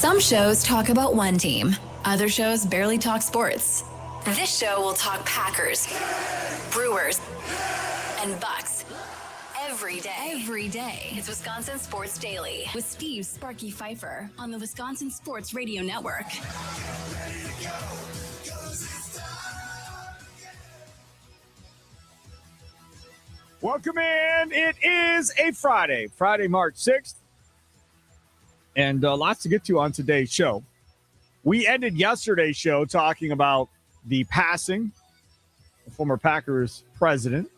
Some shows talk about one team. Other shows barely talk sports. This show will talk Packers, Brewers, and Bucks. Every day. It's Wisconsin Sports Daily with Steve Sparky Pfeiffer on the Wisconsin Sports Radio Network. Welcome in. It is a Friday, March 6th. And lots to get to on today's show. We ended yesterday's show talking about the passing of former Packers president,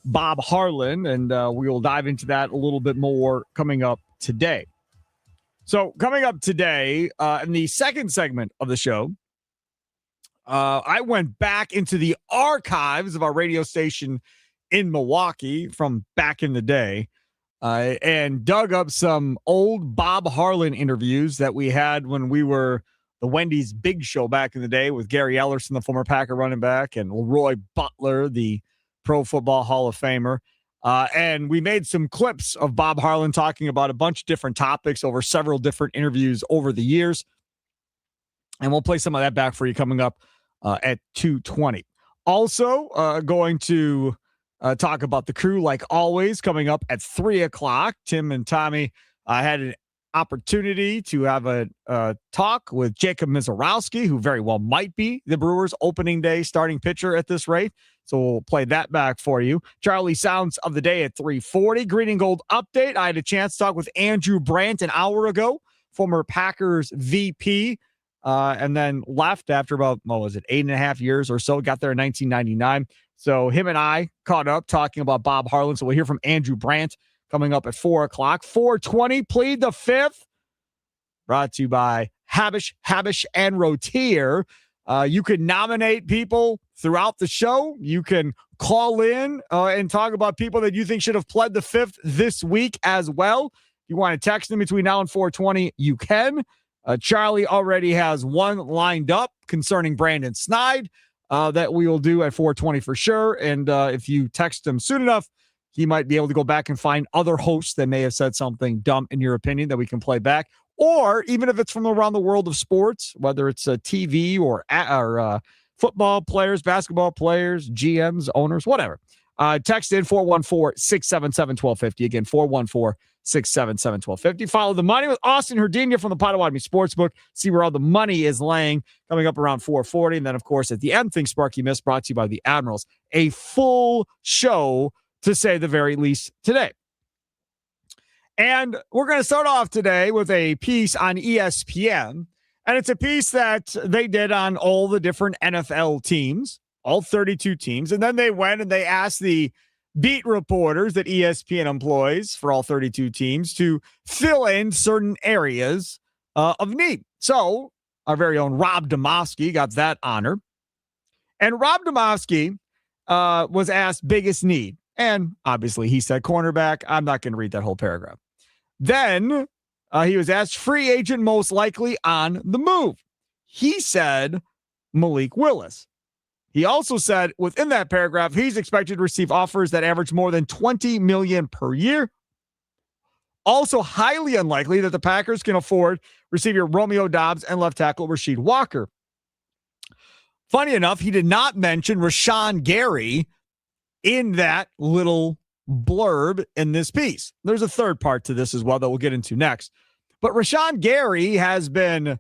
Bob Harlan, and we will dive into that a little bit more coming up today. So coming up today, in the second segment of the show, I went back into the archives of our radio station in Milwaukee from back in the day and dug up some old Bob Harlan interviews that we had when we were the Wendy's Big Show back in the day with Gary Ellerson, the former Packer running back, and Roy Butler, the Pro Football Hall of Famer. And we made some clips of Bob Harlan talking about a bunch of different topics over several different interviews over the years. And we'll play some of that back for you coming up at 2:20. Also, going to talk about the crew, like always, coming up at 3 o'clock. Tim and Tommy had an opportunity to have a talk with Jacob Mizorowski, who very well might be the Brewers' opening day starting pitcher at this rate. So we'll play that back for you. Charlie Sounds of the day at 3:40. Green and Gold update. I had a chance to talk with Andrew Brandt an hour ago, former Packers VP, and then left after about, 8.5 years or so. Got there in 1999. So him and I caught up talking about Bob Harlan. So we'll hear from Andrew Brandt coming up at 4 o'clock. 4:20, Plead the Fifth, brought to you by Habish, and Rotier. You can nominate people throughout the show. You can call in and talk about people that you think should have pled the fifth this week as well. If you want to text them between now and 4:20, you can. Charlie already has one lined up concerning Brandon Snide that we will do at 4:20 for sure. And if you text him soon enough, he might be able to go back and find other hosts that may have said something dumb in your opinion that we can play back. Or even if it's from around the world of sports, whether it's a TV or football players, basketball players, GMs, owners, whatever. Text in 414-677-1250. Again, 414-677-1250. Follow the money with Austin Herdenia from the Potawatomi Sportsbook. See where all the money is laying coming up around 4:40. And then, of course, at the end, Think Sparky Missed, brought to you by the Admirals. A full show, to say the very least, today. And we're going to start off today with a piece on ESPN. And it's a piece that they did on all the different NFL teams, all 32 teams. And then they went and they asked the beat reporters that ESPN employs for all 32 teams to fill in certain areas of need. So our very own Rob Demovsky got that honor. And Rob Demovsky was asked biggest need. And obviously he said cornerback. I'm not going to read that whole paragraph. Then he was asked free agent most likely on the move. He said Malik Willis. He also said within that paragraph, he's expected to receive offers that average more than $20 million per year. Also highly unlikely that the Packers can afford receiver Romeo Doubs and left tackle Rasheed Walker. Funny enough, he did not mention Rashawn Gary in that little blurb in this piece. There's a third part to this as well that we'll get into next. But Rashawn Gary has been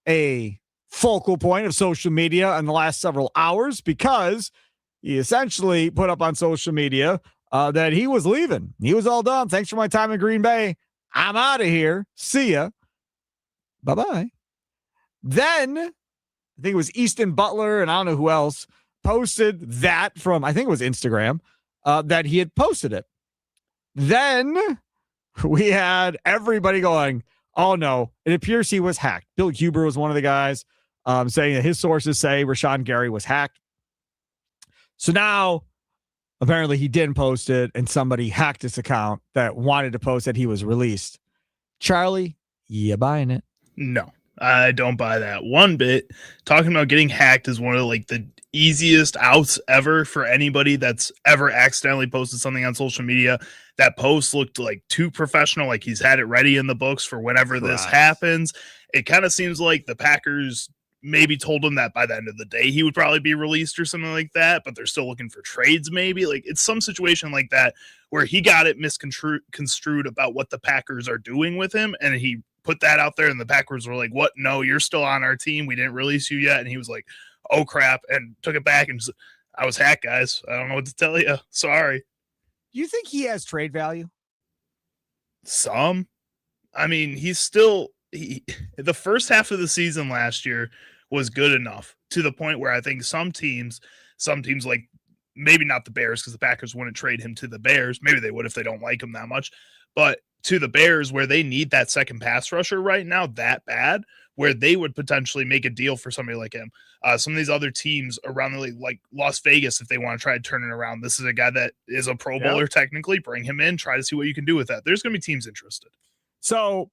a focal point of social media in the last several hours because he essentially put up on social media that he was leaving. He was all done. Thanks for my time in Green Bay. I'm out of here. See ya. Bye-bye. Then I think it was Easton Butler and I don't know who else posted that from, I think it was Instagram, that he had posted it. Then we had everybody going, oh no, it appears he was hacked. Bill Huber was one of the guys saying that his sources say Rashawn Gary was hacked. So now apparently he didn't post it and somebody hacked his account that wanted to post that he was released. Charlie, you buying it? No. I don't buy that one bit. Talking about getting hacked is one of like the easiest outs ever for anybody that's ever accidentally posted something on social media. That post looked like too professional, like he's had it ready in the books for whenever this happens. It kind of seems like the Packers maybe told him that by the end of the day he would probably be released or something like that, but they're still looking for trades maybe. Like it's some situation like that where he got it misconstrued about what the Packers are doing with him, and he put that out there, and the Packers were like, what? No, you're still on our team. We didn't release you yet. And he was like, oh, crap, and took it back. And just, I was hacked, guys. I don't know what to tell you. Sorry. Do you think he has trade value? Some. I mean, the first half of the season last year was good enough to the point where I think some teams like maybe not the Bears, because the Packers wouldn't trade him to the Bears. Maybe they would if they don't like him that much. But to the Bears, where they need that second pass rusher right now that bad, where they would potentially make a deal for somebody like him. Some of these other teams around the league, like Las Vegas, if they want to try to turn it around, this is a guy that is a Pro Bowler technically. Bring him in, try to see what you can do with that. There's going to be teams interested. So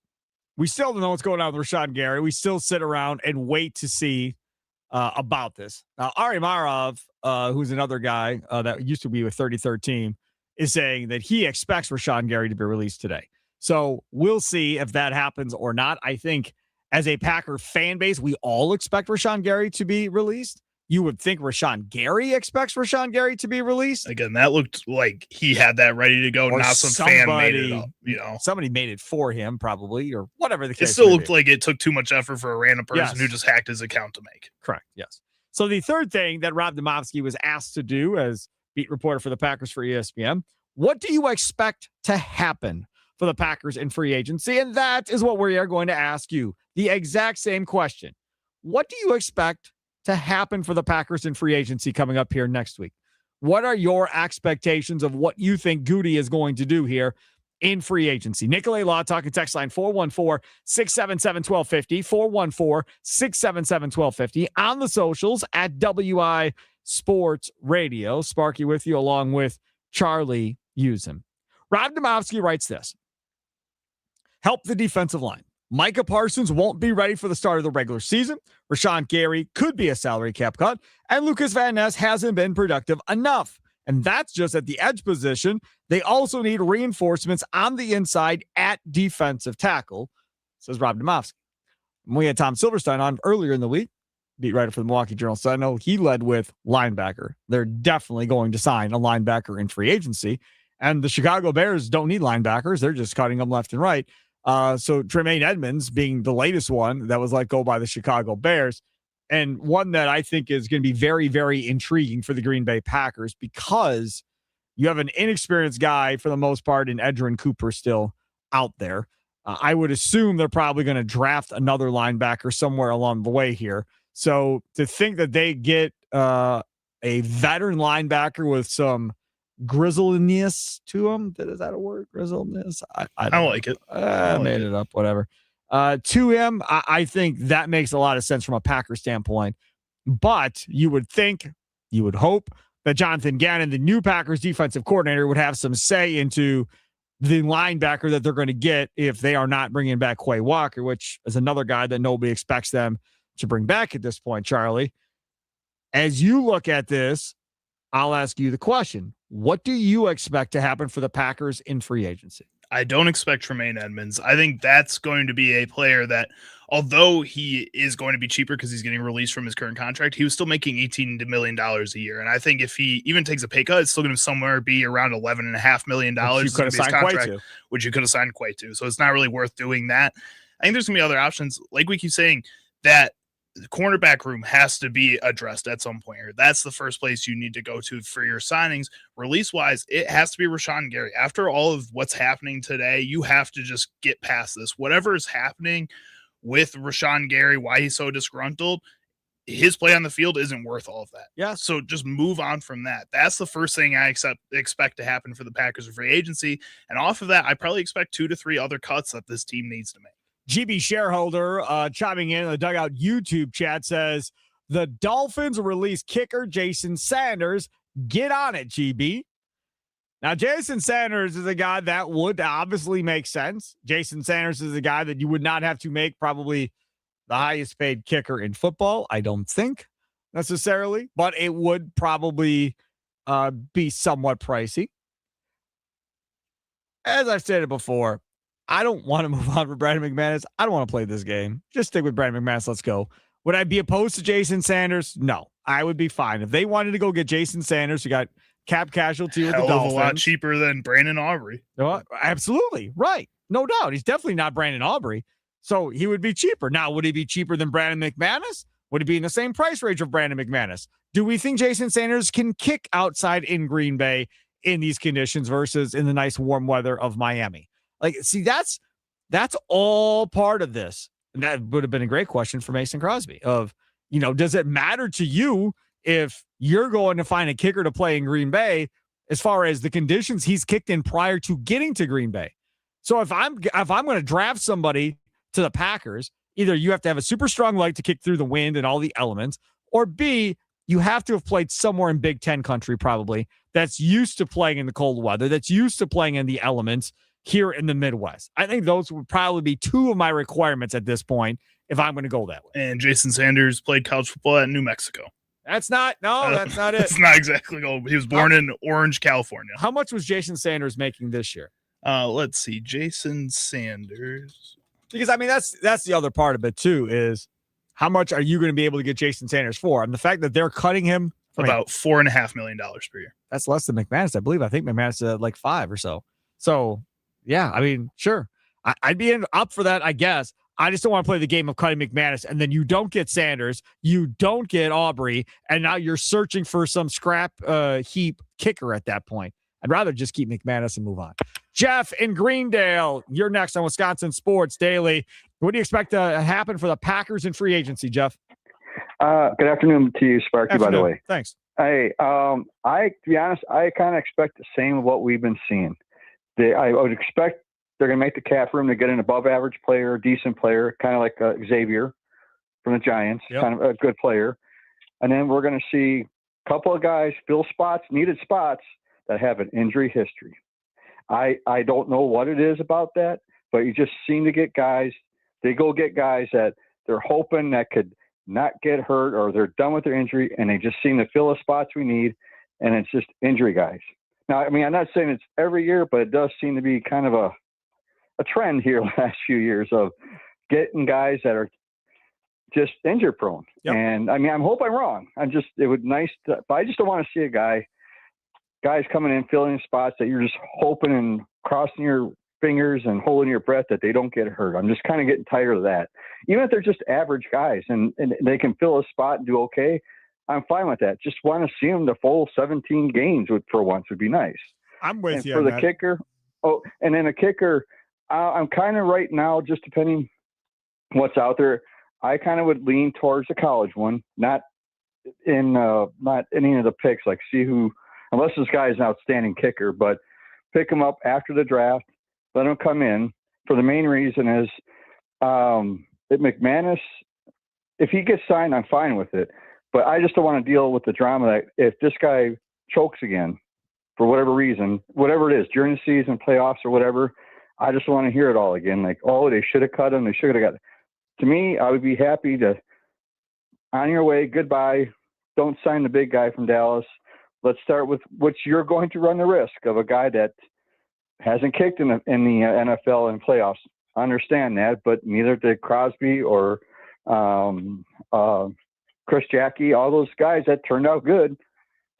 we still don't know what's going on with Rashawn Gary. We still sit around and wait to see about this. Now, Ari Marov, who's another guy that used to be with 33rd team, is saying that he expects Rashawn Gary to be released today. So we'll see if that happens or not. I think as a Packer fan base, we all expect Rashawn Gary to be released. You would think Rashawn Gary expects Rashawn Gary to be released. Again, that looked like he had that ready to go, or not some fan made it up. You know, somebody made it for him, probably, or whatever the case. It still looked like it took too much effort for a random person who just hacked his account to make. Correct. Yes. So the third thing that Rob Demovsky was asked to do as beat reporter for the Packers for ESPN, what do you expect to happen for the Packers in free agency? And that is what we are going to ask you. The exact same question. What do you expect to happen for the Packers in free agency coming up here next week? What are your expectations of what you think Goody is going to do here in free agency? Nicolay Law talking text line 414-677-1250, 414-677-1250 on the socials at WI Sports Radio. Sparky with you along with Charlie Usen. Rob Demovsky writes this. Help the defensive line. Micah Parsons won't be ready for the start of the regular season. Rashawn Gary could be a salary cap cut. And Lucas Van Ness hasn't been productive enough. And that's just at the edge position. They also need reinforcements on the inside at defensive tackle, says Rob Demovsky. We had Tom Silverstein on earlier in the week, beat writer for the Milwaukee Journal. So I know he led with linebacker. They're definitely going to sign a linebacker in free agency. And the Chicago Bears don't need linebackers. They're just cutting them left and right. So Tremaine Edmonds being the latest one that was let go by the Chicago Bears, and one that I think is going to be very, very intriguing for the Green Bay Packers because you have an inexperienced guy for the most part in Edgerrin Cooper still out there. I would assume they're probably going to draft another linebacker somewhere along the way here. So to think that they get a veteran linebacker with some grizzliness to him. Is that a word? Grizzliness? I don't like it. I made it up. Whatever. To him, I think that makes a lot of sense from a Packer standpoint. But you would think, you would hope that Jonathan Gannon, the new Packers defensive coordinator, would have some say into the linebacker that they're going to get if they are not bringing back Quay Walker, which is another guy that nobody expects them to bring back at this point, Charlie. As you look at this, I'll ask you the question. What do you expect to happen for the Packers in free agency? I don't expect Tremaine Edmonds. I think that's going to be a player that, although he is going to be cheaper because he's getting released from his current contract, he was still making $18 million a year. And I think if he even takes a pay cut, it's still going to somewhere be around $11.5 million. Which you could have signed Quay to. Which you could have signed Quay to. So it's not really worth doing that. I think there's going to be other options. Like we keep saying, that the cornerback room has to be addressed at some point here. That's the first place you need to go to for your signings. Release-wise, it has to be Rashawn Gary. After all of what's happening today, you have to just get past this. Whatever is happening with Rashawn Gary, why he's so disgruntled, his play on the field isn't worth all of that. Yeah. So just move on from that. That's the first thing I expect to happen for the Packers in free agency. And off of that, I probably expect 2 to 3 other cuts that this team needs to make. GB shareholder chiming in the Dugout YouTube chat says, the Dolphins release kicker Jason Sanders. Get on it, GB. Now, Jason Sanders is a guy that would obviously make sense. Jason Sanders is a guy that you would not have to make probably the highest paid kicker in football. I don't think necessarily, but it would probably be somewhat pricey. As I've stated before, I don't want to move on from Brandon McManus. I don't want to play this game. Just stick with Brandon McManus. Let's go. Would I be opposed to Jason Sanders? No, I would be fine. If they wanted to go get Jason Sanders, who got cap casualty with the Dolphins. A lot cheaper than Brandon Aubrey. Absolutely. Right. No doubt. He's definitely not Brandon Aubrey. So he would be cheaper. Now, would he be cheaper than Brandon McManus? Would he be in the same price range of Brandon McManus? Do we think Jason Sanders can kick outside in Green Bay in these conditions versus in the nice warm weather of Miami? Like, see, that's all part of this. And that would have been a great question for Mason Crosby of, does it matter to you if you're going to find a kicker to play in Green Bay as far as the conditions he's kicked in prior to getting to Green Bay? So if I'm going to draft somebody to the Packers, either you have to have a super strong leg to kick through the wind and all the elements, or B, you have to have played somewhere in Big Ten country probably that's used to playing in the cold weather, that's used to playing in the elements here in the Midwest. I think those would probably be two of my requirements at this point if I'm going to go that way. And Jason Sanders played college football at New Mexico. That's not it. That's not exactly gold. He was born in Orange, California. How much was Jason Sanders making this year? Let's see. Jason Sanders. Because, that's the other part of it, too, is how much are you going to be able to get Jason Sanders for? And the fact that they're cutting him. About $4.5 million per year. That's less than McManus, I believe. I think McManus is like 5 or so. So, yeah, sure. I'd be up for that, I guess. I just don't want to play the game of cutting McManus, and then you don't get Sanders, you don't get Aubrey, and now you're searching for some scrap heap kicker at that point. I'd rather just keep McManus and move on. Jeff in Greendale, you're next on Wisconsin Sports Daily. What do you expect to happen for the Packers in free agency, Jeff? Good afternoon to you, Sparky, by the way. Thanks. Hey, to be honest, I kind of expect the same of what we've been seeing. I would expect they're going to make the cap room to get an above-average player, decent player, kind of like Xavier from the Giants, kind of a good player. And then we're going to see a couple of guys fill needed spots that have an injury history. I don't know what it is about that, but you just seem to get guys. They go get guys that they're hoping that could not get hurt or they're done with their injury, and they just seem to fill the spots we need, and it's just injury guys. Now, I'm not saying it's every year, but it does seem to be kind of a trend here the last few years of getting guys that are just injury prone. Yep. And I hope I'm wrong. It would nice to, but I just don't want to see guys coming in, filling spots that you're just hoping and crossing your fingers and holding your breath that they don't get hurt. I'm just kind of getting tired of that. Even if they're just average guys and they can fill a spot and do okay, I'm fine with that. Just want to see them the full 17 games for once would be nice. I'm with you. For the kicker. Oh, and then a kicker, I'm kind of right now, just depending what's out there, I kind of would lean towards the college one, not any of the picks, like see who, unless this guy is an outstanding kicker, but pick him up after the draft, let him come in. For the main reason is that McManus, if he gets signed, I'm fine with it. But I just don't want to deal with the drama that if this guy chokes again, for whatever reason, whatever it is, during the season, playoffs or whatever, I just want to hear it all again. Like, oh, they should have cut him. They should have got it. To me, I would be happy to, on your way, goodbye. Don't sign the big guy from Dallas. Let's start with which you're going to run the risk of a guy that hasn't kicked in the NFL in playoffs. I understand that, but neither did Crosby or Chris Jackie, all those guys that turned out good.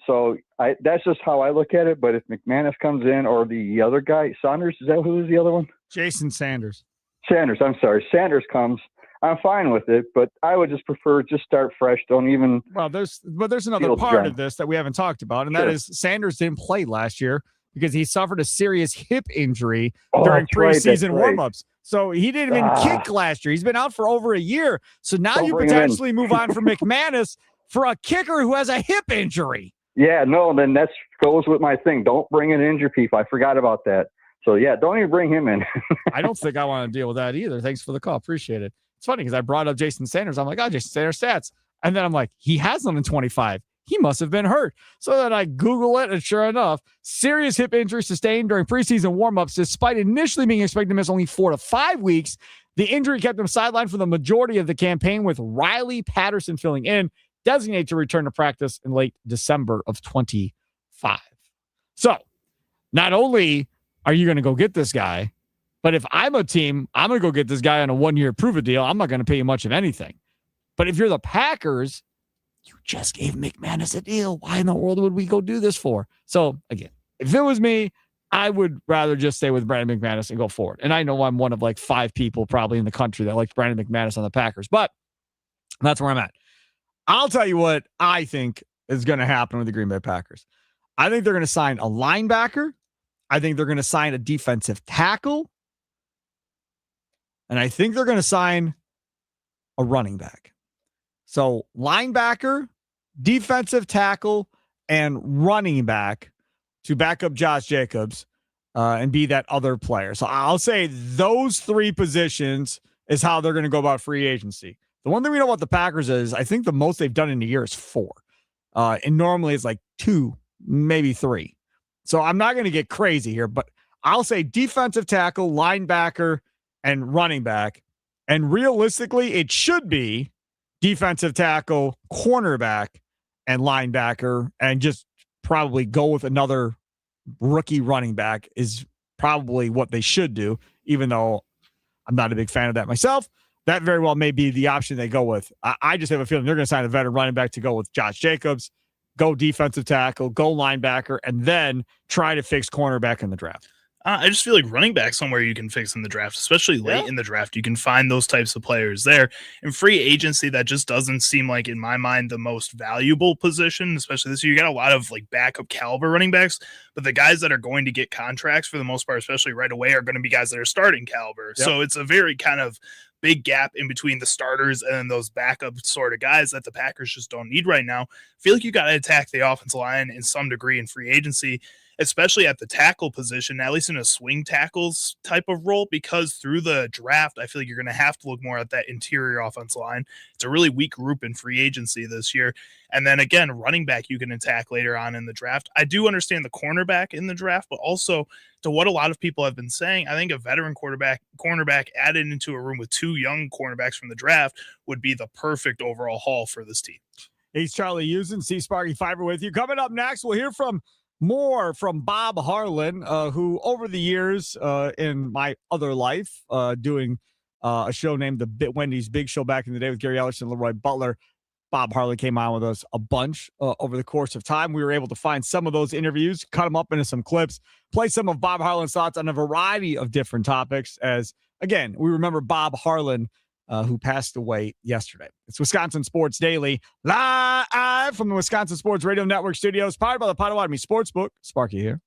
So that's just how I look at it. But if McManus comes in or the other guy, Saunders, is that who is the other one? Jason Sanders. I'm sorry. Sanders comes. I'm fine with it, but I would just prefer just start fresh. Don't even. Well, there's another part of this that we haven't talked about, and that is Sanders didn't play last year because he suffered a serious hip injury during preseason warmups. So he didn't even kick last year. He's been out for over a year. So now you potentially move on from McManus for a kicker who has a hip injury. Yeah, no, then that goes with my thing. Don't bring in injured people. I forgot about that. So, yeah, don't even bring him in. I don't think I want to deal with that either. Thanks for the call. Appreciate it. It's funny because I brought up Jason Sanders. I'm like, Jason Sanders stats. And then I'm like, he has them in 25. He must have been hurt. So then I Google it, and sure enough, serious hip injury sustained during preseason warmups, despite initially being expected to miss only 4 to 5 weeks. The injury kept him sidelined for the majority of the campaign, with Riley Patterson filling in, designated to return to practice in late December of 25. So not only are you going to go get this guy, but if I'm a team, I'm going to go get this guy on a 1-year prove-it deal. I'm not going to pay you much of anything. But if you're the Packers, you just gave McManus a deal. Why in the world would we go do this for? So, again, if it was me, I would rather just stay with Brandon McManus and go forward. And I know I'm one of like 5 people probably in the country that likes Brandon McManus on the Packers, but that's where I'm at. I'll tell you what I think is going to happen with the Green Bay Packers. I think they're going to sign a linebacker. I think they're going to sign a defensive tackle. And I think they're going to sign a running back. So linebacker, defensive tackle, and running back to back up Josh Jacobs and be that other player. So I'll say those 3 positions is how they're going to go about free agency. The one thing we know about the Packers is I think the most they've done in a year is 4. And normally it's like 2, maybe 3. So I'm not going to get crazy here, but I'll say defensive tackle, linebacker, and running back. And realistically, it should be defensive tackle, cornerback, and linebacker, and just probably go with another rookie running back is probably what they should do, even though I'm not a big fan of that myself. That very well may be the option they go with. I just have a feeling they're going to sign a veteran running back to go with Josh Jacobs, go defensive tackle, go linebacker, and then try to fix cornerback in the draft. I just feel like running back somewhere you can fix in the draft, especially late in the draft. You can find those types of players there. In free agency, that just doesn't seem like, in my mind, the most valuable position, especially this year. You got a lot of like backup caliber running backs, but the guys that are going to get contracts for the most part, especially right away, are going to be guys that are starting caliber. Yep. So it's a very kind of big gap in between the starters and those backup sort of guys that the Packers just don't need right now. I feel like you got to attack the offensive line in some degree in free agency, especially at the tackle position, at least in a swing tackles type of role, because through the draft, I feel like you're going to have to look more at that interior offensive line. It's a really weak group in free agency this year. And then again, running back, you can attack later on in the draft. I do understand the cornerback in the draft, but also to what a lot of people have been saying, I think a veteran cornerback added into a room with 2 young cornerbacks from the draft would be the perfect overall haul for this team. He's Charlie Usen, C Sparky Fiber with you. Coming up next, we'll hear more from Bob Harlan, who over the years in my other life, doing a show named the Wendy's Big Show back in the day with Gary Ellerson and Leroy Butler, Bob Harlan came on with us a bunch over the course of time. We were able to find some of those interviews, cut them up into some clips, play some of Bob Harlan's thoughts on a variety of different topics. As, again, we remember Bob Harlan, who passed away yesterday. It's Wisconsin Sports Daily, live from the Wisconsin Sports Radio Network studios, powered by the Potawatomi Sportsbook. Sparky here.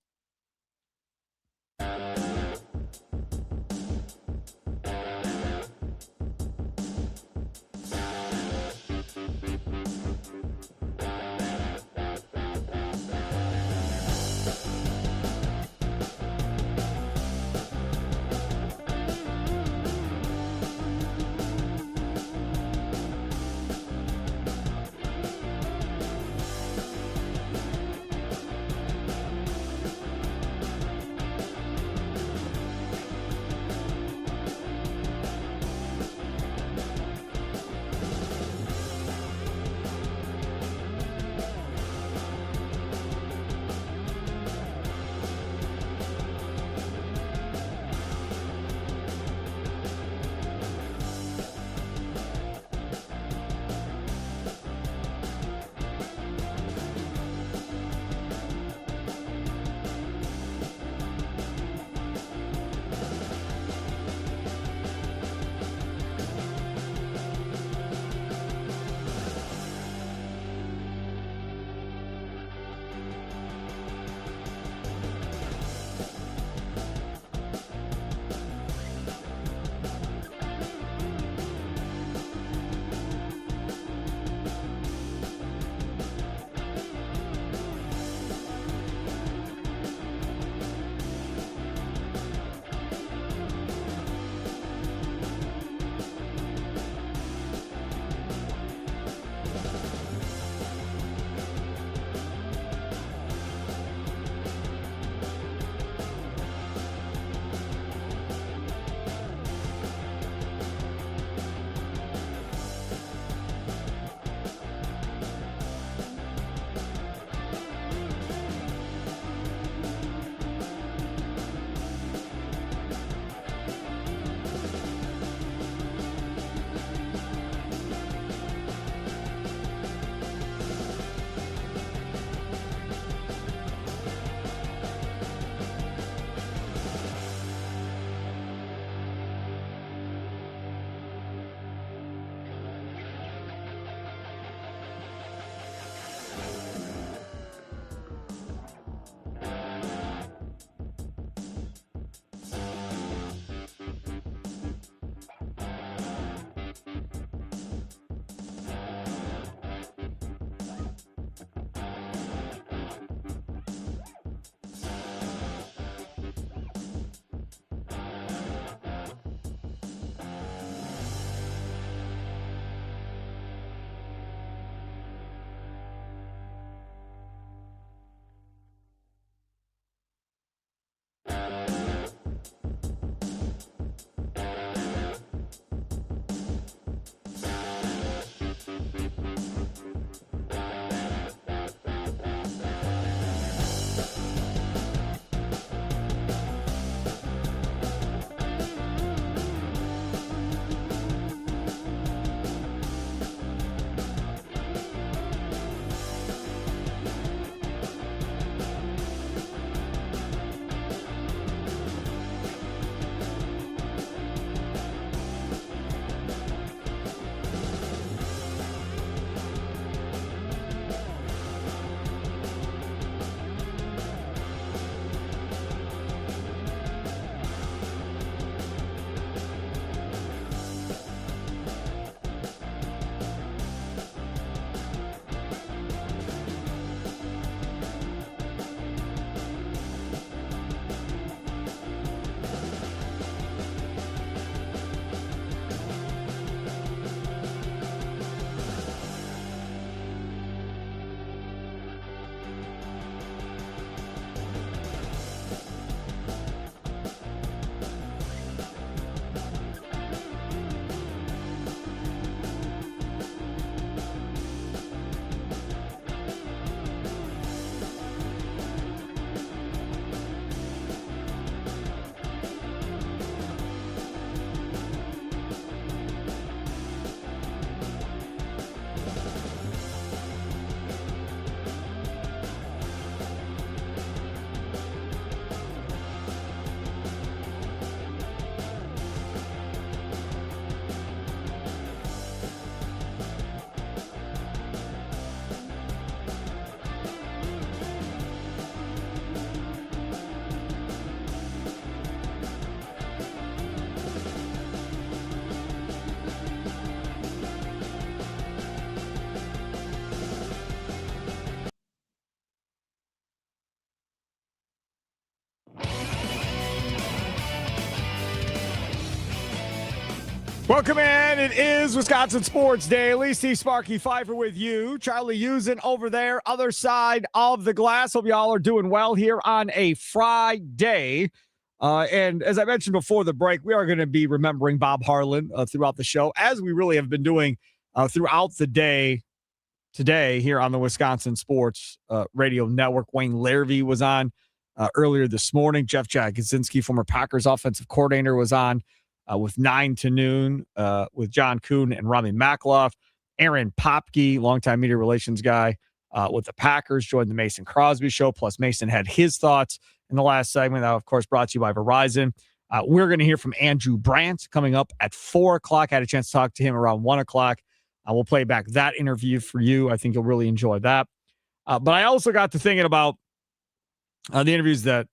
Welcome in. It is Wisconsin Sports Daily. Steve Sparky Pfeiffer with you. Charlie Usen over there, other side of the glass. Hope y'all are doing well here on a Friday. And as I mentioned before the break, we are going to be remembering Bob Harlan throughout the show, as we really have been doing throughout the day today here on the Wisconsin Sports Radio Network. Wayne Larrivee was on earlier this morning. Jeff Jagodzinski, former Packers offensive coordinator, was on with 9 to noon with John Kuhn and Rami Makloff. Aaron Popke, longtime media relations guy with the Packers, joined the Mason Crosby show. Plus, Mason had his thoughts in the last segment. That, of course, brought to you by Verizon. We're going to hear from Andrew Brandt coming up at 4 o'clock. I had a chance to talk to him around 1 o'clock. We'll play back that interview for you. I think you'll really enjoy that. But I also got to thinking about the interviews that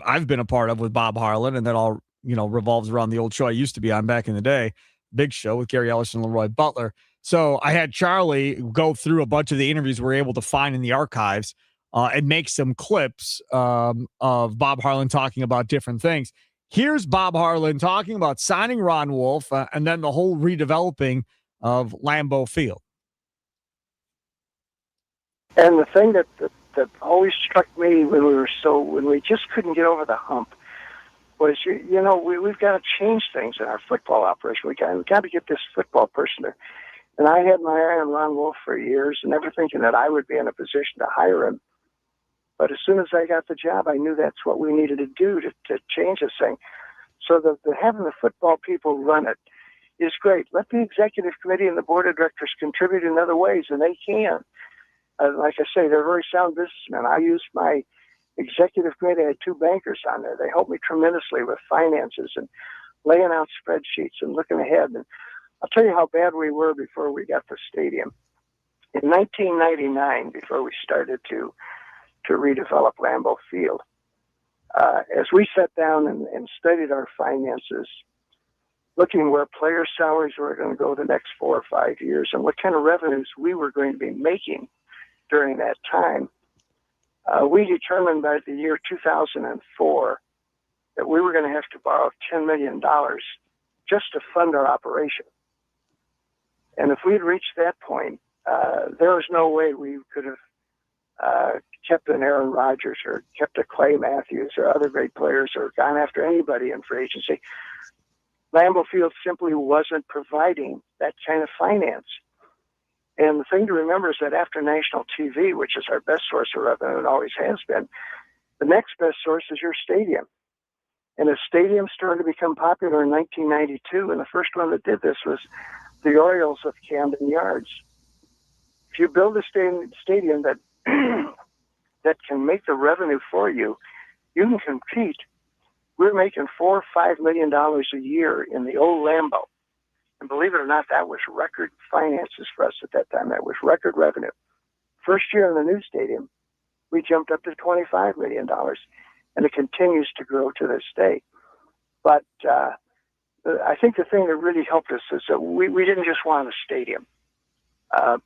I've been a part of with Bob Harlan, and that all revolves around the old show I used to be on back in the day, Big Show with Gary Ellis and Leroy Butler. So I had Charlie go through a bunch of the interviews we were able to find in the archives and make some clips of Bob Harlan talking about different things. Here's Bob Harlan talking about signing Ron Wolf and then the whole redeveloping of Lambeau Field. And the thing that always struck me when we just couldn't get over the hump was, we've got to change things in our football operation. We got to get this football person there. And I had my eye on Ron Wolf for years, and never thinking that I would be in a position to hire him. But as soon as I got the job, I knew that's what we needed to do to change this thing. So the having the football people run it is great. Let the executive committee and the board of directors contribute in other ways, and they can. Like I say, they're very sound businessmen. I used my executive committee. I had 2 bankers on there. They helped me tremendously with finances and laying out spreadsheets and looking ahead. And I'll tell you how bad we were before we got the stadium. In 1999, before we started to redevelop Lambeau Field, as we sat down and studied our finances, looking where player salaries were going to go the next 4 or 5 years and what kind of revenues we were going to be making during that time, we determined by the year 2004 that we were going to have to borrow $10 million just to fund our operation. And if we had reached that point, there was no way we could have kept an Aaron Rodgers or kept a Clay Matthews or other great players or gone after anybody in free agency. Lambeau Field simply wasn't providing that kind of finance. And the thing to remember is that after national TV, which is our best source of revenue and always has been, the next best source is your stadium. And a stadium started to become popular in 1992, and the first one that did this was the Orioles of Camden Yards. If you build a stadium that that can make the revenue for you, you can compete. We're making $4 or $5 million a year in the old Lambeau. And believe it or not, that was record finances for us at that time. That was record revenue. First year in the new stadium, we jumped up to $25 million, and it continues to grow to this day. But I think the thing that really helped us is that we didn't just want a stadium.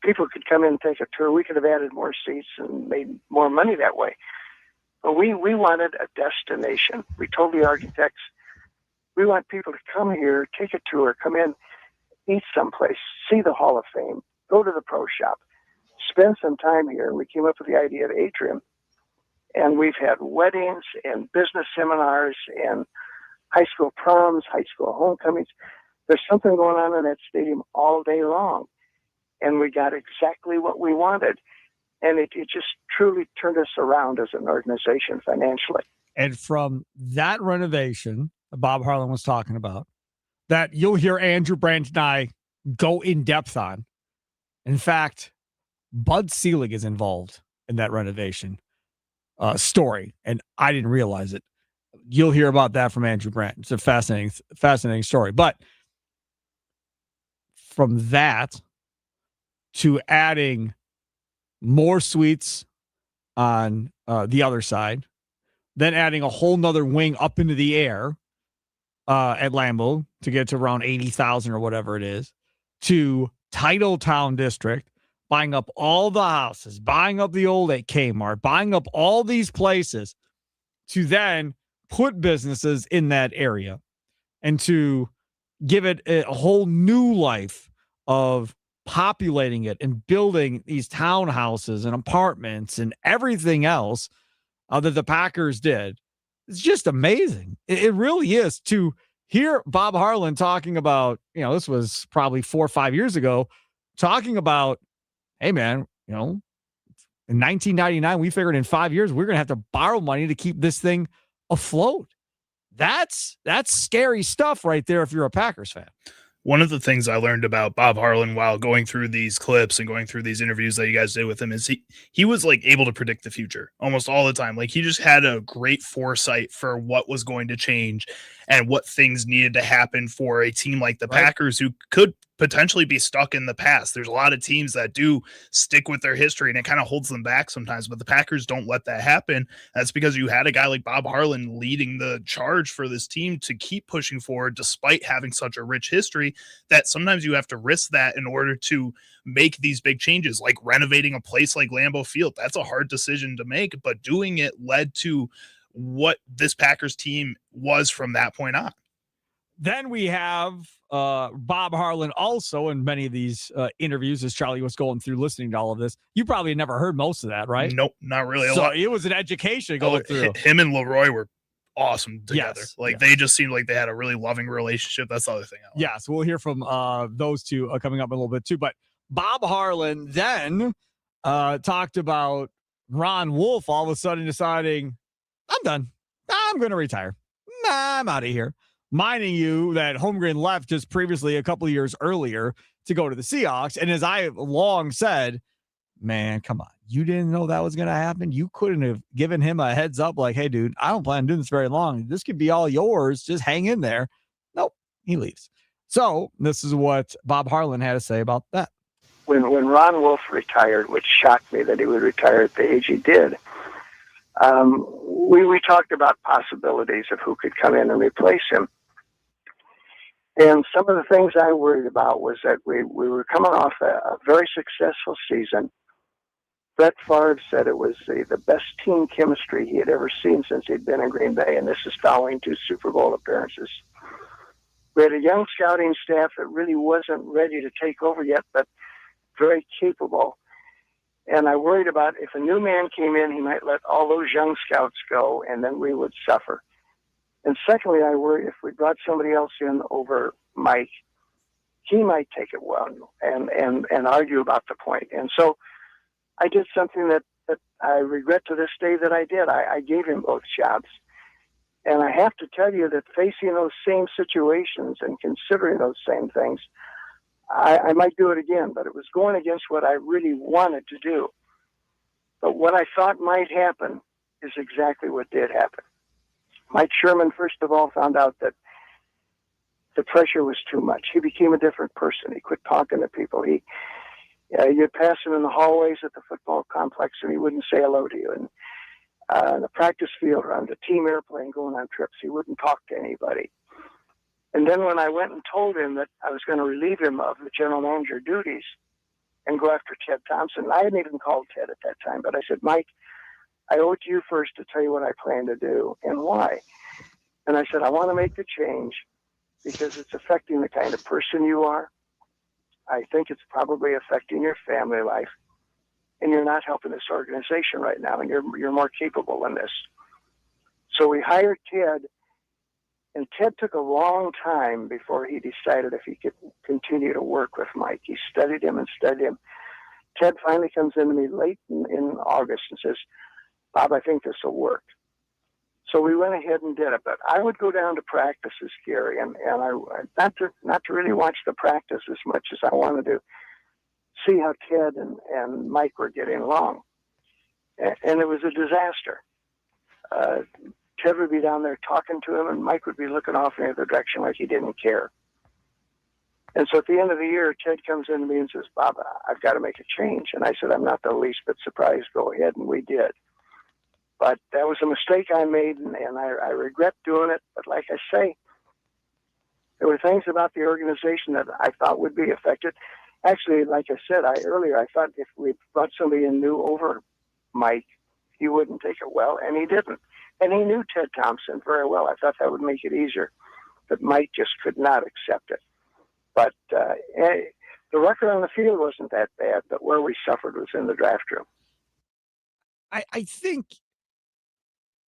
People could come in and take a tour. We could have added more seats and made more money that way. But we wanted a destination. We told the architects, we want people to come here, take a tour, come in, eat someplace, see the Hall of Fame, go to the pro shop, spend some time here. We came up with the idea of Atrium. And we've had weddings and business seminars and high school proms, high school homecomings. There's something going on in that stadium all day long. And we got exactly what we wanted. And it just truly turned us around as an organization financially. And from that renovation Bob Harlan was talking about, that you'll hear Andrew Brandt and I go in depth on. In fact, Bud Selig is involved in that renovation story, and I didn't realize it. You'll hear about that from Andrew Brandt. It's a fascinating story. But from that to adding more suites on the other side, then adding a whole nother wing up into the air at Lambeau to get to around 80,000 or whatever it is, to Titletown District, buying up all the houses, buying up the old Kmart, buying up all these places to then put businesses in that area and to give it a whole new life of populating it and building these townhouses and apartments and everything else that the Packers did. It's just amazing. It really is to hear Bob Harlan talking about, this was probably 4 or 5 years ago, talking about, hey, man, in 1999, we figured in 5 years, we're going to have to borrow money to keep this thing afloat. That's scary stuff right there if you're a Packers fan. One of the things I learned about Bob Harlan while going through these clips and going through these interviews that you guys did with him is he was like able to predict the future almost all the time. Like he just had a great foresight for what was going to change and what things needed to happen for a team like the Packers, who could potentially be stuck in the past. There's a lot of teams that do stick with their history and it kind of holds them back sometimes, but the Packers don't let that happen. That's because you had a guy like Bob Harlan leading the charge for this team to keep pushing forward despite having such a rich history, that sometimes you have to risk that in order to make these big changes, like renovating a place like Lambeau Field. That's a hard decision to make, but doing it led to what this Packers team was from that point on. Then we have Bob Harlan also in many of these interviews as Charlie was going through listening to all of this. You probably never heard most of that, right? Nope, not really. So it was an education going through. Him and Leroy were awesome together. They just seemed like they had a really loving relationship. That's the other thing. Yes, we'll hear from those two coming up in a little bit too. But Bob Harlan then talked about Ron Wolf all of a sudden deciding, I'm done. I'm going to retire. I'm out of here. Minding you that Holmgren left just previously a couple of years earlier to go to the Seahawks. And as I long said, man, come on. You didn't know that was going to happen? You couldn't have given him a heads up like, hey, dude, I don't plan on doing this very long. This could be all yours. Just hang in there. Nope, he leaves. So this is what Bob Harlan had to say about that. When Ron Wolf retired, which shocked me that he would retire at the age he did, we talked about possibilities of who could come in and replace him. And some of the things I worried about was that we were coming off a very successful season. Brett Favre said it was the best team chemistry he had ever seen since he'd been in Green Bay, and this is following 2 Super Bowl appearances. We had a young scouting staff that really wasn't ready to take over yet, but very capable. And I worried about if a new man came in, he might let all those young scouts go, and then we would suffer. And secondly, I worry if we brought somebody else in over Mike, he might take it well and argue about the point. And so I did something that I regret to this day that I did. I gave him both jobs. And I have to tell you that facing those same situations and considering those same things, I might do it again, but it was going against what I really wanted to do. But what I thought might happen is exactly what did happen. Mike Sherman, first of all, found out that the pressure was too much. He became a different person. He quit talking to people. You'd pass him in the hallways at the football complex, and he wouldn't say hello to you. And on the practice field or on the team airplane going on trips, he wouldn't talk to anybody. And then when I went and told him that I was going to relieve him of the general manager duties and go after Ted Thompson, I hadn't even called Ted at that time, but I said, Mike, I owe it to you first to tell you what I plan to do and why. And I said, I want to make the change because it's affecting the kind of person you are. I think it's probably affecting your family life. And you're not helping this organization right now, and you're more capable than this. So we hired Ted, and Ted took a long time before he decided if he could continue to work with Mike. He studied him and studied him. Ted finally comes into me late in August and says, Bob, I think this will work. So we went ahead and did it. But I would go down to practices, Gary, and I not to really watch the practice as much as I wanted to see how Ted and Mike were getting along. And it was a disaster. Ted would be down there talking to him, and Mike would be looking off in the other direction like he didn't care. And so at the end of the year, Ted comes in to me and says, Bob, I've got to make a change. And I said, I'm not the least bit surprised. Go ahead. And we did. But that was a mistake I made, and I regret doing it. But like I say, there were things about the organization that I thought would be affected. Actually, like I said earlier, I thought if we brought somebody in new over Mike, he wouldn't take it well, and he didn't. And he knew Ted Thompson very well. I thought that would make it easier. that Mike just could not accept it. But the record on the field wasn't that bad, but where we suffered was in the draft room. I think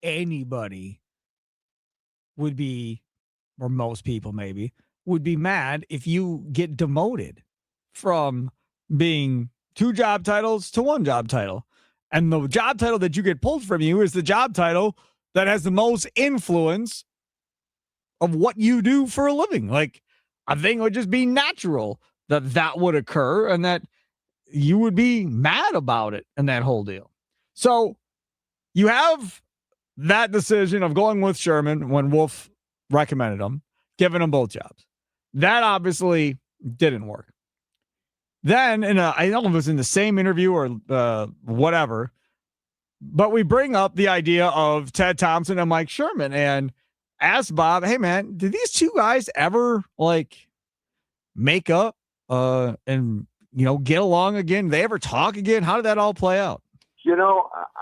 anybody would be, or most people maybe, would be mad if you get demoted from being 2 job titles to 1 job title. And the job title that you get pulled from you is the job title that has the most influence of what you do for a living. Like, I think it would just be natural that would occur and that you would be mad about it and that whole deal. So you have that decision of going with Sherman when Wolf recommended him, giving him both jobs. That obviously didn't work. Then, I don't know if it was in the same interview or whatever, but we bring up the idea of Ted Thompson and Mike Sherman and ask Bob, hey, man, did these 2 guys ever, like, make up and, get along again? Did they ever talk again? How did that all play out?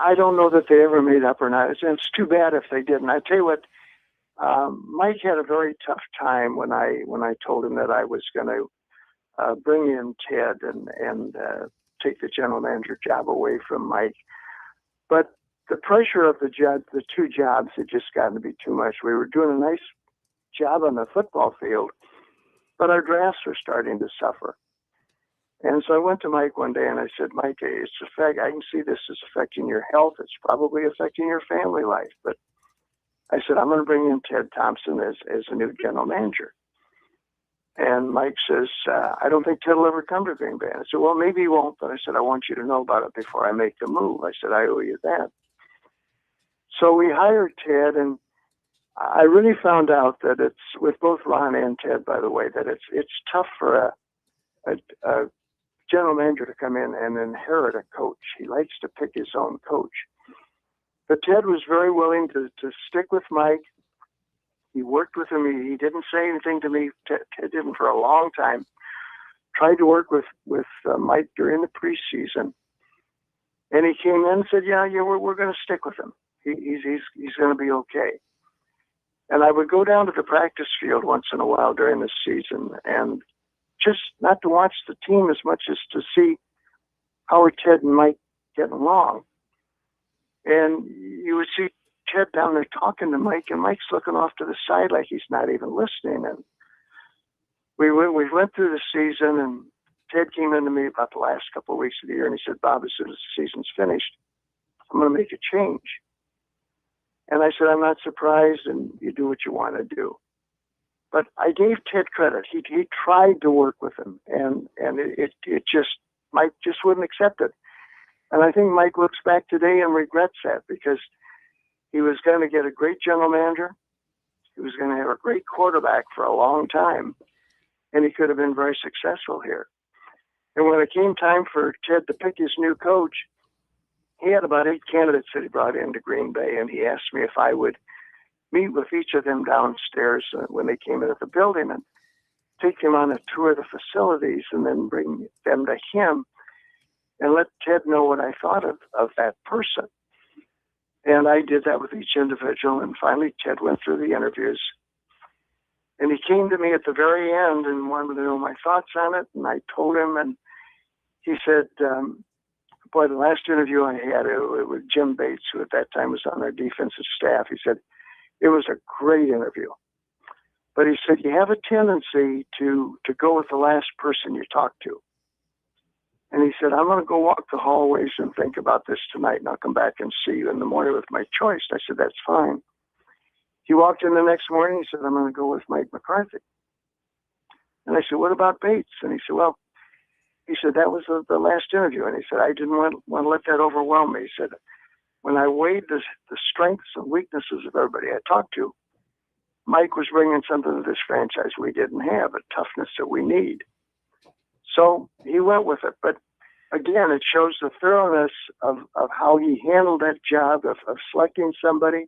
I don't know that they ever made up or not. It's too bad if they didn't. I tell you what, Mike had a very tough time when I told him that I was going to bring in Ted and take the general manager job away from Mike. But the pressure of the 2 jobs had just gotten to be too much. We were doing a nice job on the football field, but our drafts were starting to suffer. And so I went to Mike one day and I said, Mike, it's a fact. I can see this is affecting your health. It's probably affecting your family life. But I said, I'm going to bring in Ted Thompson as a new general manager. And Mike says, I don't think Ted will ever come to Green Bay. I said, well, maybe he won't. But I said, I want you to know about it before I make the move. I said, I owe you that. So we hired Ted, and I really found out that it's, with both Ron and Ted, by the way, that it's tough for a general manager to come in and inherit a coach. He likes to pick his own coach. But Ted was very willing to stick with Mike. He worked with him. He didn't say anything to me. Ted didn't for a long time. Tried to work with Mike during the preseason. And he came in and said, yeah, we're going to stick with him. He's going to be okay. And I would go down to the practice field once in a while during the season, and just not to watch the team as much as to see how are Ted and Mike getting along. And you would see Ted down there talking to Mike, and Mike's looking off to the side like he's not even listening. And we went through the season, and Ted came in to me about the last couple of weeks of the year, and he said, Bob, as soon as the season's finished, I'm going to make a change. And I said, I'm not surprised, and you do what you want to do. But I gave Ted credit. He tried to work with him, and it just, Mike just wouldn't accept it. And I think Mike looks back today and regrets that, because he was going to get a great general manager. He was going to have a great quarterback for a long time, and he could have been very successful here. And when it came time for Ted to pick his new coach, he had about 8 candidates that he brought into Green Bay, and he asked me if I would meet with each of them downstairs when they came into the building and take them on a tour of the facilities and then bring them to him and let Ted know what I thought of that person. And I did that with each individual, and finally Ted went through the interviews. And he came to me at the very end and wanted to know my thoughts on it, and I told him, and he said, boy, the last interview I had it with Jim Bates, who at that time was on our defensive staff, he said, it was a great interview. But he said, you have a tendency to go with the last person you talk to. And he said, I'm going to go walk the hallways and think about this tonight, and I'll come back and see you in the morning with my choice. I said, that's fine. He walked in the next morning. He said, I'm going to go with Mike McCarthy. And I said, what about Bates? And he said, well, that was the last interview. And he said, I didn't want to let that overwhelm me. He said, when I weighed the strengths and weaknesses of everybody I talked to, Mike was bringing something to this franchise we didn't have, a toughness that we need. So he went with it. But again, it shows the thoroughness of how he handled that job of selecting somebody.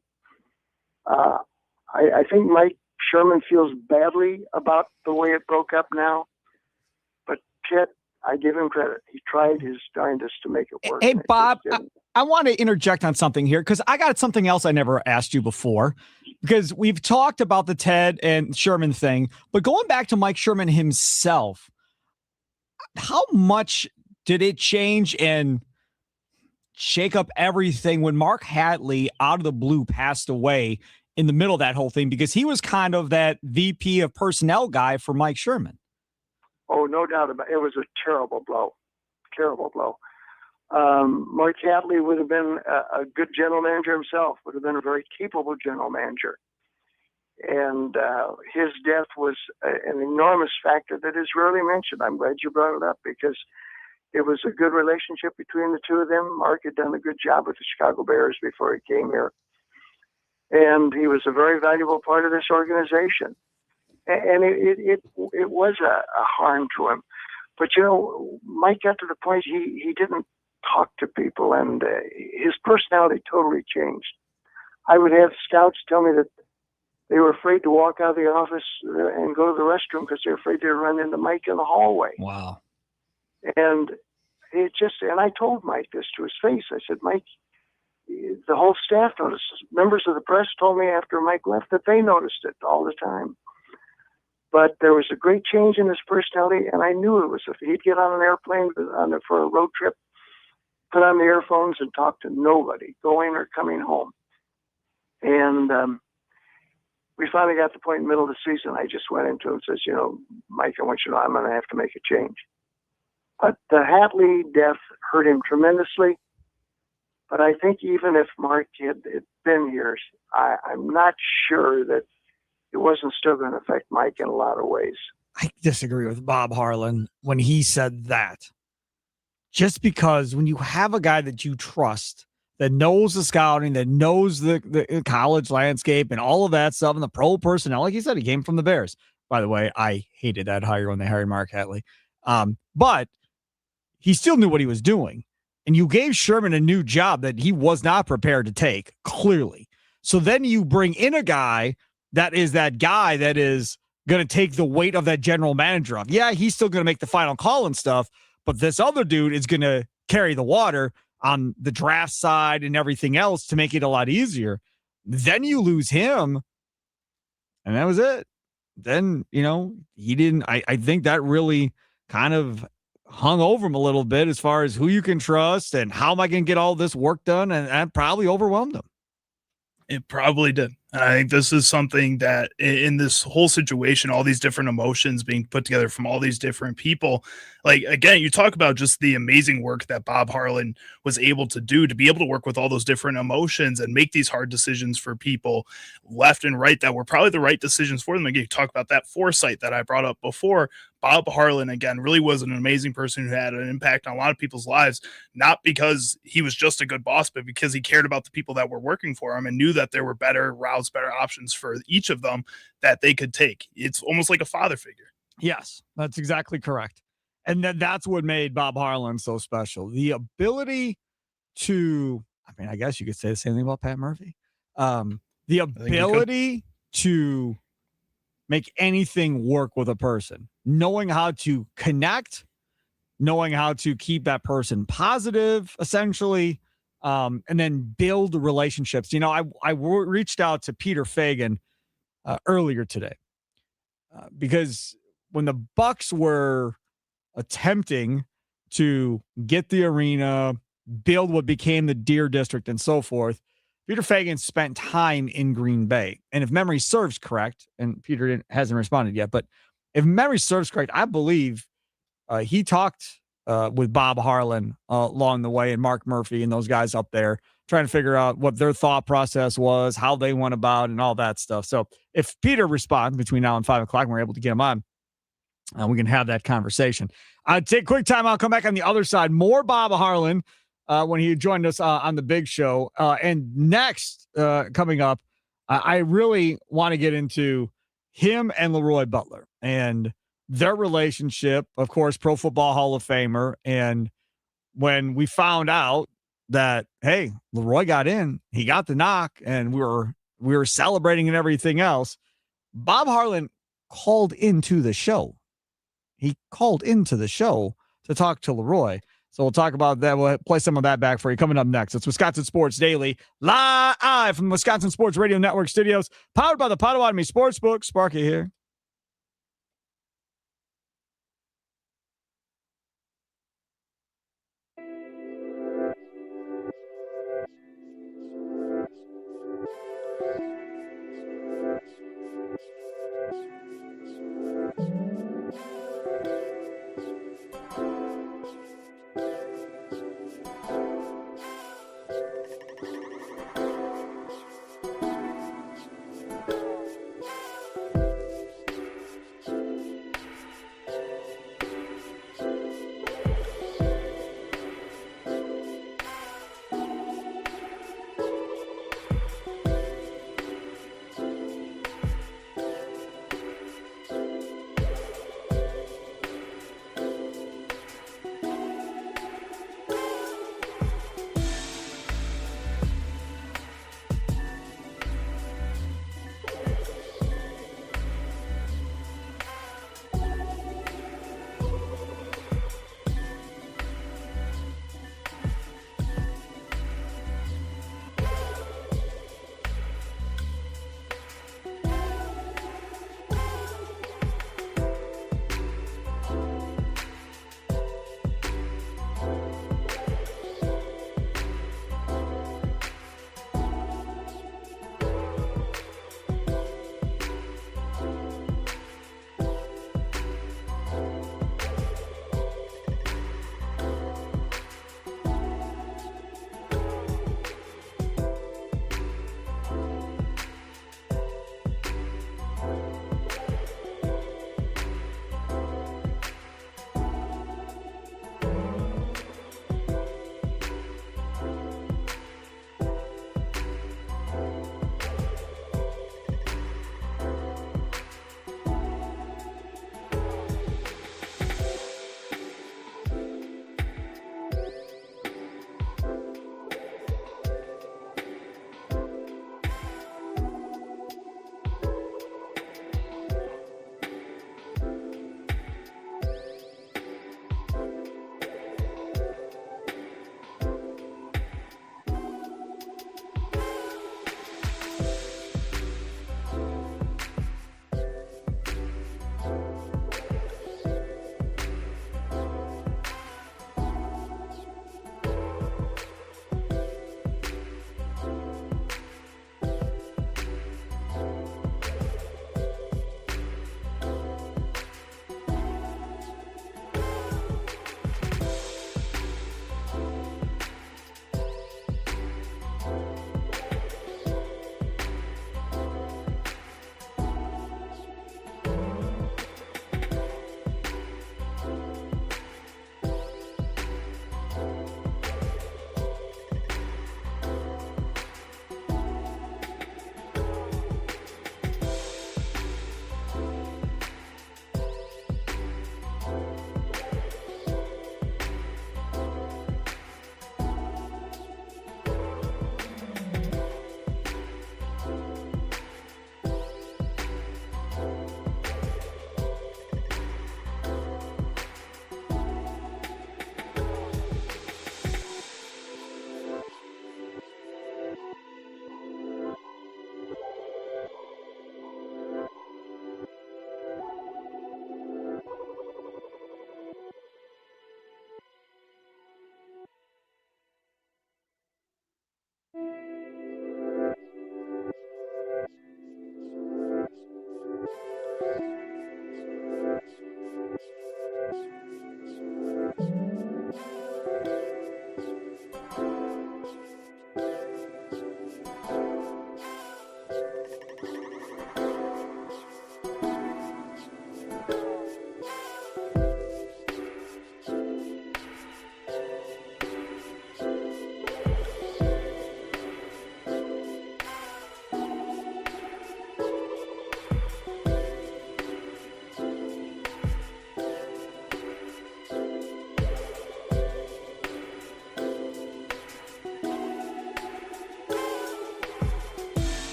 I think Mike Sherman feels badly about the way it broke up now. But Ted, I give him credit. He tried his darndest to make it work. Hey, Bob, I want to interject on something here because I got something else I never asked you before. because we've talked about the Ted and Sherman thing, but going back to Mike Sherman himself, how much did it change and shake up everything when Mark Hatley out of the blue passed away in the middle of that whole thing? Because he was kind of that VP of personnel guy for Mike Sherman. Oh, no doubt about it. It was a terrible blow. Terrible blow. Mark Hatley would have been a good general manager himself, would have been a very capable general manager. And his death was an enormous factor that is rarely mentioned. I'm glad you brought it up because it was a good relationship between the two of them. Mark had done a good job with the Chicago Bears before he came here. And he was a very valuable part of this organization. And it was a harm to him. But, Mike got to the point he didn't talk to people, and his personality totally changed. I would have scouts tell me that they were afraid to walk out of the office and go to the restroom because they're afraid they'd run into Mike in the hallway. Wow. And and I told Mike this to his face. I said, Mike, the whole staff noticed. Members of the press told me after Mike left that they noticed it all the time. But there was a great change in his personality, and I knew it was. If he'd get on an airplane for a road trip, put on the earphones and talk to nobody, going or coming home. And we finally got to the point in the middle of the season. I just went into him and says, Mike, I want you to know I'm going to have to make a change. But the Hatley death hurt him tremendously. But I think even if Mark had been here, I'm not sure that it wasn't still going to affect Mike in a lot of ways. I disagree with Bob Harlan when he said that. Just because when you have a guy that you trust, that knows the scouting, that knows the college landscape and all of that stuff and the pro personnel, like he said, he came from the Bears. By the way, I hated that hire when they hired Mark Hatley. But he still knew what he was doing. And you gave Sherman a new job that he was not prepared to take, clearly. So then you bring in a guy that is going to take the weight of that general manager off. Yeah, he's still going to make the final call and stuff, but this other dude is going to carry the water on the draft side and everything else to make it a lot easier. Then you lose him, and that was it. Then, he didn't. I think that really kind of hung over him a little bit as far as who you can trust and how am I going to get all this work done, and that probably overwhelmed him. It probably did. And I think this is something that in this whole situation, all these different emotions being put together from all these different people, like, again, you talk about just the amazing work that Bob Harlan was able to do to be able to work with all those different emotions and make these hard decisions for people left and right that were probably the right decisions for them. Again, you talk about that foresight that I brought up before. Bob Harlan, again, really was an amazing person who had an impact on a lot of people's lives, not because he was just a good boss, but because he cared about the people that were working for him and knew that there were better routes, better options for each of them that they could take. It's almost like a father figure. Yes, that's exactly correct. And that's what made Bob Harlan so special. The ability to, I guess you could say the same thing about Pat Murphy. The ability to make anything work with a person, knowing how to connect, knowing how to keep that person positive, essentially, and then build relationships. I reached out to Peter Fagan earlier today because when the Bucks were attempting to get the arena, build what became the Deer District and so forth, Peter Fagan spent time in Green Bay. And if memory serves correct, and Peter hasn't responded yet, but if memory serves correct, I believe he talked with Bob Harlan along the way and Mark Murphy and those guys up there trying to figure out what their thought process was, how they went about and all that stuff. So if Peter responds between now and 5 o'clock, and we're able to get him on, we can have that conversation. Take a quick time. I'll come back on the other side. More Bob Harlan when he joined us on the big show. And next, coming up, I really want to get into him and Leroy Butler and their relationship, of course, Pro Football Hall of Famer. And when we found out that, hey, Leroy got in, he got the knock, and we were celebrating and everything else, Bob Harlan called into the show. He called into the show to talk to Leroy. So we'll talk about that. We'll play some of that back for you coming up next. It's Wisconsin Sports Daily, live from the Wisconsin Sports Radio Network studios, powered by the Potawatomi Sportsbook. Sparky here.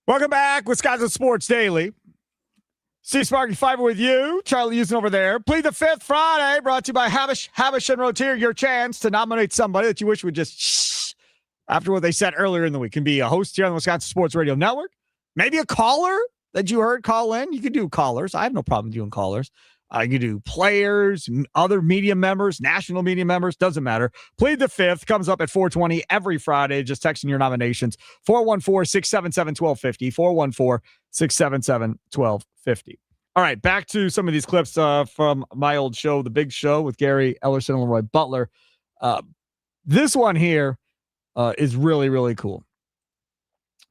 Welcome back, Wisconsin Sports Daily. Steve Sparky Fiber with you. Charlie Houston over there. Plead the Fifth Friday, brought to you by Havish and Rotier. Your chance to nominate somebody that you wish would just shh after what they said earlier in the week. Can be a host here on the Wisconsin Sports Radio Network. Maybe a caller that you heard call in. You can do callers. I have no problem doing callers. You can do players, other media members, national media members. Doesn't matter. Plead the Fifth comes up at 4:20 every Friday. Just texting your nominations. 414-677-1250. 414-677-1250. All right, back to some of these clips from my old show, The Big Show with Gary Ellerson and Leroy Butler. This one here is really, really cool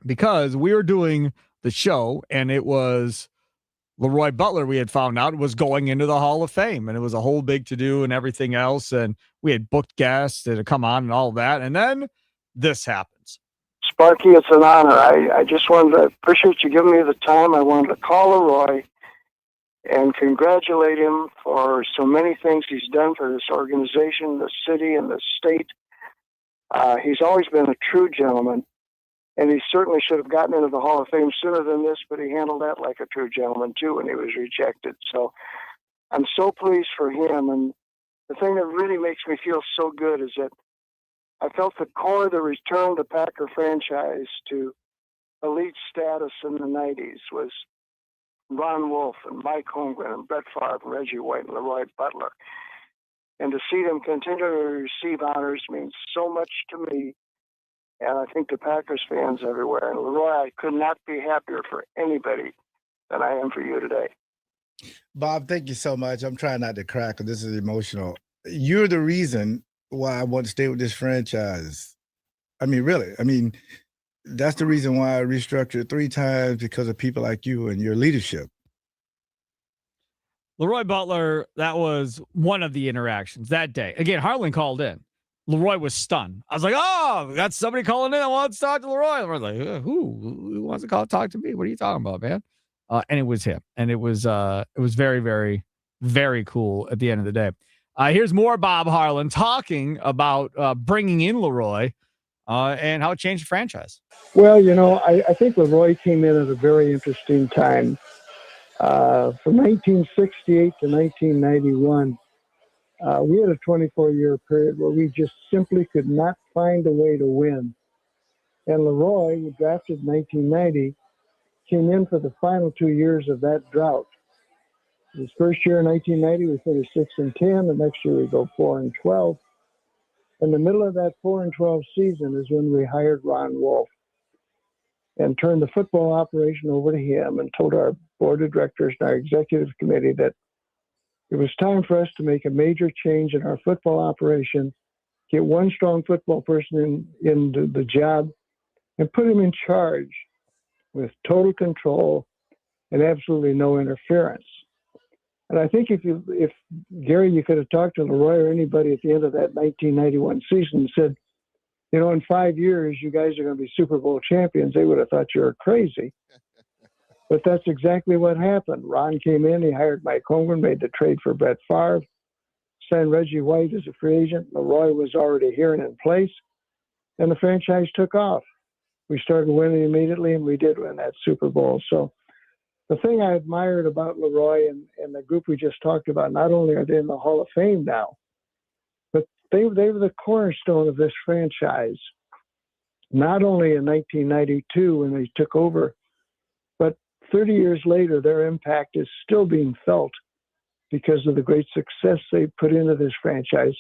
because we were doing the show and it was Leroy Butler, we had found out, was going into the Hall of Fame, and it was a whole big to-do and everything else, and we had booked guests to come on and all that, and then this happens. Sparky, it's an honor. I just wanted to appreciate you giving me the time. I wanted to call Leroy and congratulate him for so many things he's done for this organization, the city, and the state. He's always been a true gentleman, and he certainly should have gotten into the Hall of Fame sooner than this, but he handled that like a true gentleman, too, when he was rejected. So I'm so pleased for him. And the thing that really makes me feel so good is that I felt the core that returned the Packer franchise to elite status in the 90s was Ron Wolf and Mike Holmgren and Brett Favre and Reggie White and Leroy Butler. And to see them continue to receive honors means so much to me. And I think the Packers fans everywhere. And Leroy, I could not be happier for anybody than I am for you today. Bob, thank you so much. I'm trying not to cry because this is emotional. You're the reason why I want to stay with this franchise. I mean, really. I mean, that's the reason why I restructured 3 times, because of people like you and your leadership. Leroy Butler, that was one of the interactions that day. Again, Harlan called in. Leroy was stunned. I was like, oh, we got somebody calling in that wants to talk to Leroy. I was like, who wants to talk to me? What are you talking about, man? And it was him. And it was very, very, very cool at the end of the day. Here's more Bob Harlan talking about bringing in Leroy and how it changed the franchise. Well, I think Leroy came in at a very interesting time. From 1968 to 1991, we had a 24-year period where we just simply could not find a way to win. And Leroy, who drafted in 1990, came in for the final 2 years of that drought. His first year in 1990, we finished 6-10. The next year, we go 4-12. In the middle of that 4-12 season is when we hired Ron Wolf and turned the football operation over to him and told our board of directors and our executive committee that it was time for us to make a major change in our football operation, get one strong football person in the job, and put him in charge with total control and absolutely no interference. And I think if Gary, you could have talked to Leroy or anybody at the end of that 1991 season and said, in 5 years, you guys are going to be Super Bowl champions, they would have thought you were crazy. But that's exactly what happened. Ron came in, he hired Mike Holmgren, made the trade for Brett Favre, signed Reggie White as a free agent. Leroy was already here and in place, and the franchise took off. We started winning immediately, and we did win that Super Bowl. So the thing I admired about Leroy and the group we just talked about, not only are they in the Hall of Fame now, but they were the cornerstone of this franchise. Not only in 1992 when they took over, but 30 years later, their impact is still being felt because of the great success they put into this franchise.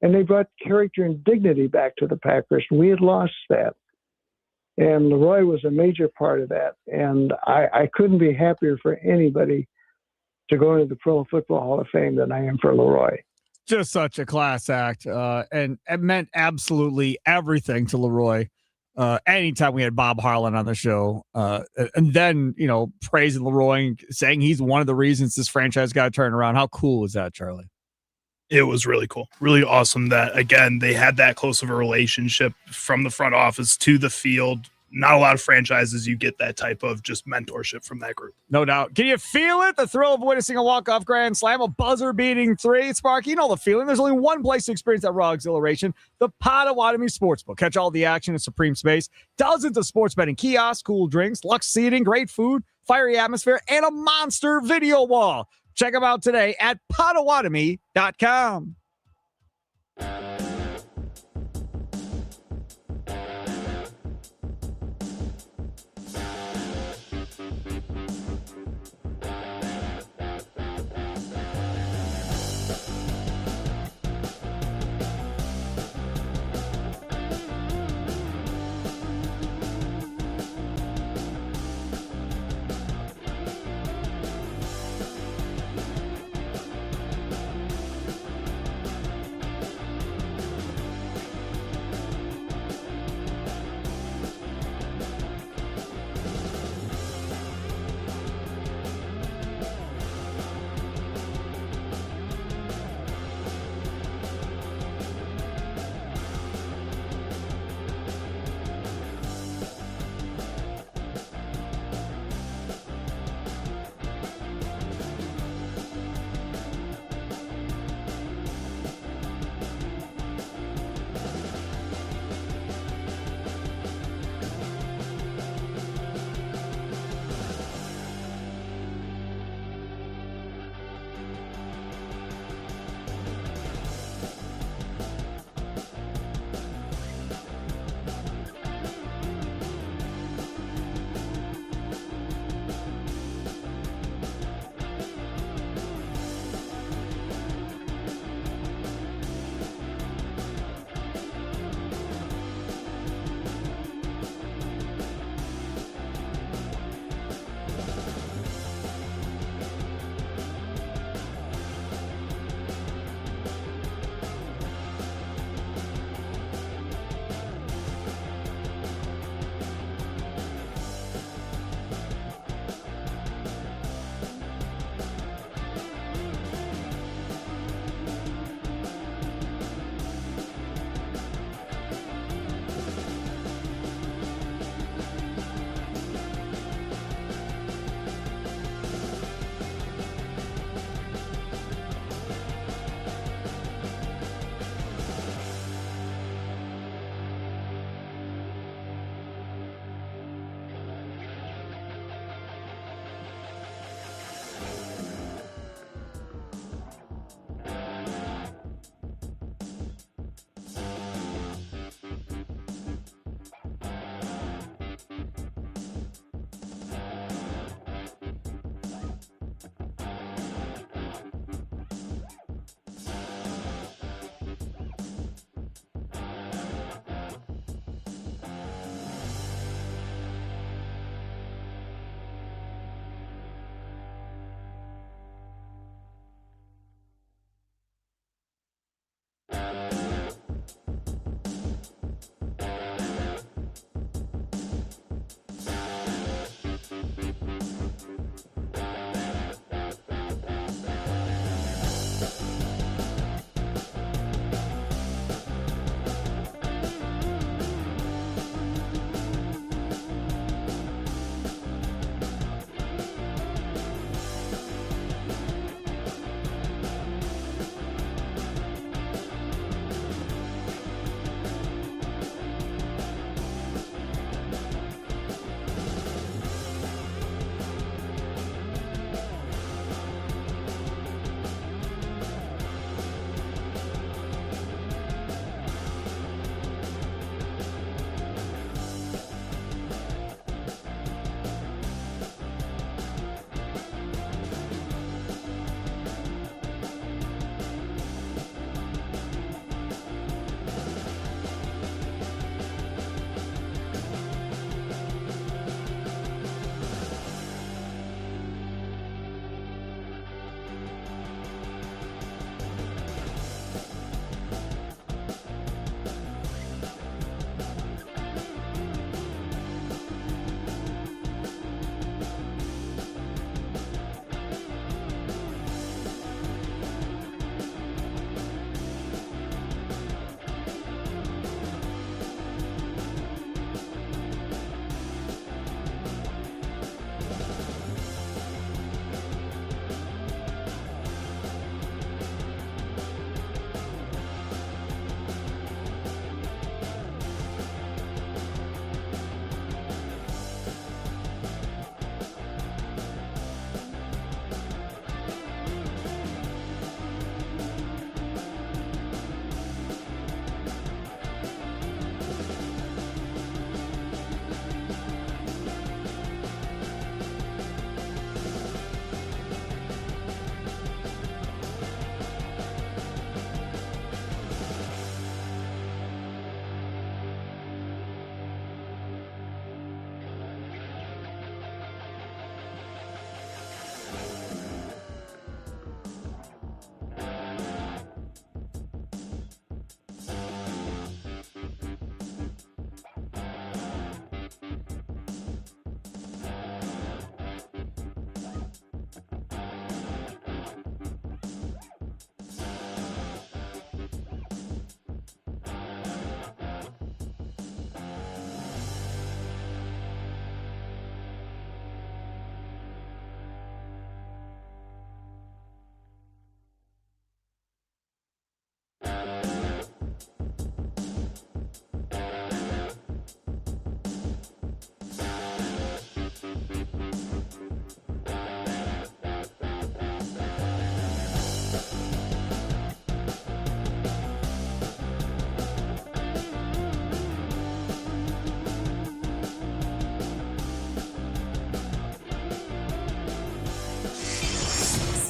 And they brought character and dignity back to the Packers. We had lost that. And Leroy was a major part of that. And I couldn't be happier for anybody to go into the Pro Football Hall of Fame than I am for Leroy. Just such a class act. And it meant absolutely everything to Leroy. Anytime we had Bob Harlan on the show, and then, praising Leroy and saying he's one of the reasons this franchise got turned around. How cool is that, Charlie? It was really cool. Really awesome that, again, they had that close of a relationship from the front office to the field, not a lot of franchises you get that type of just mentorship from that group. No doubt. Can you feel it? The thrill of witnessing a walk-off grand slam, a buzzer-beating three. Sparky, you know the feeling. There's only one place to experience that raw exhilaration, the Potawatomi Sportsbook. Catch all the action in supreme space. Dozens of sports betting kiosks, cool drinks, luxe seating, great food, fiery atmosphere, and a monster video wall. Check them out today at Potawatomi.com.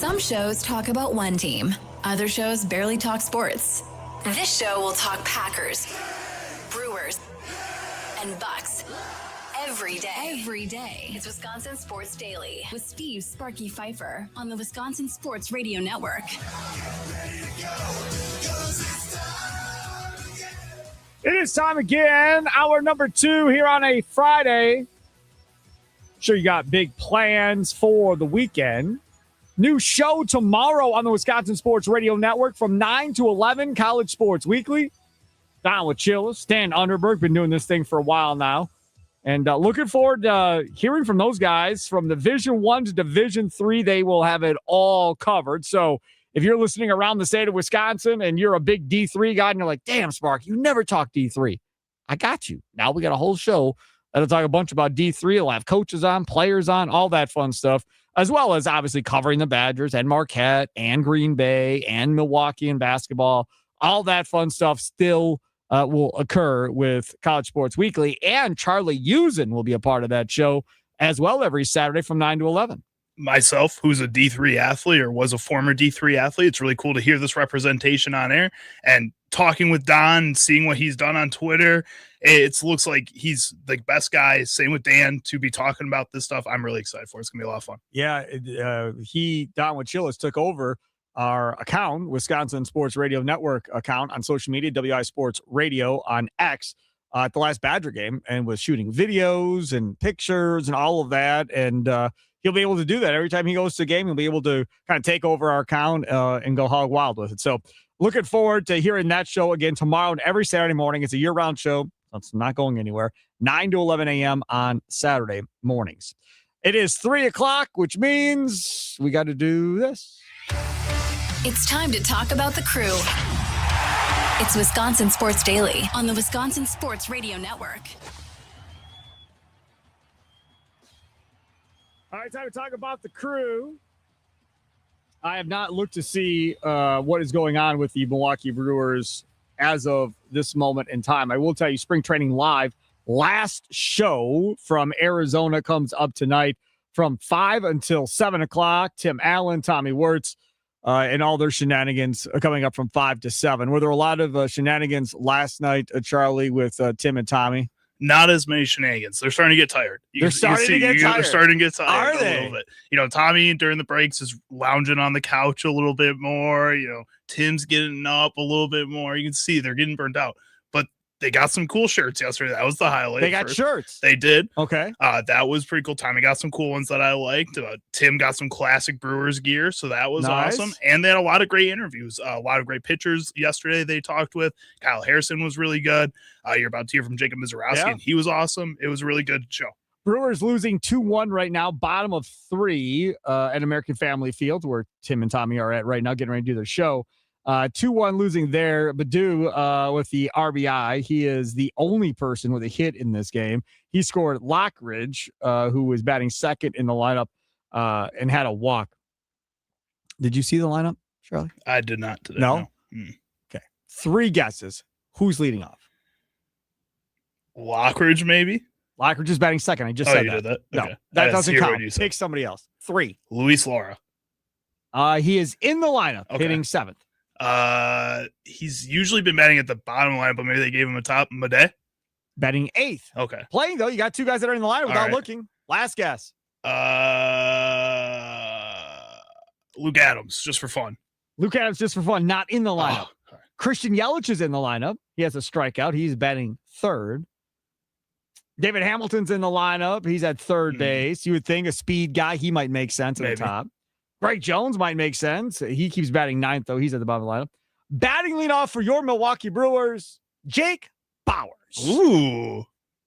Some shows talk about one team. Other shows barely talk sports. This show will talk Packers, Brewers, and Bucks. Every day. It's Wisconsin Sports Daily with Steve Sparky Pfeiffer on the Wisconsin Sports Radio Network. It is time again. Hour number 2 here on a Friday. Sure you got big plans for the weekend. New show tomorrow on the Wisconsin Sports Radio Network from 9 to 11, College Sports Weekly. Down with Chillis, Stan Underberg, been doing this thing for a while now. And looking forward to hearing from those guys from Division 1 to Division 3. They will have it all covered. So if you're listening around the state of Wisconsin and you're a big D3 guy and you're like, damn, Spark, you never talk D3. I got you. Now we got a whole show that'll talk a bunch about D3. We'll have coaches on, players on, all that fun stuff, as well as obviously covering the Badgers and Marquette and Green Bay and Milwaukee in basketball. All that fun stuff still will occur with College Sports Weekly, and Charlie Usen will be a part of that show as well every Saturday from 9 to 11. Myself, who's a D3 athlete or was a former D3 athlete, it's really cool to hear this representation on air, and talking with Don, seeing what he's done on Twitter. It looks like he's the best guy. Same with Dan, to be talking about this stuff. I'm really excited for it. It's gonna be a lot of fun. Yeah, Don Wachillis took over our account, Wisconsin Sports Radio Network account on social media, WI Sports Radio on X, at the last Badger game, and was shooting videos and pictures and all of that. And he'll be able to do that every time he goes to a game. He'll be able to kind of take over our account and go hog wild with it. So looking forward to hearing that show again tomorrow and every Saturday morning. It's a year-round show. So it's not going anywhere. 9 to 11 a.m. on Saturday mornings. It is 3 o'clock, which means we got to do this. It's time to talk about the crew. It's Wisconsin Sports Daily on the Wisconsin Sports Radio Network. All right, time to talk about the crew. I have not looked to see what is going on with the Milwaukee Brewers as of this moment in time. I will tell you, Spring Training Live, last show from Arizona comes up tonight from 5 until 7 o'clock. Tim Allen, Tommy Wirtz, and all their shenanigans coming up from 5 to 7. Were there a lot of shenanigans last night, Charlie, with Tim and Tommy? Not as many shenanigans. They're starting to get tired. They're starting to get tired. They're starting to get tired. Are they? A little bit. You know, Tommy during the breaks is lounging on the couch a little bit more. You know, Tim's getting up a little bit more. You can see they're getting burnt out. But they got some cool shirts yesterday. That was the highlight. They got shirts. They did. Okay. That was pretty cool. Tommy got some cool ones that I liked. Tim got some classic Brewers gear, so that was awesome. And they had a lot of great interviews. A lot of great pitchers yesterday they talked with. Kyle Harrison was really good. You're about to hear from Jacob Mizorowski, and he was awesome. It was a really good show. Brewers losing 2-1 right now, bottom of 3 at American Family Field, where Tim and Tommy are at right now, getting ready to do their show. 2-1 losing there. Badu with the RBI. He is the only person with a hit in this game. He scored Lockridge, who was batting second in the lineup, and had a walk. Did you see the lineup, Charlie? I did not today. No? Okay. 3 guesses. Who's leading off? Lockridge, maybe? Lockridge is batting second. I just said you that. did that? No, Okay. that doesn't count. Pick somebody else. 3. Luis Laura. He is in the lineup, hitting 7th. He's usually been batting at the bottom line, but maybe they gave him a top. Made? Batting 8th. Okay. Playing, though. You got 2 guys that are in the lineup without looking. Last guess. Luke Adams, just for fun. Luke Adams, just for fun, not in the lineup. Oh, okay. Christian Yelich is in the lineup. He has a strikeout. He's batting 3rd. David Hamilton's in the lineup. He's at 3rd base. You would think a speed guy, he might make sense at the top. Greg Jones might make sense. He keeps batting 9th, though. He's at the bottom of the lineup. Batting leadoff for your Milwaukee Brewers, Jake Bauers. Ooh,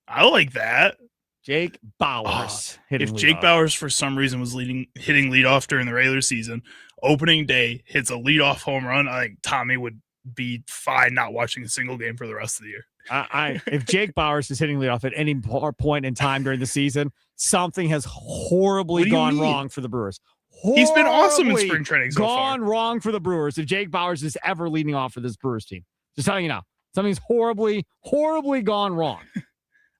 I like that. Jake Bauers. If Jake Bauers, for some reason, was hitting leadoff during the regular season, opening day hits a leadoff home run, I think Tommy would be fine not watching a single game for the rest of the year. If Jake Bauers is hitting leadoff at any point in time during the season, something has horribly gone wrong for the Brewers. He's been awesome in spring training so far. Gone wrong for the Brewers if Jake Bauers is ever leading off for this Brewers team. Just telling you now. Something's horribly, horribly gone wrong.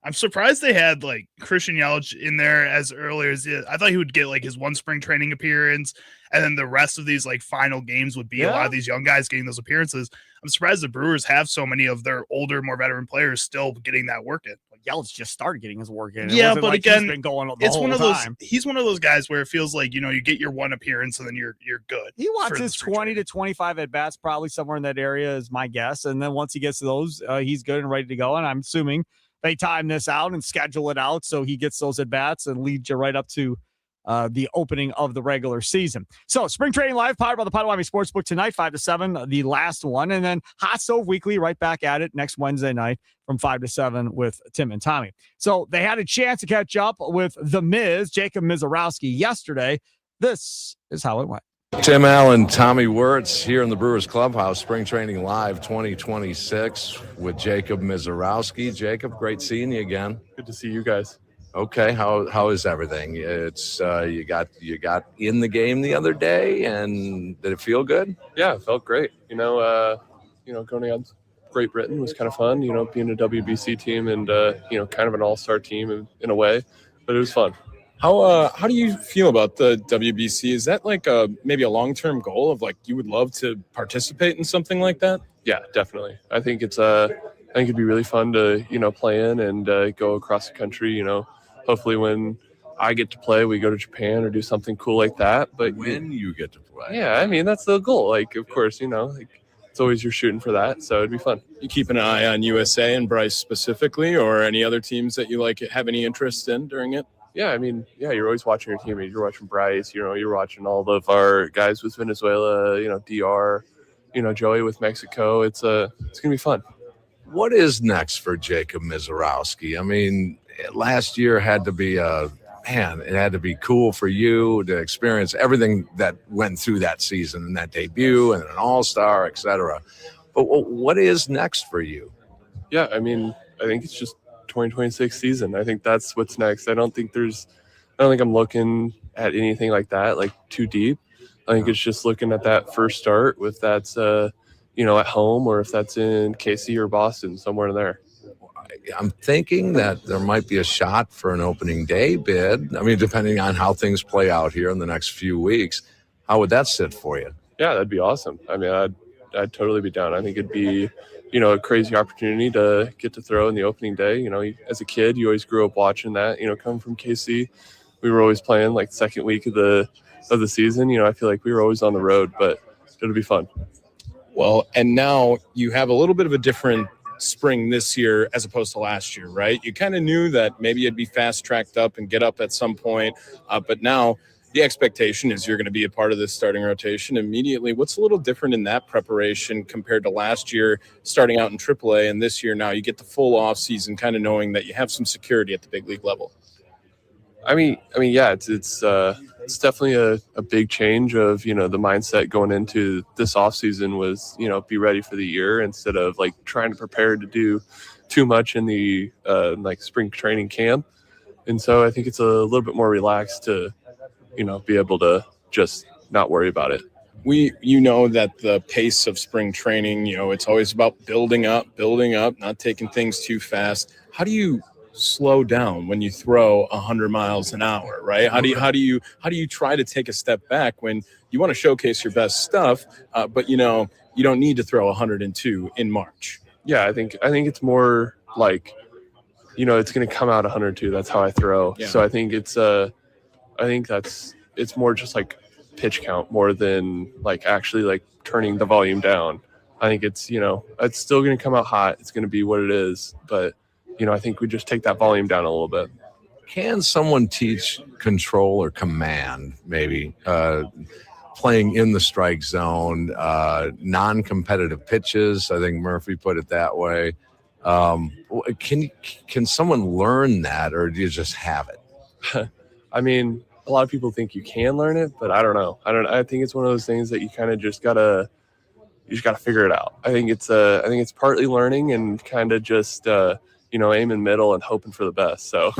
I'm surprised they had like Christian Yelich in there as early as I thought he would get like his one spring training appearance, and then the rest of these like final games would be a lot of these young guys getting those appearances. I'm surprised the Brewers have so many of their older, more veteran players still getting that work in. Yelich just started getting his work in. Yeah, but again, he's been going it's one of those. Time. He's one of those guys where it feels like you get your one appearance and then you're good. He wants his 20 to 25 at bats, probably somewhere in that area is my guess. And then once he gets to those, he's good and ready to go. And I'm assuming they time this out and schedule it out so he gets those at bats and leads you right up to the opening of the regular season. So Spring Training Live, powered by the Potawatomi Sportsbook tonight, 5 to 7, the last one. And then Hot Stove Weekly right back at it next Wednesday night from 5 to 7 with Tim and Tommy. So they had a chance to catch up with the Miz, Jacob Mizorowski, yesterday. This is how it went. Tim Allen, Tommy Wirtz here in the Brewers Clubhouse, Spring Training Live 2026 with Jacob Mizorowski. Jacob, great seeing you again. Good to see you guys. Okay, how is everything? It's you got in the game the other day, and did it feel good? Yeah, it felt great. Going against Great Britain was kind of fun. Being a WBC team and kind of an all-star team in a way, but it was fun. How do you feel about the WBC? Is that like maybe a long-term goal of like you would love to participate in something like that? Yeah, definitely. I think it'd be really fun to play in and go across the country. Hopefully when I get to play, we go to Japan or do something cool like that. But when you get to play, yeah, I mean that's the goal. Like, of course, it's always you're shooting for that, so it'd be fun. You keep an eye on USA and Bryce specifically, or any other teams that you like have any interest in during it? Yeah, I mean, you're always watching your team. You're watching Bryce. You're watching all of our guys with Venezuela. DR. Joey with Mexico. It's gonna be fun. What is next for Jacob Mizorowski? I mean, last year had to be it had to be cool for you to experience everything that went through that season and that debut and an all-star, etc. But what is next for you? Yeah, I mean, I think it's just 2026 season. I think that's what's next. I don't think I'm looking at anything like that, like too deep. I think it's just looking at that first start, if that's at home or if that's in KC or Boston, somewhere in there. I'm thinking that there might be a shot for an opening day bid. I mean, depending on how things play out here in the next few weeks. How would that sit for you? Yeah, that'd be awesome. I mean, I'd totally be down. I think it'd be, a crazy opportunity to get to throw in the opening day. As a kid, you always grew up watching that. Coming from KC, we were always playing like second week of the season. I feel like we were always on the road, but it'll be fun. Well, and now you have a little bit of a different spring this year as opposed to last year, right? You kind of knew that maybe you'd be fast-tracked up and get up at some point, but now the expectation is you're going to be a part of this starting rotation immediately. What's a little different in that preparation compared to last year, starting out in AAA, and this year now you get the full off season, kind of knowing that you have some security at the big league level? I mean, yeah, it's definitely a big change of, the mindset going into this off season was, be ready for the year instead of like trying to prepare to do too much in the like spring training camp. And so I think it's a little bit more relaxed to, be able to just not worry about it. You know that the pace of spring training, it's always about building up, not taking things too fast. How do you slow down when you throw 100 miles an hour, right? How do you try to take a step back when you want to showcase your best stuff, but you don't need to throw 102 in March? Yeah, I think it's more like, it's going to come out 102. That's how I throw. Yeah. So I think it's more just like pitch count more than like actually like turning the volume down. I think it's, it's still going to come out hot. It's going to be what it is, but I think we just take that volume down a little bit. Can someone teach control or command, maybe, playing in the strike zone, non-competitive pitches? I think Murphy put it that way. Can someone learn that, or do you just have it? I mean, a lot of people think you can learn it, but I don't know. I think it's one of those things that you kind of just gotta figure it out. I think it's partly learning and kind of just aiming middle and hoping for the best. So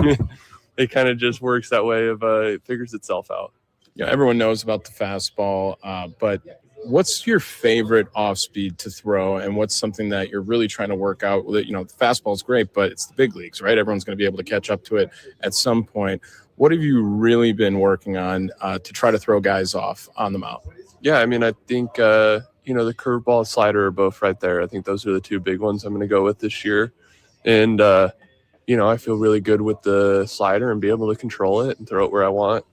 it kind of just works that way. It figures itself out. Yeah, everyone knows about the fastball, but what's your favorite off speed to throw, and what's something that you're really trying to work out? That, the fastball is great, but it's the big leagues, right? Everyone's going to be able to catch up to it at some point. What have you really been working on to try to throw guys off on the mound? Yeah, I mean, I think the curveball and slider are both right there. I think those are the two big ones I'm going to go with this year, and I feel really good with the slider and be able to control it and throw it where I want.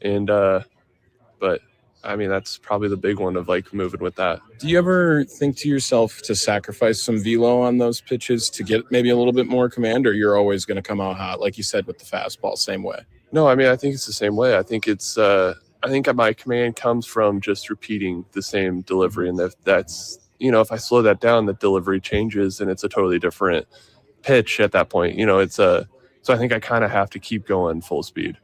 And but I mean, that's probably the big one of like moving with that. Do you ever think to yourself to sacrifice some velo on those pitches to get maybe a little bit more command, or you're always going to come out hot, like you said, with the fastball, same way? No, I mean, I think it's the same way. I think I think my command comes from just repeating the same delivery. And that's, if I slow that down, the delivery changes and it's a totally different pitch at that point. So I think I kind of have to keep going full speed.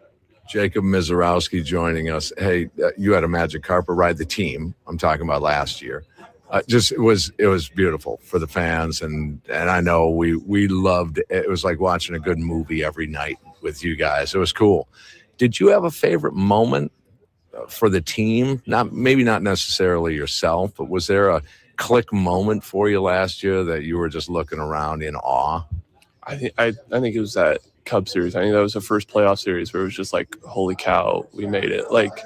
Jacob Mizorowski joining us. Hey, you had a magic carpet ride, the team. I'm talking about last year. It was beautiful for the fans, and I know we loved it. It was like watching a good movie every night with you guys. It was cool. Did you have a favorite moment for the team? Maybe not necessarily yourself, but was there a click moment for you last year that you were just looking around in awe? I think it was that Cubs series. I think that was the first playoff series where it was just like, holy cow, we made it. Like,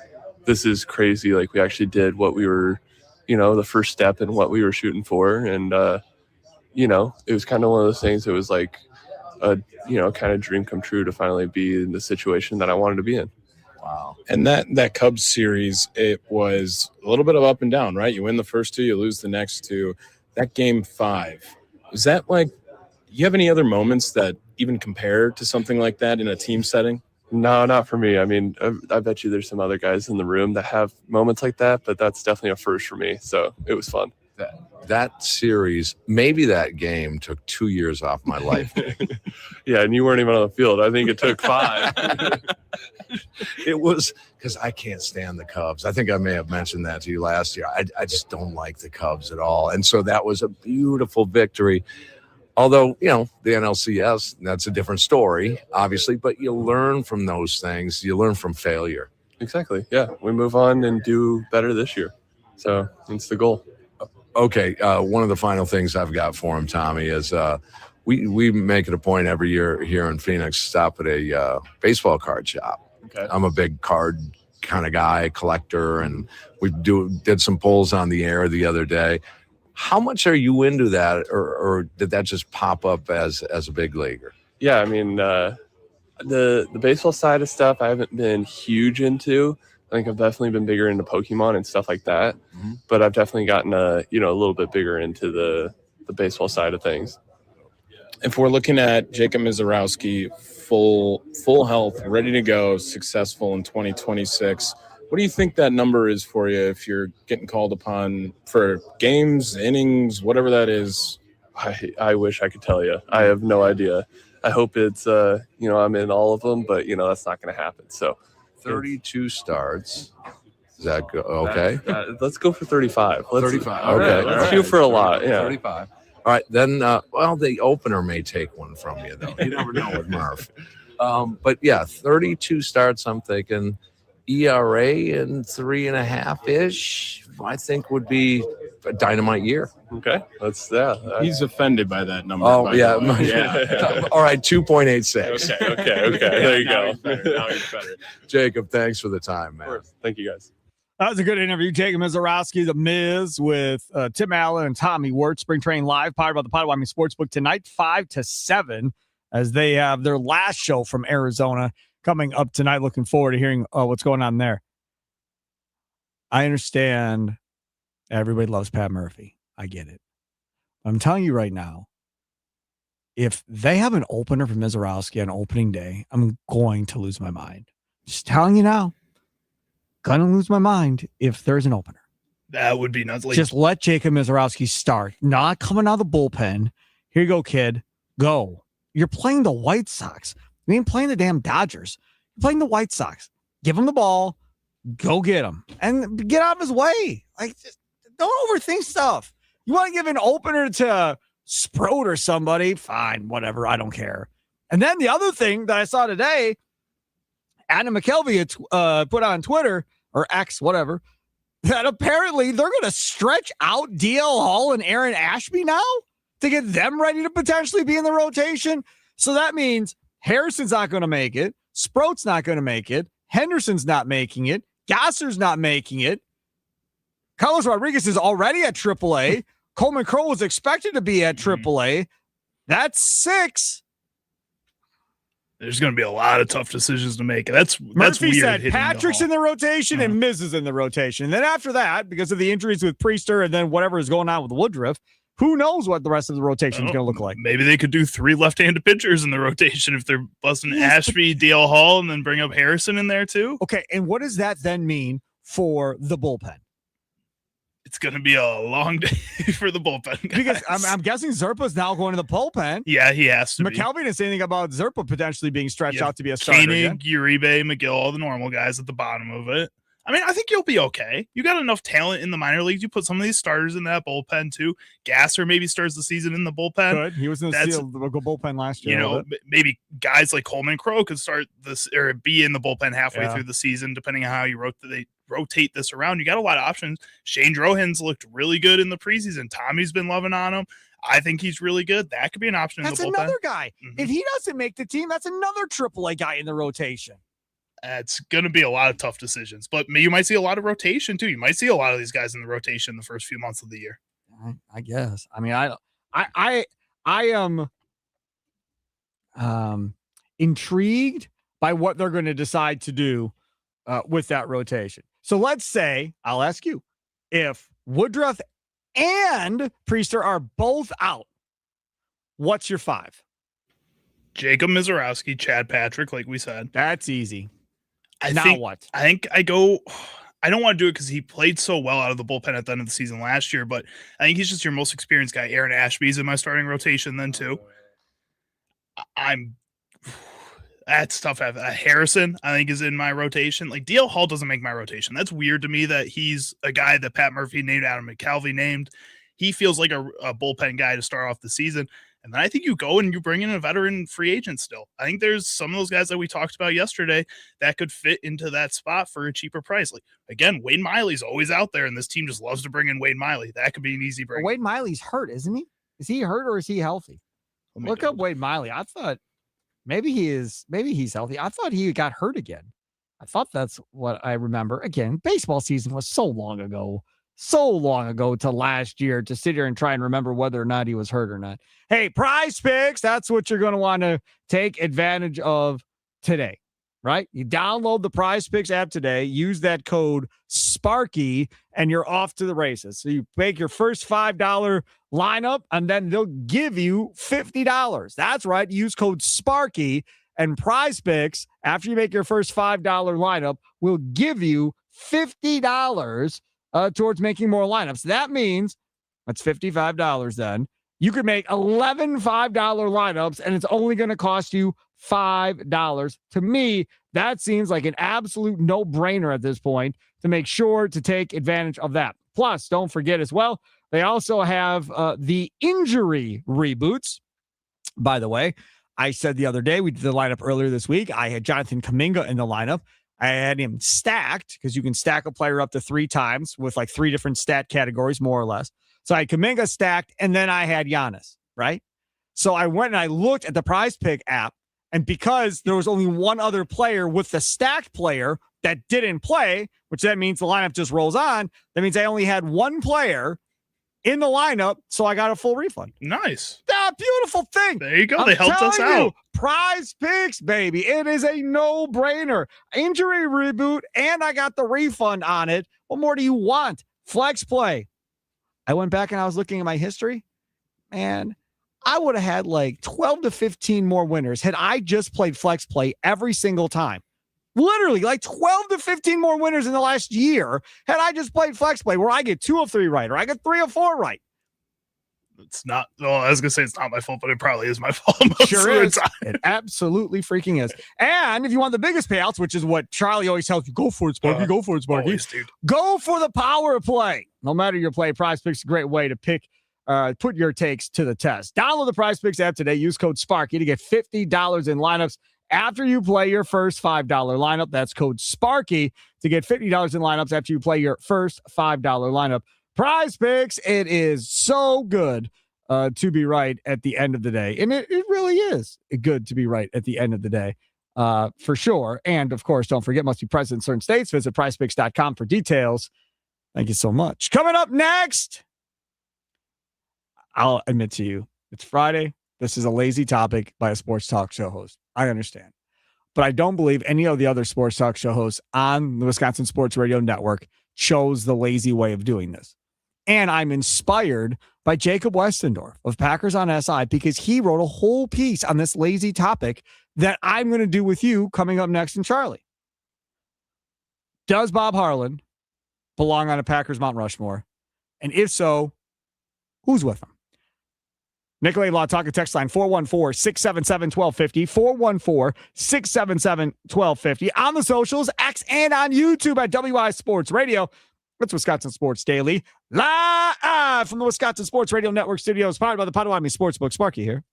this is crazy. Like, we actually did what we were, the first step in what we were shooting for. And, it was kind of one of those things that was like a, kind of dream come true to finally be in the situation that I wanted to be in. Wow. And that Cubs series, it was a little bit of up and down, right? You win the first two, you lose the next two. That game 5, is that like, you have any other moments that even compare to something like that in a team setting? No, not for me. I mean, I bet you there's some other guys in the room that have moments like that, but that's definitely a first for me. So it was fun. That series, maybe that game took 2 years off my life. Yeah, and you weren't even on the field. I think it took 5. It was because I can't stand the Cubs. I think I may have mentioned that to you last year. I just don't like the Cubs at all. And so that was a beautiful victory. Although, the NLCS, that's a different story, obviously, but you learn from those things. You learn from failure. Exactly. Yeah, we move on and do better this year. So it's the goal. Okay, one of the final things I've got for him, Tommy, is we make it a point every year here in Phoenix to stop at a baseball card shop. Okay. I'm a big card kind of guy, collector, and we did some polls on the air the other day. How much are you into that, or did that just pop up as a big leaguer? Yeah, I mean, the baseball side of stuff I haven't been huge into. I think I've definitely been bigger into Pokemon and stuff like that. Mm-hmm. But I've definitely gotten a little bit bigger into the baseball side of things. If we're looking at Jacob Mizorowski, full health, ready to go, successful in 2026, what do you think that number is for you if you're getting called upon for games, innings, whatever that is? I wish I could tell you. I have no idea. I hope it's, I'm in all of them, but, that's not going to happen. So 32 starts. Is that okay? Let's go for 35. 35. Okay. Let's shoot for a lot. Yeah. 35. All right. Then, the opener may take one from you, though. You never know with Murph. But, yeah, 32 starts, I'm thinking. ERA in 3.5-ish, I think would be a dynamite year. Okay. He's offended by that number. Oh, yeah. All right, 2.86. Okay. There you go. Now he's better. Jacob, thanks for the time, man. Thank you, guys. That was a good interview. Jacob Mizorowski, the Miz, with Tim Allen and Tommy Wirtz. Spring Training Live, powered by the Potawatomi Sportsbook tonight, 5 to 7, as they have their last show from Arizona coming up tonight. Looking forward to hearing what's going on there. I understand everybody loves Pat Murphy. I get it. I'm telling you right now, if they have an opener for Mizorowski on opening day, I'm going to lose my mind. Just telling you now, gonna lose my mind if there's an opener. That would be nuts. Just let Jacob Mizorowski start. Not coming out of the bullpen. Here you go, kid. Go. You're playing the White Sox. You ain't playing the damn Dodgers. You're playing the White Sox. Give him the ball. Go get him. And get out of his way. Just don't overthink stuff. You want to give an opener to Sprout or somebody? Fine, whatever. I don't care. And then the other thing that I saw today, Adam McKelvey put on Twitter, or X, whatever, that apparently they're going to stretch out DL Hall and Aaron Ashby now to get them ready to potentially be in the rotation. So that means Harrison's not going to make it. Sproat's not going to make it. Henderson's not making it. Gasser's not making it. Carlos Rodriguez is already at AAA. Coleman Crow was expected to be at AAA. That's 6. There's going to be a lot of tough decisions to make. That's Murphy weird. said Patrick's in the rotation and Miz is in the rotation. And then after that, because of the injuries with Priester and then whatever is going on with Woodruff, who knows what the rest of the rotation is going to look like. Maybe they could do 3 left-handed pitchers in the rotation if they're busting Ashby, DL Hall, and then bring up Harrison in there too. Okay, and what does that then mean for the bullpen? It's going to be a long day for the bullpen, guys. Because I'm guessing Zerpa's now going to the bullpen. Yeah, he has to McKelvey didn't say anything about Zerpa potentially being stretched out to be a starter. Koenig, Uribe, McGill, all the normal guys at the bottom of it. I mean, I think you'll be okay. You got enough talent in the minor leagues. You put some of these starters in that bullpen too. Gasser maybe starts the season in the bullpen. Good. He was in the bullpen last year. You know, maybe guys like Coleman Crow could start this or be in the bullpen halfway through the season, depending on how you rotate this around. You got a lot of options. Shane Drohan's looked really good in the preseason. Tommy's been loving on him. I think he's really good. That could be an option. That's in the bullpen. Another guy. If he doesn't make the team, that's another AAA guy in the rotation. It's going to be a lot of tough decisions, but you might see a lot of rotation too. You might see a lot of these guys in the rotation the first few months of the year. I guess. I mean, I am intrigued by what they're going to decide to do with that rotation. So let's say, I'll ask you, if Woodruff and Priester are both out, what's your 5? Jacob Mizorowski, Chad Patrick, like we said. That's easy. What? I think I don't want to do it because he played so well out of the bullpen at the end of the season last year, but I think he's just your most experienced guy. Aaron Ashby's in my starting rotation then too. That's tough. Harrison, I think, is in my rotation. Like DL Hall doesn't make my rotation. That's weird to me that he's a guy that Pat Murphy named, Adam McCalvey named. He feels like a bullpen guy to start off the season. And then I think you go and you bring in a veteran free agent still. I think there's some of those guys that we talked about yesterday that could fit into that spot for a cheaper price. Like, again, Wade Miley's always out there, and this team just loves to bring in Wade Miley. That could be an easy bring. Wade Miley's hurt, isn't he? Is he hurt or is he healthy? Look up Wade Miley. I thought maybe he's healthy. I thought he got hurt again. I thought that's what I remember. Again, baseball season was so long ago to last year to sit here and try and remember whether or not he was hurt or not. Hey, Prize Picks, that's what you're going to want to take advantage of today, right? You download the Prize Picks app today, use that code Sparky, and you're off to the races. So you make your first $5 lineup, and then they'll give you $50. That's right. Use code Sparky, and Prize Picks, after you make your first $5 lineup, will give you $50 towards making more lineups. That means that's $55 then. You could make 11 $5 lineups, and it's only going to cost you $5. To me, that seems like an absolute no-brainer at this point to make sure to take advantage of that. Plus, don't forget as well, they also have the injury reboots. By the way, I said the other day, we did the lineup earlier this week, I had Jonathan Kuminga in the lineup. I had him stacked because you can stack a player up to 3 times with like 3 different stat categories, more or less. So I had Kuminga stacked, and then I had Giannis, right? So I went and I looked at the Prize Pick app, and because there was only one other player with the stacked player that didn't play, which that means the lineup just rolls on, that means I only had one player in the lineup, so I got a full refund. Nice. That beautiful thing. There you go. They helped us out. Prize Picks, baby. It is a no-brainer. Injury reboot, and I got the refund on it. What more do you want? Flex play. I went back and I was looking at my history. Man, I would have had like 12 to 15 more winners had I just played flex play every single time. Literally, like 12 to 15 more winners in the last year had I just played flex play, where I get 2 of 3 right, or I get 3 of 4 right. It's not, well, I was going to say it's not my fault, but it probably is my fault. Sure is. It absolutely freaking is. And if you want the biggest payouts, which is what Charlie always tells you, go for it, Sparky, go for it, Sparky. Always, dude. Go for the power play. No matter your play, Prize Picks is a great way to put your takes to the test. Download the Prize Picks app today. Use code Sparky to get $50 in lineups after you play your first $5 lineup. That's code SPARKY to get $50 in lineups after you play your first $5 lineup. Prize Picks, it is so good to be right at the end of the day. And it really is good to be right at the end of the day, for sure. And, of course, don't forget, must be present in certain states. Visit prizepicks.com for details. Thank you so much. Coming up next, I'll admit to you, it's Friday. This is a lazy topic by a sports talk show host. I understand. But I don't believe any of the other sports talk show hosts on the Wisconsin Sports Radio Network chose the lazy way of doing this. And I'm inspired by Jacob Westendorf of Packers on SI because he wrote a whole piece on this lazy topic that I'm going to do with you coming up next in Charlie. Does Bob Harlan belong on a Packers Mount Rushmore? And if so, who's with him? Nicolay Law Talk text line 414-677-1250, 414-677-1250. On the socials, X and on YouTube at WI Sports Radio. It's Wisconsin Sports Daily, live from the Wisconsin Sports Radio Network studios, powered by the Potawatomi Sportsbook. Sparky here.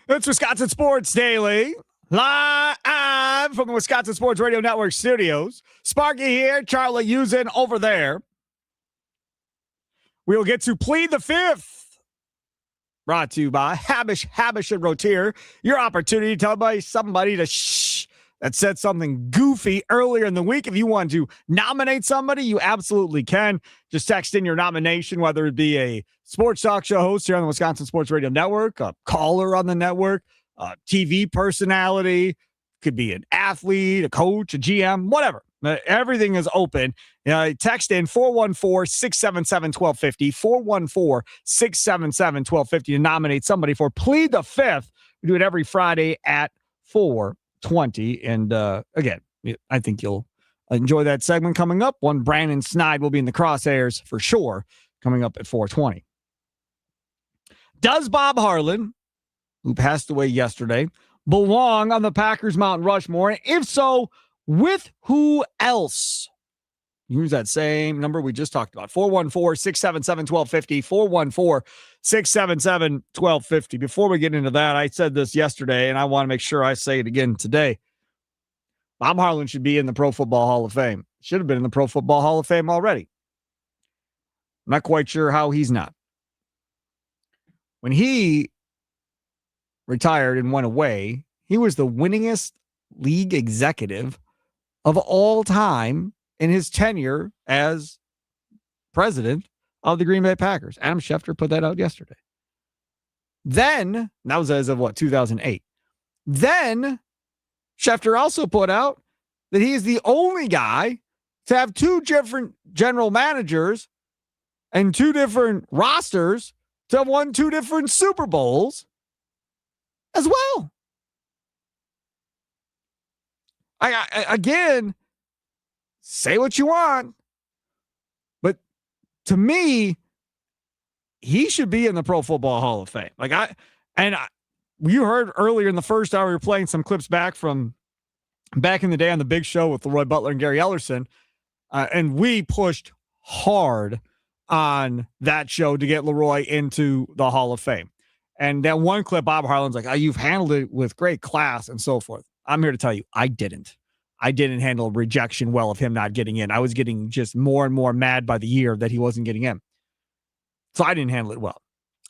It's Wisconsin Sports Daily, live from the Wisconsin Sports Radio Network studios. Sparky here, Charlie Usen over there. We will get to Plead the Fifth, brought to you by Habish, and Rotier. Your opportunity to tell somebody to shh that said something goofy earlier in the week. If you want to nominate somebody, you absolutely can. Just text in your nomination, whether it be a sports talk show host here on the Wisconsin Sports Radio Network, a caller on the network, a TV personality, could be an athlete, a coach, a GM, whatever. Everything is open. Text in 414-677-1250, 414-677-1250 to nominate somebody for Plead the Fifth. We do it every Friday at 4:20. And again, I think you'll enjoy that segment coming up. One Brandon Snide will be in the crosshairs for sure coming up at 4:20. Does Bob Harlan, who passed away yesterday, belong on the Packers Mount Rushmore? And if so, with who else? Use that same number we just talked about. 414-677-1250, 414-677-1250. Before we get into that, I said this yesterday, and I want to make sure I say it again today. Bob Harlan should be in the Pro Football Hall of Fame. Should have been in the Pro Football Hall of Fame already. I'm not quite sure how he's not. When he retired and went away, he was the winningest league executive of all time in his tenure as president of the Green Bay Packers. Adam Schefter put that out yesterday. Then, that was as of 2008. Then, Schefter also put out that he is the only guy to have two different general managers and two different rosters to have won two different Super Bowls as well. Again, say what you want, but to me, he should be in the Pro Football Hall of Fame. You heard earlier in the first hour, we were playing some clips back from back in the day on the Big Show with Leroy Butler and Gary Ellerson, and we pushed hard on that show to get Leroy into the Hall of Fame. And that one clip, Bob Harlan's like, you've handled it with great class and so forth. I'm here to tell you, I didn't handle rejection well of him not getting in. I was getting just more and more mad by the year that he wasn't getting in. So I didn't handle it well.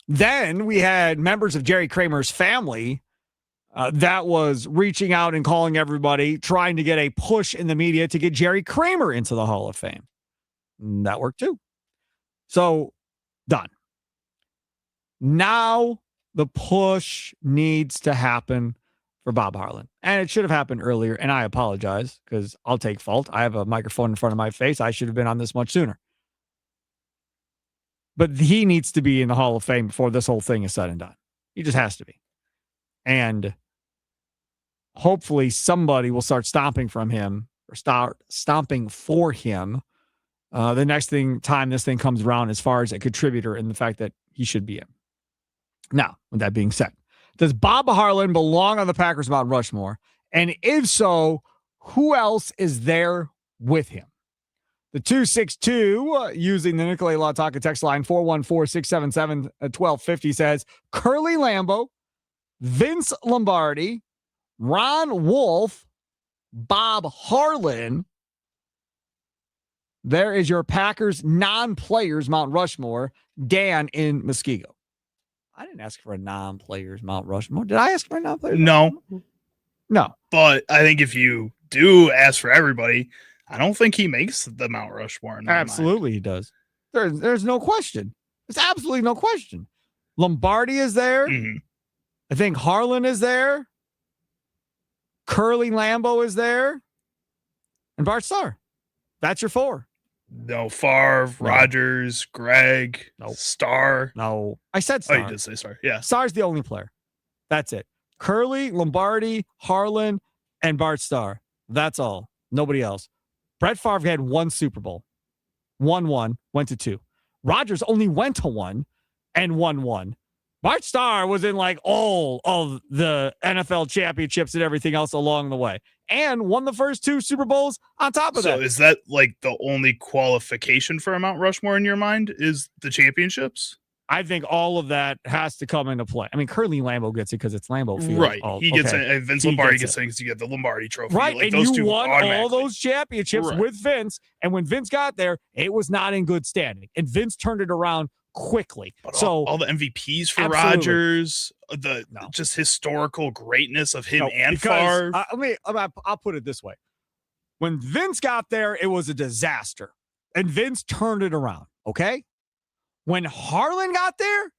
Then we had members of Jerry Kramer's family that was reaching out and calling everybody, trying to get a push in the media to get Jerry Kramer into the Hall of Fame. And that worked too. So done. Now the push needs to happen for Bob Harlan. And it should have happened earlier, and I apologize because I'll take fault. I have a microphone in front of my face. I should have been on this much sooner. But he needs to be in the Hall of Fame before this whole thing is said and done. He just has to be. And hopefully somebody will start stomping from him or start stomping for him the next time this thing comes around as far as a contributor and the fact that he should be in. Now, with that being said, does Bob Harlan belong on the Packers Mount Rushmore? And if so, who else is there with him? The 262, using the Nicolay Law Talk text line 414-677-1250 says, Curly Lambeau, Vince Lombardi, Ron Wolf, Bob Harlan. There is your Packers non-players Mount Rushmore. Dan in Muskego. I didn't ask for a non-players Mount Rushmore. Did I ask for a non-players? No. No. But I think if you do ask for everybody, I don't think he makes the Mount Rushmore. Absolutely he does. There's no question. There's absolutely no question. Lombardi is there. Mm-hmm. I think Harlan is there. Curly Lambeau is there. And Bart Starr. That's your four. No, Favre, Rodgers, Greg, Starr. No. I said Starr. Oh, you did say Starr. Yeah. Starr's the only player. That's it. Curly, Lombardi, Harlan, and Bart Starr. That's all. Nobody else. Brett Favre had one Super Bowl. Won one, went to two. Rodgers only went to one and won one. Bart Starr was in like all of the NFL championships and everything else along the way and won the first two Super Bowls on top of that. So is that like the only qualification for a Mount Rushmore in your mind is the championships? I think all of that has to come into play. I mean, Curly Lambeau gets it because it's Lambeau Field. Right. Oh, He gets okay. it. Vince He Lombardi gets gets things. You get the Lombardi trophy. Right. Like And those you two won all automatically. those championships Right. with Vince. And when Vince got there, it was not in good standing. And Vince turned it around quickly. But so all the MVPs for absolutely. Rodgers, the just historical greatness of him and because, Favre. I'll put it this way. When Vince got there, it was a disaster. And Vince turned it around. Okay. When Harlan got there,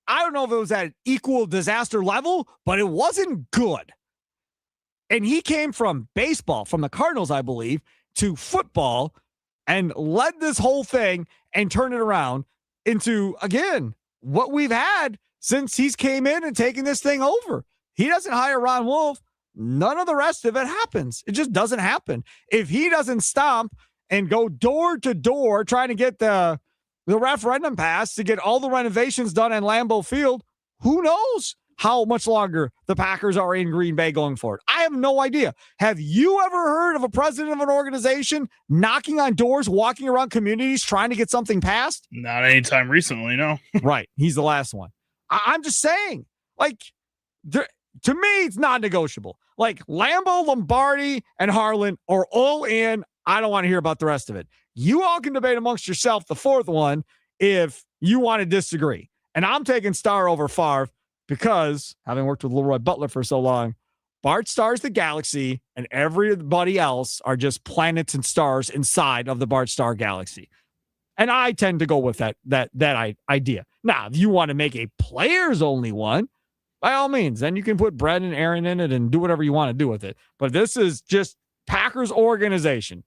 I don't know if it was at equal disaster level, but it wasn't good. And he came from baseball, from the Cardinals, I believe, to football and led this whole thing and turned it around into, again, what we've had since he's came in and taken this thing over. He doesn't hire Ron Wolf. None of the rest of it happens. It just doesn't happen. If he doesn't stomp and go door to door trying to get the referendum passed to get all the renovations done in Lambeau Field, who knows how much longer the Packers are in Green Bay going forward. I have no idea. Have you ever heard of a president of an organization knocking on doors, walking around communities, trying to get something passed? Not anytime recently, no. Right. He's the last one. I'm just saying, like, to me, it's non-negotiable. Like, Lambeau, Lombardi, and Harlan are all in. I don't want to hear about the rest of it. You all can debate amongst yourself the fourth one if you want to disagree. And I'm taking Starr over Favre because, having worked with Leroy Butler for so long, Bart Starr's the galaxy, and everybody else are just planets and stars inside of the Bart Starr galaxy. And I tend to go with that idea. Now, if you want to make a players-only one, by all means, then you can put Brett and Aaron in it and do whatever you want to do with it. But this is just Packers organization.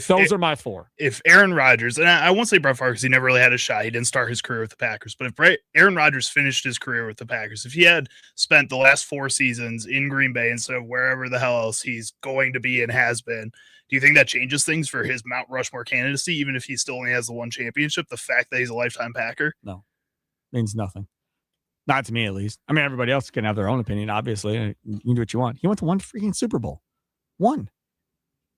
Those are my four. If Aaron Rodgers, and I won't say Brett Favre because he never really had a shot. He didn't start his career with the Packers. But if Aaron Rodgers finished his career with the Packers, if he had spent the last 4 seasons in Green Bay instead of wherever the hell else he's going to be and has been, do you think that changes things for his Mount Rushmore candidacy, even if he still only has the one championship, the fact that he's a lifetime Packer? No. Means nothing. Not to me, at least. I mean, everybody else can have their own opinion, obviously. You can do what you want. He went to one freaking Super Bowl. One.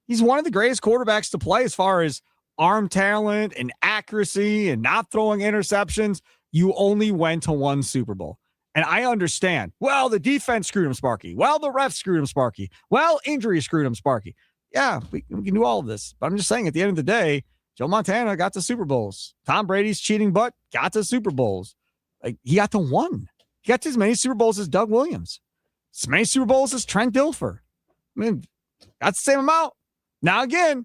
He's one of the greatest quarterbacks to play as far as arm talent and accuracy and not throwing interceptions. You only went to one Super Bowl. And I understand. Well, the defense screwed him, Sparky. Well, the refs screwed him, Sparky. Well, injury screwed him, Sparky. Yeah, we can do all of this. But I'm just saying, at the end of the day, Joe Montana got to Super Bowls. Tom Brady's cheating butt got to Super Bowls. Like, he got to one. He got to as many Super Bowls as Doug Williams. As many Super Bowls as Trent Dilfer. I mean, that's the same amount. Now, again,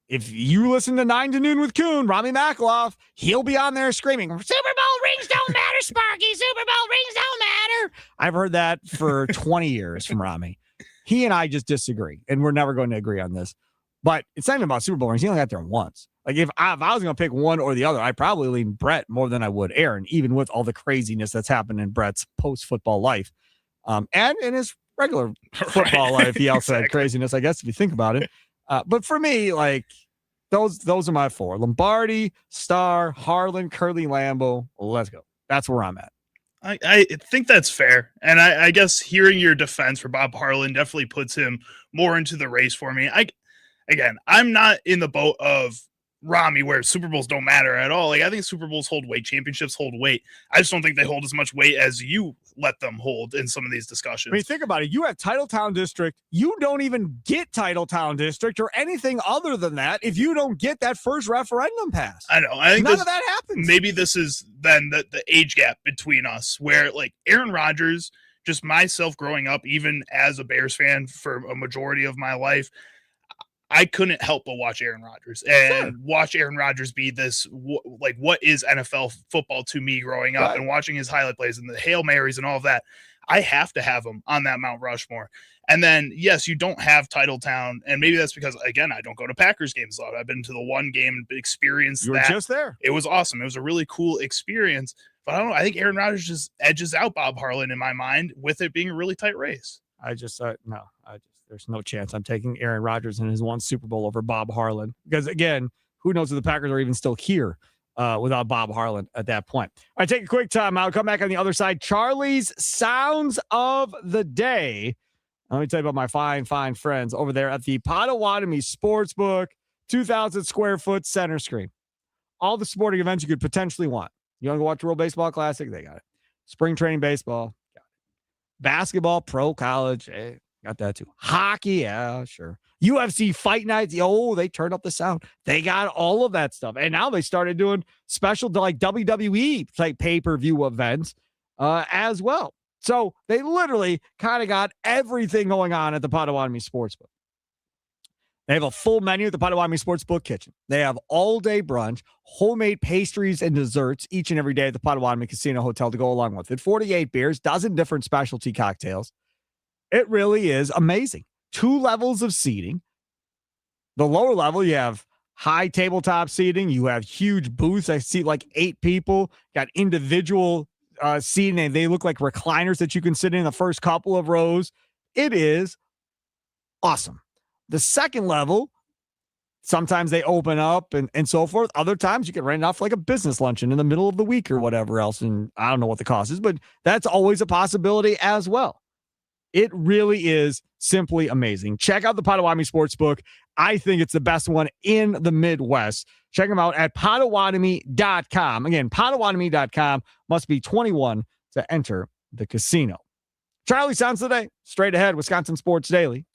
if you listen to 9 to Noon with Kuhn, Rami Makaloff, he'll be on there screaming, Super Bowl rings don't matter, Sparky. Super Bowl rings don't matter. I've heard that for 20 years from Rami. He and I just disagree, and we're never going to agree on this. But it's not even about Super Bowl rings. He only got there once. Like, if I was going to pick one or the other, I'd probably lean Brett more than I would Aaron, even with all the craziness that's happened in Brett's post-football life. And in his regular football life, he also had craziness, I guess, if you think about it. But for me, like, those are my four. Lombardi, Starr, Harlan, Curly, Lambeau. Let's go. That's where I'm at. I think that's fair. And I guess hearing your defense for Bob Harlan definitely puts him more into the race for me. I'm not in the boat of Rami where Super Bowls don't matter at all. Like, I think Super Bowls hold weight, championships hold weight. I just don't think they hold as much weight as you let them hold in some of these discussions. I mean, think about it. You have Titletown District. You don't even get Titletown District or anything other than that if you don't get that first referendum pass. I know. I think none of that happens. Maybe this is then the age gap between us where, like, Aaron Rodgers, just myself growing up, even as a Bears fan for a majority of my life, I couldn't help but watch Aaron Rodgers and watch Aaron Rodgers be this, like, what is NFL football to me growing up, and watching his highlight plays and the Hail Marys and all of that. I have to have him on that Mount Rushmore. And then, yes, you don't have Titletown, and maybe that's because, again, I don't go to Packers games a lot. I've been to the one game and experienced that. You were just there. It was awesome. It was a really cool experience. But I don't know. I think Aaron Rodgers just edges out Bob Harlan in my mind with it being a really tight race. There's no chance I'm taking Aaron Rodgers in his one Super Bowl over Bob Harlan. Because, again, who knows if the Packers are even still here without Bob Harlan at that point. All right, take a quick time out. Come back on the other side. Charlie's Sounds of the Day. Let me tell you about my fine friends over there at the Potawatomi Sportsbook, 2,000 square foot center screen. All the sporting events you could potentially want. You want to go watch World Baseball Classic? They got it. Spring training baseball, got it. Basketball, pro, college, got that too. Hockey, yeah, sure. UFC fight nights, they turned up the sound. They got all of that stuff. And now they started doing special like WWE type pay-per-view events as well. So they literally kind of got everything going on at the Potawatomi Sportsbook. They have a full menu at the Potawatomi Sportsbook kitchen. They have all-day brunch, homemade pastries and desserts each and every day at the Potawatomi Casino Hotel to go along with it. 48 beers, dozen different specialty cocktails. It really is amazing. 2 levels of seating. The lower level, you have high tabletop seating. You have huge booths. I see like 8 people. Got individual seating, and they look like recliners that you can sit in the first couple of rows. It is awesome. The second level, sometimes they open up and so forth. Other times you can rent it out for like a business luncheon in the middle of the week or whatever else. And I don't know what the cost is, but that's always a possibility as well. It really is simply amazing. Check out the Potawatomi Sportsbook. I think it's the best one in the Midwest. Check them out at Potawatomi.com. Again, Potawatomi.com. Must be 21 to enter the casino. Charlie Sounds today. Straight ahead, Wisconsin Sports Daily.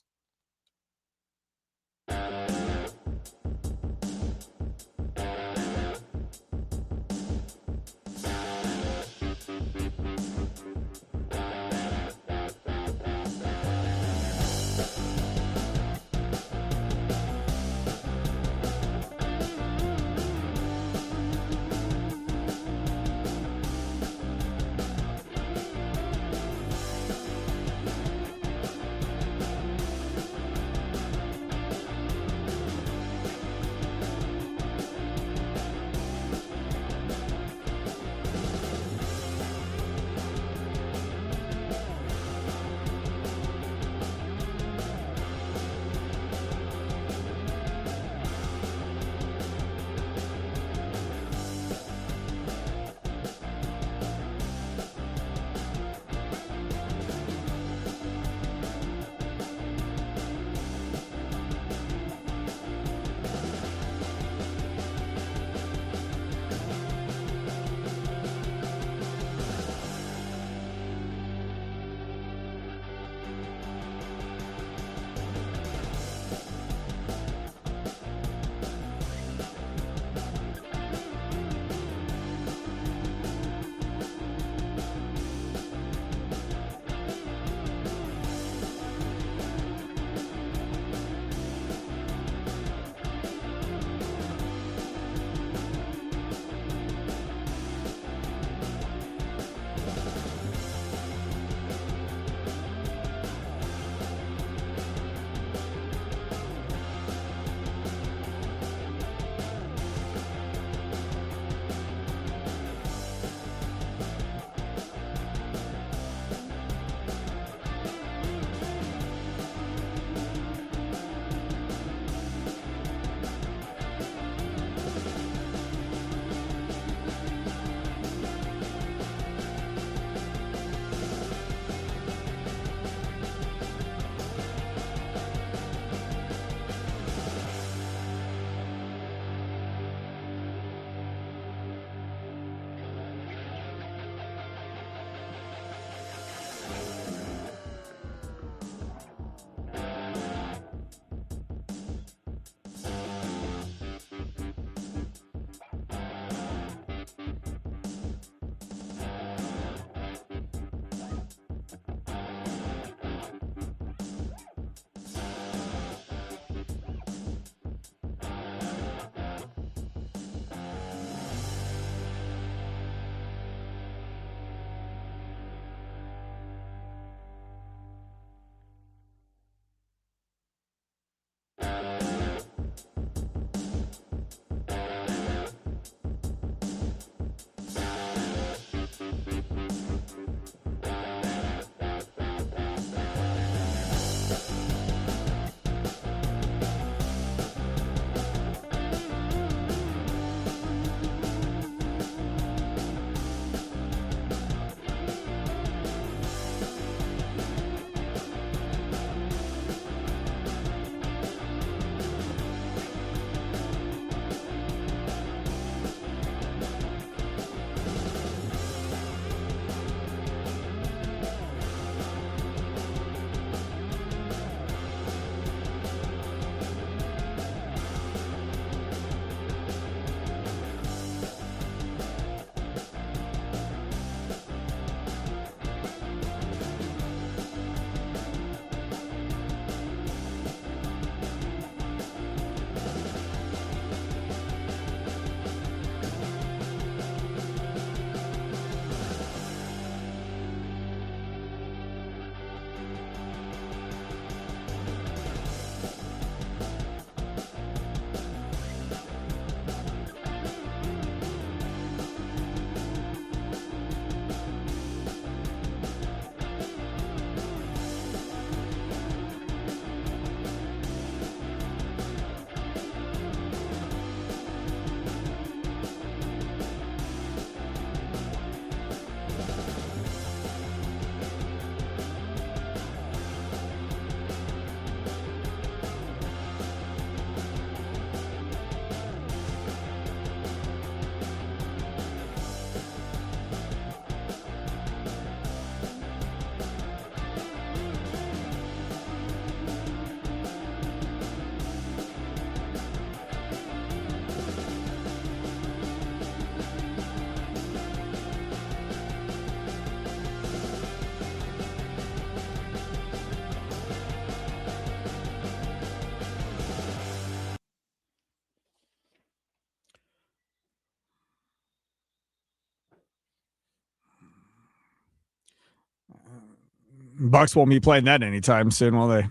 Bucks won't be playing that anytime soon, will they?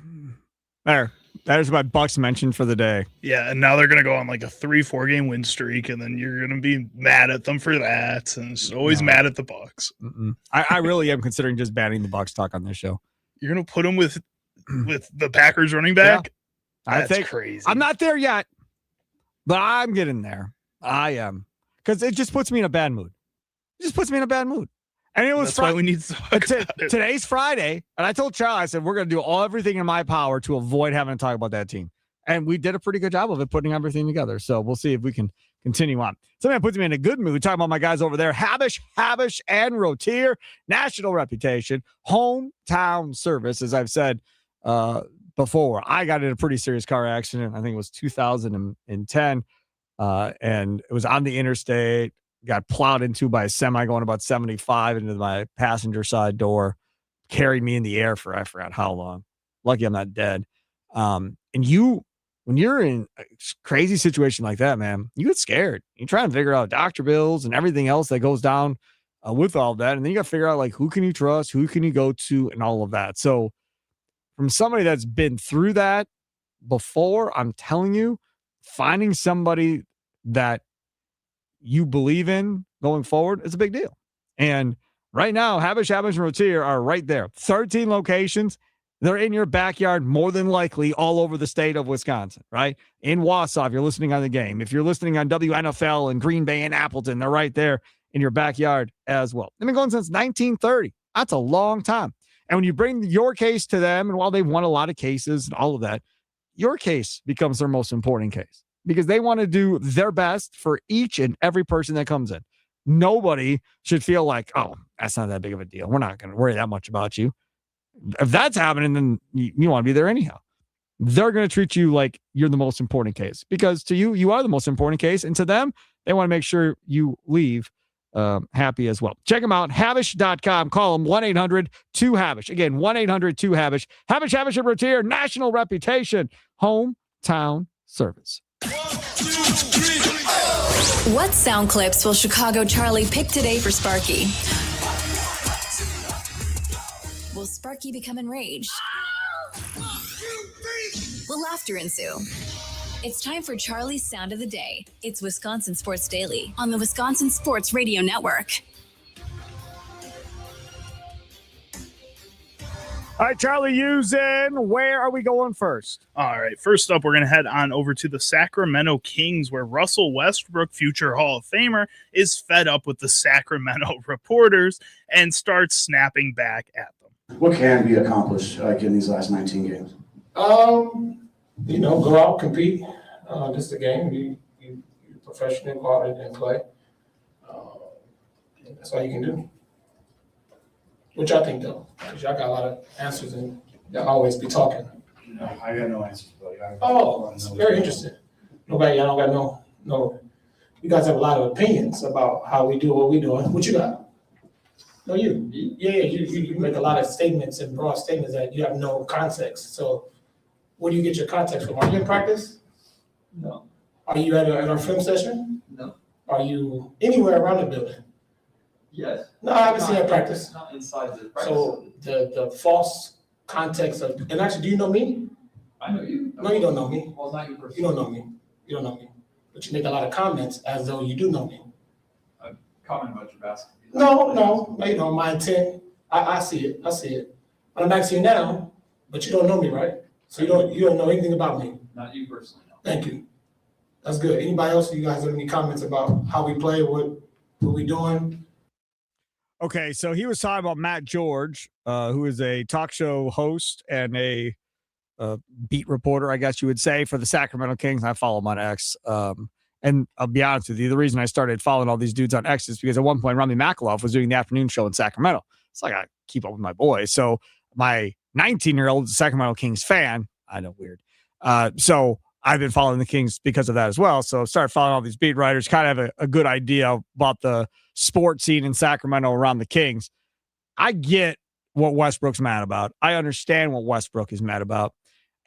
There's my Bucks mentioned for the day. Yeah, and now they're going to go on like a 3-4 game win streak, and then you're going to be mad at them for that, and it's always mad at the Bucks. I really am considering just banning the Bucks talk on this show. You're going to put them with the Packers running back? Yeah. That's crazy. I'm not there yet, but I'm getting there. I am, because it just puts me in a bad mood. And it was That's why we need to talk about it. Today's Friday, and I told Charlie, I said, we're going to do everything in my power to avoid having to talk about that team. And we did a pretty good job of it, putting everything together. So we'll see if we can continue on. Something that puts me in a good mood, talking about my guys over there, Havish, and Rotier, national reputation, hometown service, as I've said before. I got in a pretty serious car accident. I think it was 2010, and it was on the interstate. Got plowed into by a semi going about 75 into my passenger side door, carried me in the air for I forgot how long. Lucky I'm not dead. And when you're in a crazy situation like that, man, you get scared. You try and figure out doctor bills and everything else that goes down with all that. And then you got to figure out, like, who can you trust? Who can you go to? And all of that. So from somebody that's been through that before, I'm telling you, finding somebody that you believe in going forward is a big deal. And right now, Havish, and Rotier are right there. 13 locations. They're in your backyard, more than likely, all over the state of Wisconsin, right? In Wausau, if you're listening on the game. If you're listening on WNFL in Green Bay and Appleton, they're right there in your backyard as well. They've been going since 1930. That's a long time. And when you bring your case to them, and while they've won a lot of cases and all of that, your case becomes their most important case, because they want to do their best for each and every person that comes in. Nobody should feel like, oh, that's not that big of a deal. We're not going to worry that much about you. If that's happening, then you want to be there anyhow. They're going to treat you like you're the most important case, because to you, you are the most important case. And to them, they want to make sure you leave happy as well. Check them out, Havish.com. Call them 1-800-2HAVISH. Again, 1-800-2HAVISH. Havish and Rotier, national reputation, hometown service. What sound clips will Chicago Charlie pick today for Sparky? Will Sparky become enraged? Will laughter ensue? It's time for Charlie's Sound of the Day. It's Wisconsin Sports Daily on the Wisconsin Sports Radio Network. All right, Charlie Usen, where are we going first? All right, first up, we're going to head on over to the Sacramento Kings, where Russell Westbrook, future Hall of Famer, is fed up with the Sacramento reporters and starts snapping back at them. What can be accomplished in these last 19 games? Go out, compete. This is the game. You professionally go out and play. That's all you can do. What y'all think, though? Because y'all got a lot of answers and y'all always be talking. No, I got no answers, buddy. It's very interesting. Y'all don't got no. You guys have a lot of opinions about how we do what we doing. What you got? No, you. Yeah, you make a lot of statements and broad statements that you have no context. So where do you get your context from? Are you in practice? No. Are you at our film session? No. Are you anywhere around the building? Yes. No, I haven't seen that practice. Not inside the practice. So the false context of, and actually, do you know me? I know you. No, you don't know me. Well, not you personally. You don't know me. You don't know me. But you make a lot of comments as though you do know me. Comment about your basketball. No, my intent. I see it. But I'm asking you now, but you don't know me, right? So you don't know anything about me. Not you personally, no. Thank you. That's good. Anybody else? You guys have any comments about how we play, what we doing? Okay, so he was talking about Matt George, who is a talk show host and a beat reporter, I guess you would say, for the Sacramento Kings. I follow him on X. And I'll be honest with you, the reason I started following all these dudes on X is because at one point, Rami Makaloff was doing the afternoon show in Sacramento. So I got to keep up with my boys. So my 19-year-old Sacramento Kings fan, I know, weird. So I've been following the Kings because of that as well. So I started following all these beat writers, kind of have a good idea about the sports scene in Sacramento around the Kings. I get what Westbrook's mad about. I understand what Westbrook is mad about.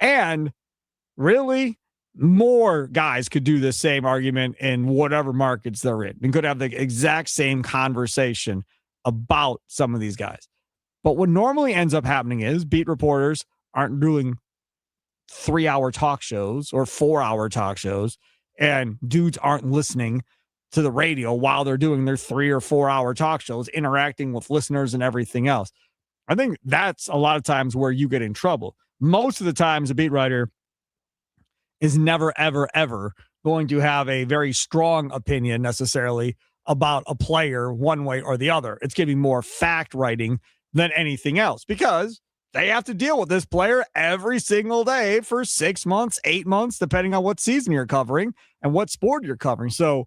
And really, more guys could do the same argument in whatever markets they're in. We could have the exact same conversation about some of these guys. But what normally ends up happening is beat reporters aren't doing 3-hour talk shows or 4-hour talk shows, and dudes aren't listening to the radio while they're doing their 3 or 4-hour talk shows, interacting with listeners and everything else. I think that's a lot of times where you get in trouble. Most of the times a beat writer is never, ever, ever going to have a very strong opinion necessarily about a player one way or the other. It's going to be more fact writing than anything else because they have to deal with this player every single day for 6 months, 8 months, depending on what season you're covering and what sport you're covering. So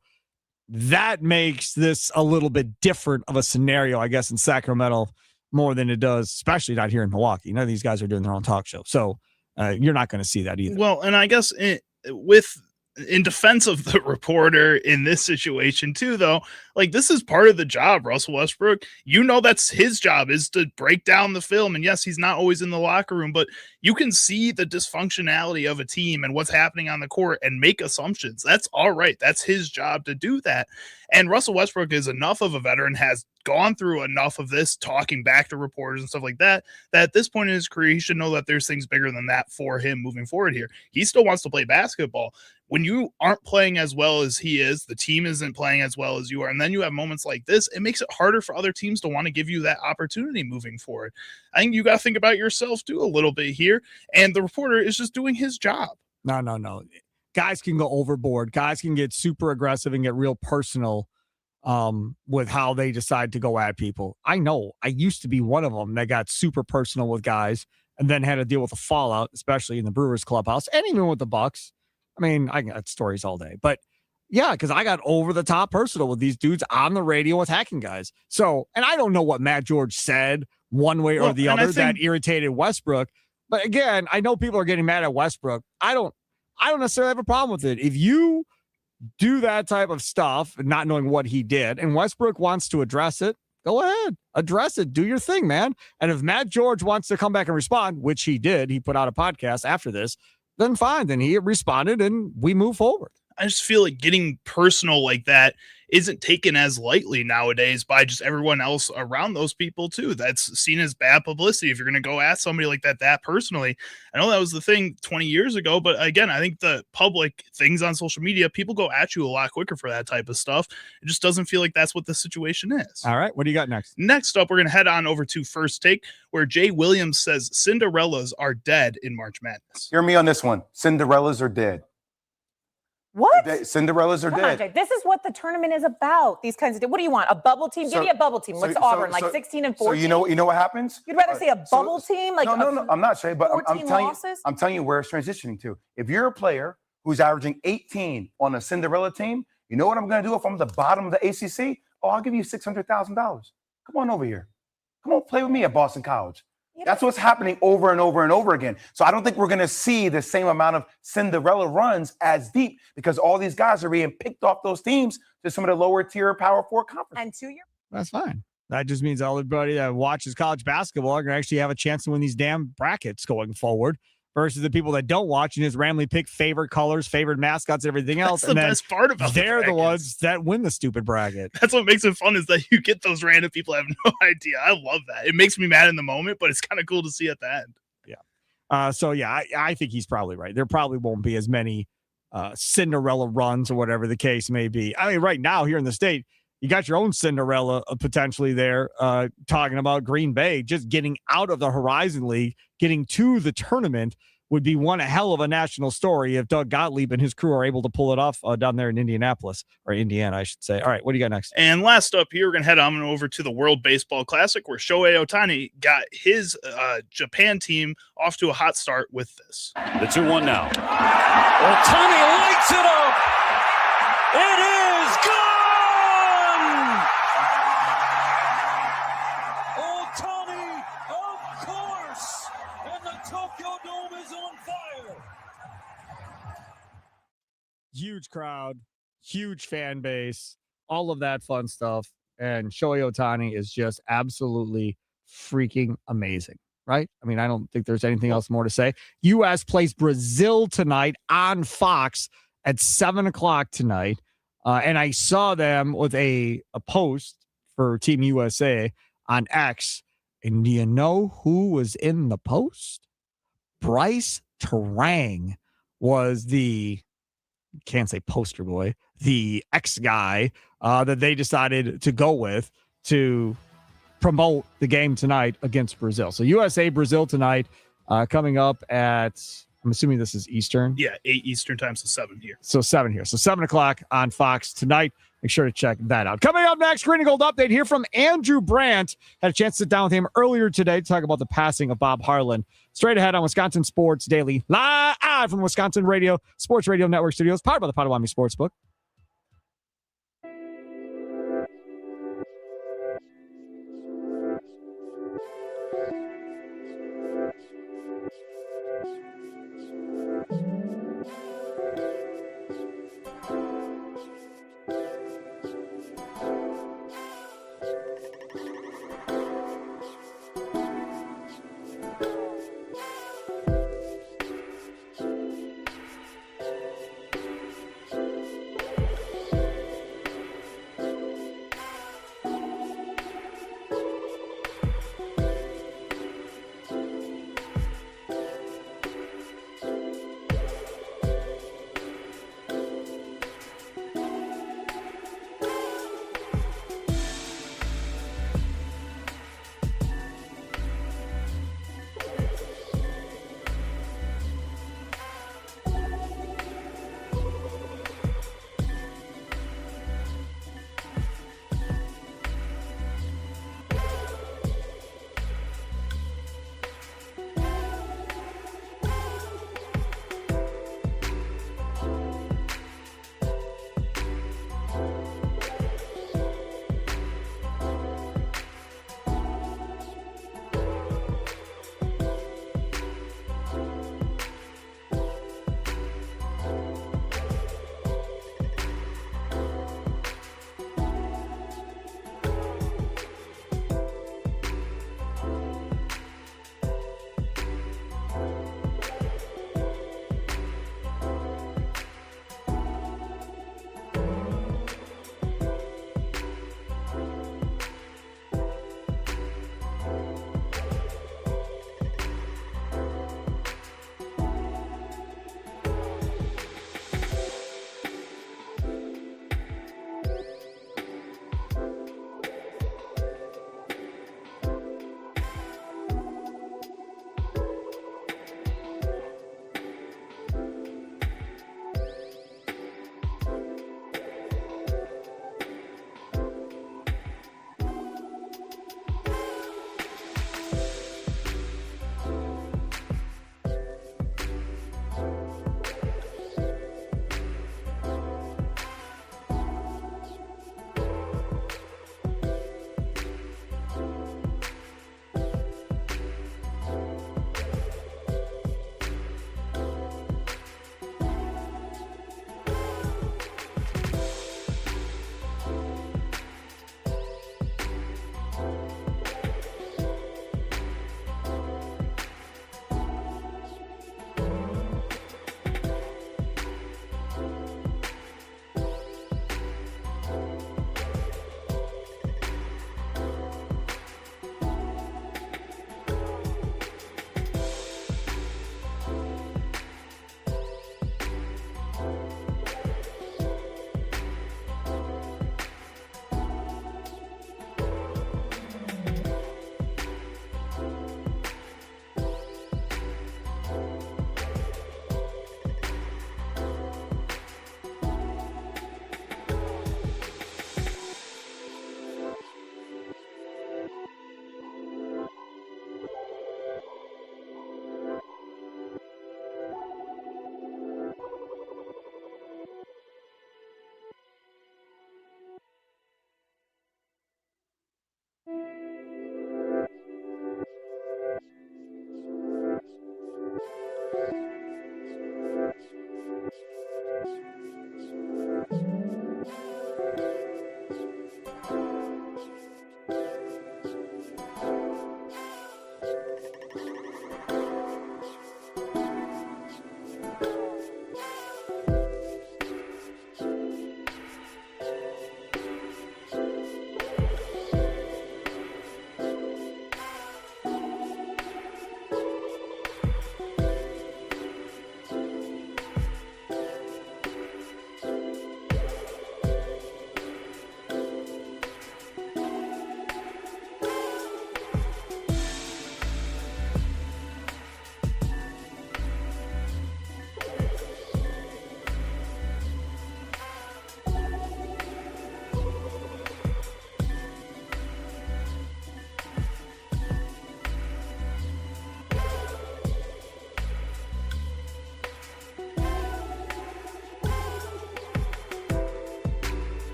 that makes this a little bit different of a scenario, I guess, in Sacramento more than it does, especially not here in Milwaukee. None of these guys are doing their own talk show. So you're not going to see that either. Well, and I guess in defense of the reporter in this situation too, though, like this is part of the job, Russell Westbrook. You know, that's his job is to break down the film. And yes, he's not always in the locker room, but you can see the dysfunctionality of a team and what's happening on the court and make assumptions. That's all right. That's his job to do that. And Russell Westbrook is enough of a veteran, has gone through enough of this, talking back to reporters and stuff like that, that at this point in his career, he should know that there's things bigger than that for him moving forward here. He still wants to play basketball. When you aren't playing as well as he is, the team isn't playing as well as you are, and then you have moments like this, it makes it harder for other teams to want to give you that opportunity moving forward. I think you got to think about yourself too a little bit here, and the reporter is just doing his job. No. Guys can go overboard. Guys can get super aggressive and get real personal with how they decide to go at people. I know. I used to be one of them that got super personal with guys and then had to deal with the fallout, especially in the Brewers clubhouse and even with the Bucks. I mean, I got stories all day, but yeah, because I got over the top personal with these dudes on the radio attacking guys. So, and I don't know what Matt George said one way or the other that irritated Westbrook. But again, I know people are getting mad at Westbrook. I don't necessarily have a problem with it. If you do that type of stuff, not knowing what he did, and Westbrook wants to address it, go ahead, address it, do your thing, man. And if Matt George wants to come back and respond, which he did, he put out a podcast after this, then fine. Then he responded and we move forward. I just feel like getting personal like that isn't taken as lightly nowadays by just everyone else around those people too. That's seen as bad publicity if you're going to go ask somebody like that personally. I know that was the thing 20 years ago, but again, I think the public things on social media, people go at you a lot quicker for that type of stuff. It just doesn't feel like that's what the situation is. All right. What do you got next? Next up, we're going to head on over to First Take, where Jay Williams says Cinderellas are dead in March Madness. Hear me on this one. Cinderellas are dead. What? Cinderellas are Come dead. on, Jay. This is what the tournament is about. These kinds of. What do you want? A bubble team? Give me a bubble team. What's Auburn like? 16 and 14. So you know what happens? You'd rather see a bubble team like no. I'm not saying, but I'm telling you where it's transitioning to. If you're a player who's averaging 18 on a Cinderella team, you know what I'm going to do if I'm at the bottom of the ACC? Oh, I'll give you $600,000. Come on over here. Come on, play with me at Boston College. That's what's happening over and over and over again. So I don't think we're going to see the same amount of Cinderella runs as deep because all these guys are being picked off those teams to some of the lower tier Power 4 conferences. And 2 years. That's fine. That just means everybody that watches college basketball are going to actually have a chance to win these damn brackets going forward versus the people that don't watch and just randomly pick favorite colors, favorite mascots, everything else. That's the best part about they're the ones that win the stupid bracket. That's what makes it fun is that you get those random people that have no idea. I love that. It makes me mad in the moment, but it's kind of cool to see at the end. Yeah. I think he's probably right. There probably won't be as many Cinderella runs or whatever the case may be. I mean, right now here in the state, you got your own Cinderella potentially there talking about Green Bay just getting out of the Horizon League, getting to the tournament would be one hell of a national story if Doug Gottlieb and his crew are able to pull it off down there in Indianapolis, or Indiana, I should say. All right, what do you got next? And last up here, we're going to head on over to the World Baseball Classic, where Shohei Ohtani got his Japan team off to a hot start with this. The 2-1 now. Ohtani lights it up. It is gone. Ohtani, of course, and the Tokyo Dome is on fire. Huge crowd, huge fan base, all of that fun stuff. And Shohei Ohtani is just absolutely freaking amazing, right? I mean, I don't think there's anything else more to say. U.S. plays Brazil tonight on Fox at 7 o'clock tonight. And I saw them with a post for Team USA on X. And do you know who was in the post? Bryce Terang was the, can't say poster boy, the X guy that they decided to go with to promote the game tonight against Brazil. So USA Brazil tonight, coming up at, I'm assuming this is Eastern. Yeah, 8 Eastern time, so 7 here. So 7 here. So 7 o'clock on Fox tonight. Make sure to check that out. Coming up next, Green and Gold update here from Andrew Brandt. Had a chance to sit down with him earlier today to talk about the passing of Bob Harlan. Straight ahead on Wisconsin Sports Daily, live from Wisconsin Radio, Sports Radio Network Studios, powered by the Potawatomi Sportsbook.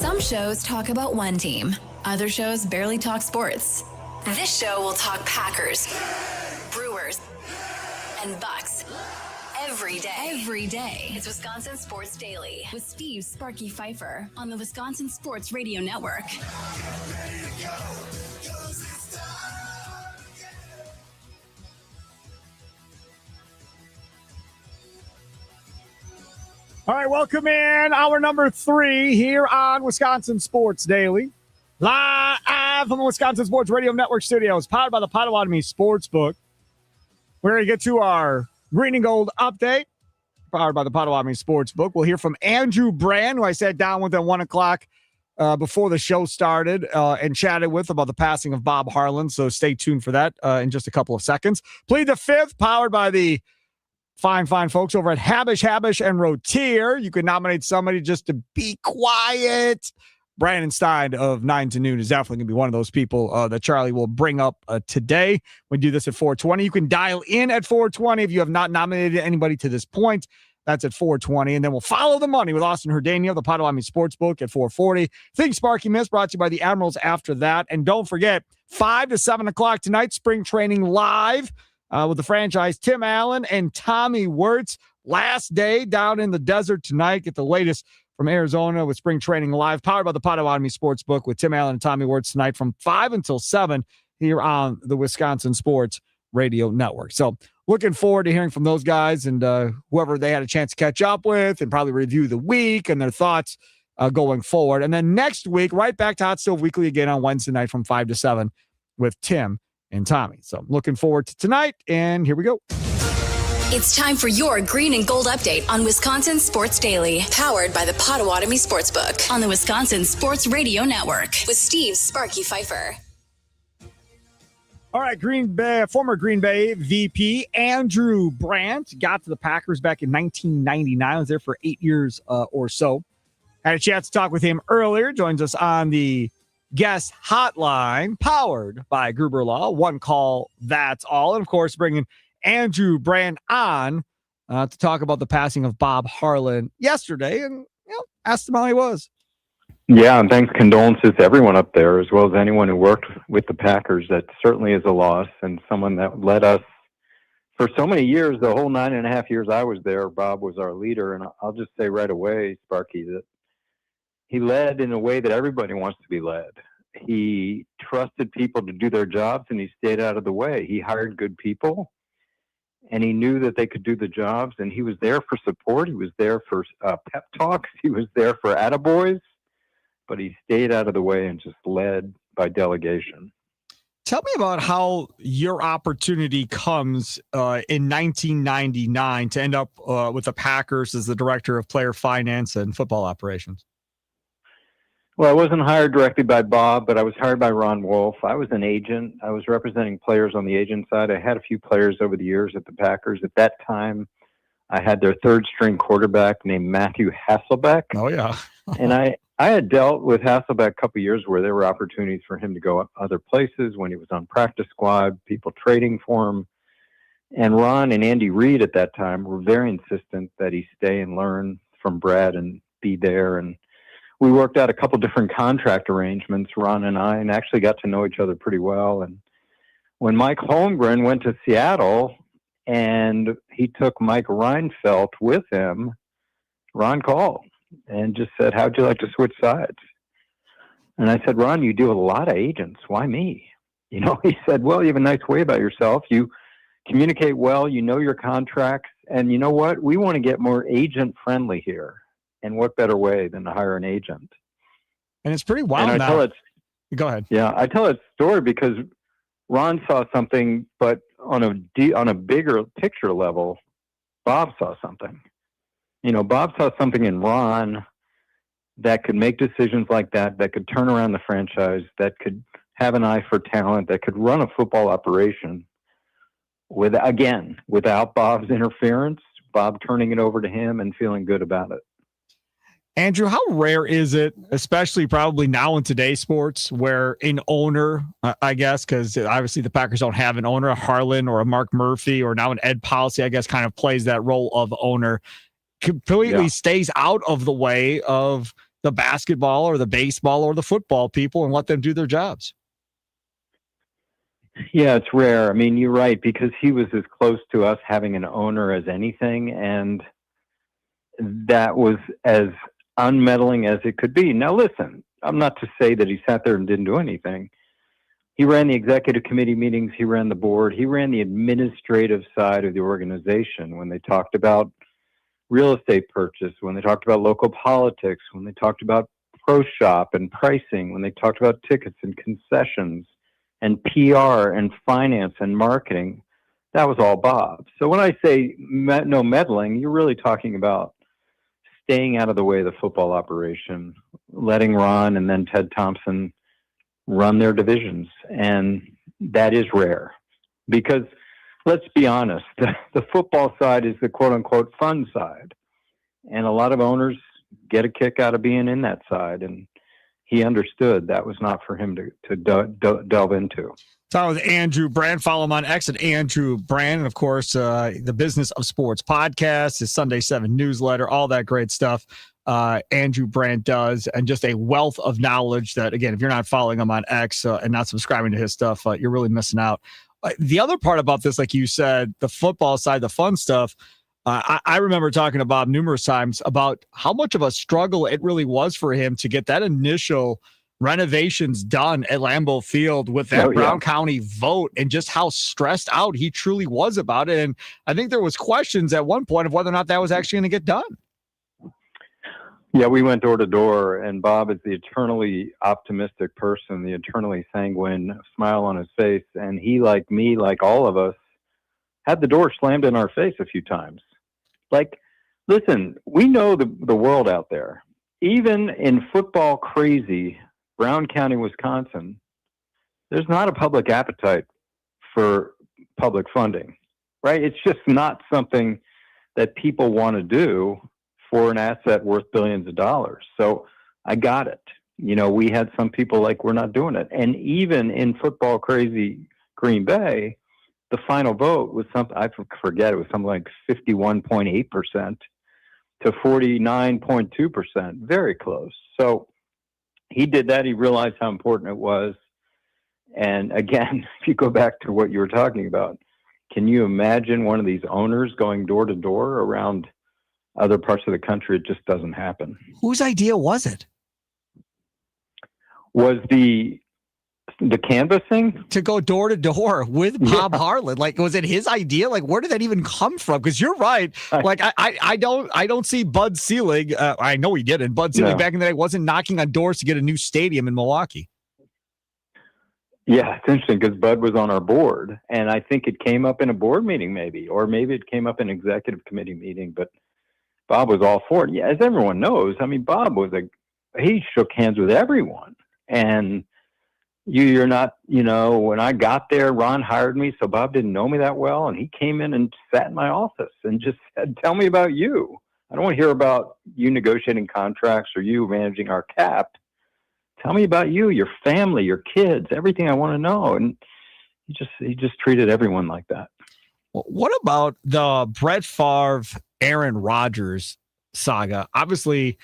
Some shows talk about one team. Other shows barely talk sports. This show will talk Packers, Brewers, and Bucks. Every day. It's Wisconsin Sports Daily with Steve Sparky Pfeiffer on the Wisconsin Sports Radio Network. All right, welcome in hour number 3 here on Wisconsin Sports Daily. Live from the Wisconsin Sports Radio Network studios, powered by the Potawatomi Sportsbook. We're going to get to our Green and Gold update, powered by the Potawatomi Sportsbook. We'll hear from Andrew Brandt, who I sat down with at 1 o'clock before the show started and chatted with about the passing of Bob Harlan. So stay tuned for that in just a couple of seconds. Plead the Fifth, powered by the fine folks over at Habish, and Rotier. You can nominate somebody just to be quiet. Brandon Stein of 9 to noon is definitely going to be one of those people that Charlie will bring up today. We do this at 4:20. You can dial in at 4:20 if you have not nominated anybody to this point. That's at 4:20. And then we'll follow the money with Austin Herdania, the Potawatomi Sportsbook, at 4:40. Think Sparky Miss, brought to you by the Admirals after that. And don't forget, 5 to 7 o'clock tonight, spring training live with the franchise, Tim Allen and Tommy Wirtz. Last day down in the desert tonight. Get the latest from Arizona with spring training live, powered by the Potawatomi Sportsbook with Tim Allen and Tommy Wirtz tonight from 5 until 7 here on the Wisconsin Sports Radio Network. So looking forward to hearing from those guys and whoever they had a chance to catch up with and probably review the week and their thoughts going forward. And then next week, right back to Hot Stove Weekly again on Wednesday night from 5 to 7 with Tim and Tommy. So looking forward to tonight, and here we go. It's time for your Green and Gold update on Wisconsin Sports Daily, powered by the Potawatomi Sportsbook on the Wisconsin Sports Radio Network with Steve Sparky Pfeiffer. All right, former Green Bay VP Andrew Brandt got to the Packers back in 1999. Was there for 8 years or so. Had a chance to talk with him earlier. Joins us on the guest hotline, powered by Gruber Law. One call, that's all. And, of course, bringing Andrew Brandt on to talk about the passing of Bob Harlan yesterday and asked him how he was. Yeah, and thanks, condolences to everyone up there, as well as anyone who worked with the Packers. That certainly is a loss, and someone that led us for so many years, the whole 9.5 years I was there. Bob was our leader, and I'll just say right away, Sparky, that he led in a way that everybody wants to be led. He trusted people to do their jobs, and he stayed out of the way. He hired good people, and he knew that they could do the jobs, and he was there for support. He was there for pep talks. He was there for attaboys, but he stayed out of the way and just led by delegation. Tell me about how your opportunity comes in 1999 to end up with the Packers as the director of player finance and football operations. Well, I wasn't hired directly by Bob, but I was hired by Ron Wolf. I was an agent. I was representing players on the agent side. I had a few players over the years at the Packers. At that time, I had their third string quarterback named Matthew Hasselbeck. Oh, yeah. And I had dealt with Hasselbeck a couple of years where there were opportunities for him to go other places when he was on practice squad, people trading for him. And Ron and Andy Reid at that time were very insistent that he stay and learn from Brad and be there. And we worked out a couple different contract arrangements, Ron and I, and actually got to know each other pretty well. And when Mike Holmgren went to Seattle and he took Mike Reinfeldt with him, Ron called and just said, how'd you like to switch sides? And I said, Ron, you deal with a lot of agents. Why me? You know, he said, well, you have a nice way about yourself. You communicate well. You know your contracts. And you know what? We want to get more agent friendly here. And what better way than to hire an agent? And it's pretty wild now. Go ahead. Yeah, I tell that story because Ron saw something, but on a bigger picture level, Bob saw something. You know, Bob saw something in Ron that could make decisions like that could turn around the franchise, that could have an eye for talent, that could run a football operation without Bob's interference, Bob turning it over to him and feeling good about it. Andrew, how rare is it, especially probably now in today's sports, where an owner, I guess, because obviously the Packers don't have an owner, a Harlan or a Mark Murphy or now an Ed Policy, I guess, kind of plays that role of owner, completely stays out of the way of the basketball or the baseball or the football people and let them do their jobs. Yeah, it's rare. I mean, you're right, because he was as close to us having an owner as anything, and that was as unmeddling as it could be. Now, listen, I'm not to say that he sat there and didn't do anything. He ran the executive committee meetings, he ran the board, he ran the administrative side of the organization when they talked about real estate purchase, when they talked about local politics, when they talked about pro shop and pricing, when they talked about tickets and concessions and PR and finance and marketing. That was all Bob. So when I say no meddling, you're really talking about staying out of the way of the football operation, letting Ron and then Ted Thompson run their divisions. And that is rare because, let's be honest, the football side is the quote unquote fun side. And a lot of owners get a kick out of being in that side. And he understood that was not for him to delve into. Talking with Andrew Brandt. Follow him on X at Andrew Brandt. And, of course, the Business of Sports podcast, his Sunday 7 newsletter, all that great stuff Andrew Brandt does, and just a wealth of knowledge that, again, if you're not following him on X and not subscribing to his stuff, you're really missing out. The other part about this, like you said, the football side, the fun stuff, I remember talking to Bob numerous times about how much of a struggle it really was for him to get that initial renovations done at Lambeau Field with that Brown County vote, and just how stressed out he truly was about it. And I think there was questions at one point of whether or not that was actually going to get done. Yeah, we went door to door, and Bob is the eternally optimistic person, the eternally sanguine smile on his face. And he, like me, like all of us, had the door slammed in our face a few times. Like, listen, we know the world out there. Even in football crazy Brown County, Wisconsin, there's not a public appetite for public funding, right? It's just not something that people want to do for an asset worth billions of dollars. So I got it. You know, we had some people like, we're not doing it. And even in football crazy Green Bay, the final vote was something, I forget, it was something like 51.8% to 49.2%, very close. So he did that. He realized how important it was. And again, if you go back to what you were talking about, can you imagine one of these owners going door to door around other parts of the country? It just doesn't happen. Whose idea was it? Was the canvassing? To go door to door with Bob Harlan. Like, was it his idea? Like, where did that even come from? Because you're right. Like, I don't see Bud Selig. I know he didn't. Bud Selig back in the day wasn't knocking on doors to get a new stadium in Milwaukee. Yeah, it's interesting because Bud was on our board, and I think it came up in a board meeting maybe, or maybe it came up in an executive committee meeting, but Bob was all for it. Yeah, as everyone knows, I mean, Bob was he shook hands with everyone. And you're not, you know, when I got there, Ron hired me, so Bob didn't know me that well, and he came in and sat in my office and just said, tell me about you. I don't want to hear about you negotiating contracts or you managing our cap. Tell me about you, your family, your kids, everything I want to know. And he just treated everyone like that. What about the Brett Favre, Aaron Rodgers saga? Obviously,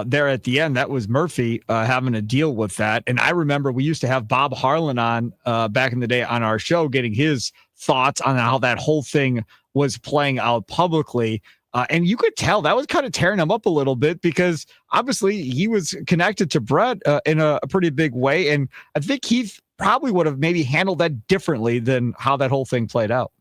there at the end, that was Murphy having to deal with that. And I remember we used to have Bob Harlan on back in the day on our show, getting his thoughts on how that whole thing was playing out publicly. And you could tell that was kind of tearing him up a little bit because obviously he was connected to Brett in a pretty big way. And I think he probably would have maybe handled that differently than how that whole thing played out.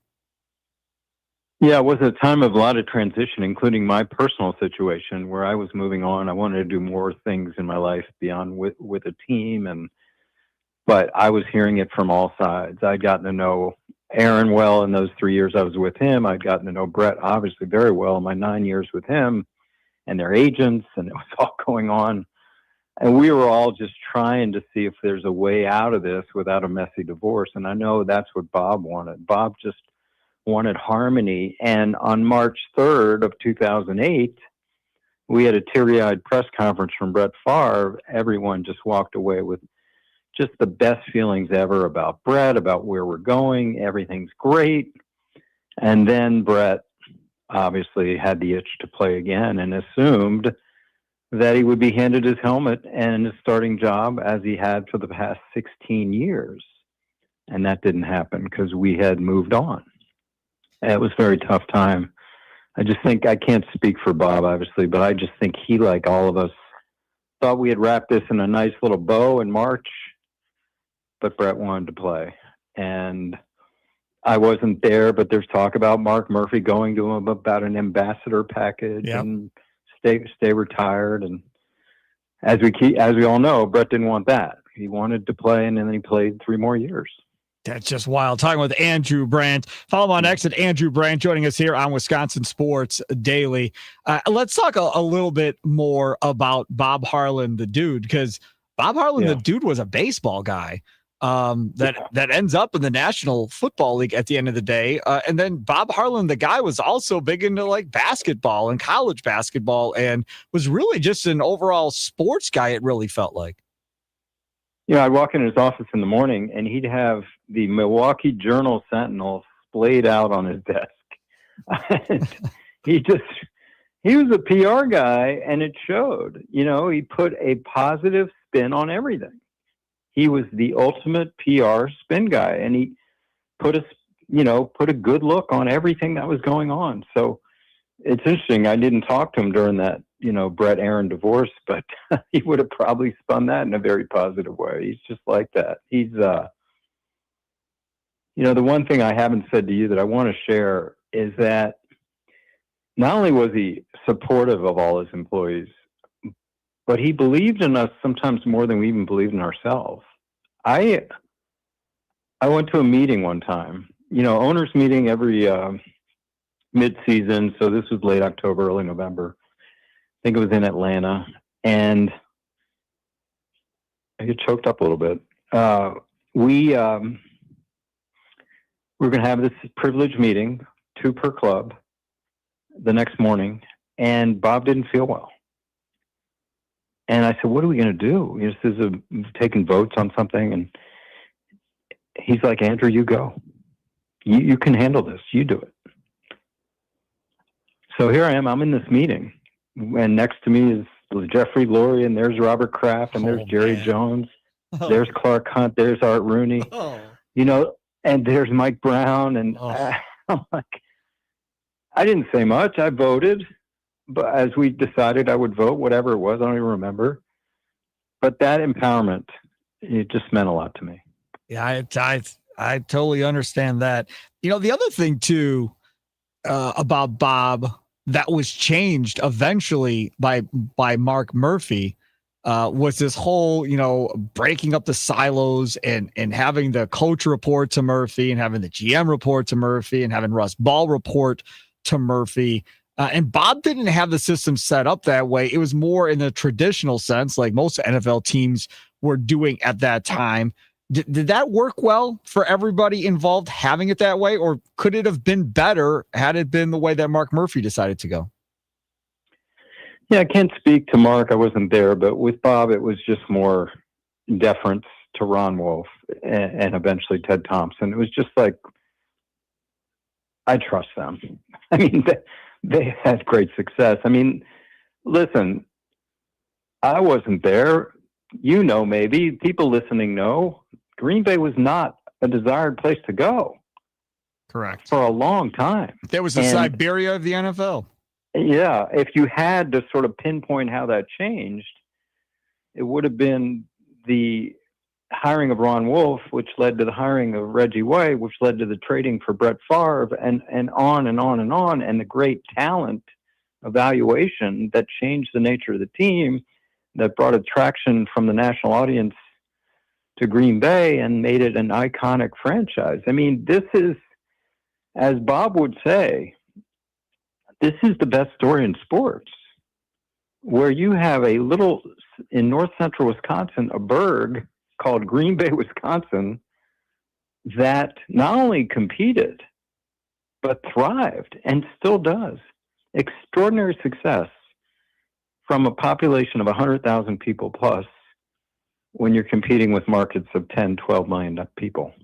Yeah, it was a time of a lot of transition, including my personal situation where I was moving on. I wanted to do more things in my life beyond with a team. But I was hearing it from all sides. I'd gotten to know Aaron well in those 3 years I was with him. I'd gotten to know Brett obviously very well in my 9 years with him and their agents, and it was all going on. And we were all just trying to see if there's a way out of this without a messy divorce. And I know that's what Bob wanted. Bob just wanted harmony. And on March 3rd of 2008, we had a teary-eyed press conference from Brett Favre. Everyone just walked away with just the best feelings ever about Brett, about where we're going. Everything's great. And then Brett obviously had the itch to play again and assumed that he would be handed his helmet and his starting job as he had for the past 16 years. And that didn't happen because we had moved on. And it was a very tough time. I just think, I can't speak for Bob, obviously, but I just think he, like all of us, thought we had wrapped this in a nice little bow in March, but Brett wanted to play. And I wasn't there, but there's talk about Mark Murphy going to him about an ambassador package and stay retired. And as we all know, Brett didn't want that. He wanted to play, and then he played 3 more years. That's just wild. Talking with Andrew Brandt. Follow him on X at Andrew Brandt, joining us here on Wisconsin Sports Daily. Let's talk a little bit more about Bob Harlan, the dude, because Bob Harlan, the dude, was a baseball guy that ends up in the National Football League at the end of the day. And then Bob Harlan, the guy, was also big into like basketball and college basketball and was really just an overall sports guy, it really felt like. I'd walk in his office in the morning and he'd have the Milwaukee Journal Sentinel splayed out on his desk. And he was a PR guy, and it showed. He put a positive spin on everything. He was the ultimate PR spin guy, and he put a good look on everything that was going on. So it's interesting. I didn't talk to him during that, Brett Aaron divorce, but he would have probably spun that in a very positive way. He's just like that. He's, the one thing I haven't said to you that I want to share is that not only was he supportive of all his employees, but he believed in us sometimes more than we even believed in ourselves. I went to a meeting one time, owners meeting every mid-season. So this was late October, early November. I think it was in Atlanta, and I get choked up a little bit. We were going to have this privileged meeting, 2 per club, the next morning, and Bob didn't feel well. And I said, "What are we going to do? This is taking votes on something." And he's like, "Andrew, you go. You can handle this. You do it." So here I am. I'm in this meeting, and next to me is Jeffrey Lurie, and there's Robert Kraft, and there's Jerry Jones. There's Clark Hunt. There's Art Rooney. And there's Mike Brown. And I'm like, I didn't say much. I voted, but as we decided I would vote, whatever it was, I don't even remember. But that empowerment, it just meant a lot to me. Yeah, I totally understand that. The other thing too about Bob that was changed eventually by Mark Murphy was this whole, breaking up the silos and having the coach report to Murphy and having the GM report to Murphy and having Russ Ball report to Murphy. And Bob didn't have the system set up that way. It was more in the traditional sense, like most NFL teams were doing at that time. Did that work well for everybody involved having it that way? Or could it have been better had it been the way that Mark Murphy decided to go? Yeah, I can't speak to Mark. I wasn't there, but with Bob, it was just more deference to Ron Wolf and eventually Ted Thompson. It was just like, I trust them. I mean, they had great success. I mean, listen, I wasn't there. Maybe people listening know Green Bay was not a desired place to go. Correct. For a long time. That was the Siberia of the NFL. Yeah. If you had to sort of pinpoint how that changed, it would have been the hiring of Ron Wolf, which led to the hiring of Reggie White, which led to the trading for Brett Favre, and on and on and on, and the great talent evaluation that changed the nature of the team, that brought attraction from the national audience to Green Bay and made it an iconic franchise. I mean, this is, as Bob would say, this is the best story in sports, where you have a little, in north central Wisconsin, a burg called Green Bay, Wisconsin, that not only competed, but thrived and still does. Extraordinary success from a population of 100,000 people plus when you're competing with markets of 10, 12 million people.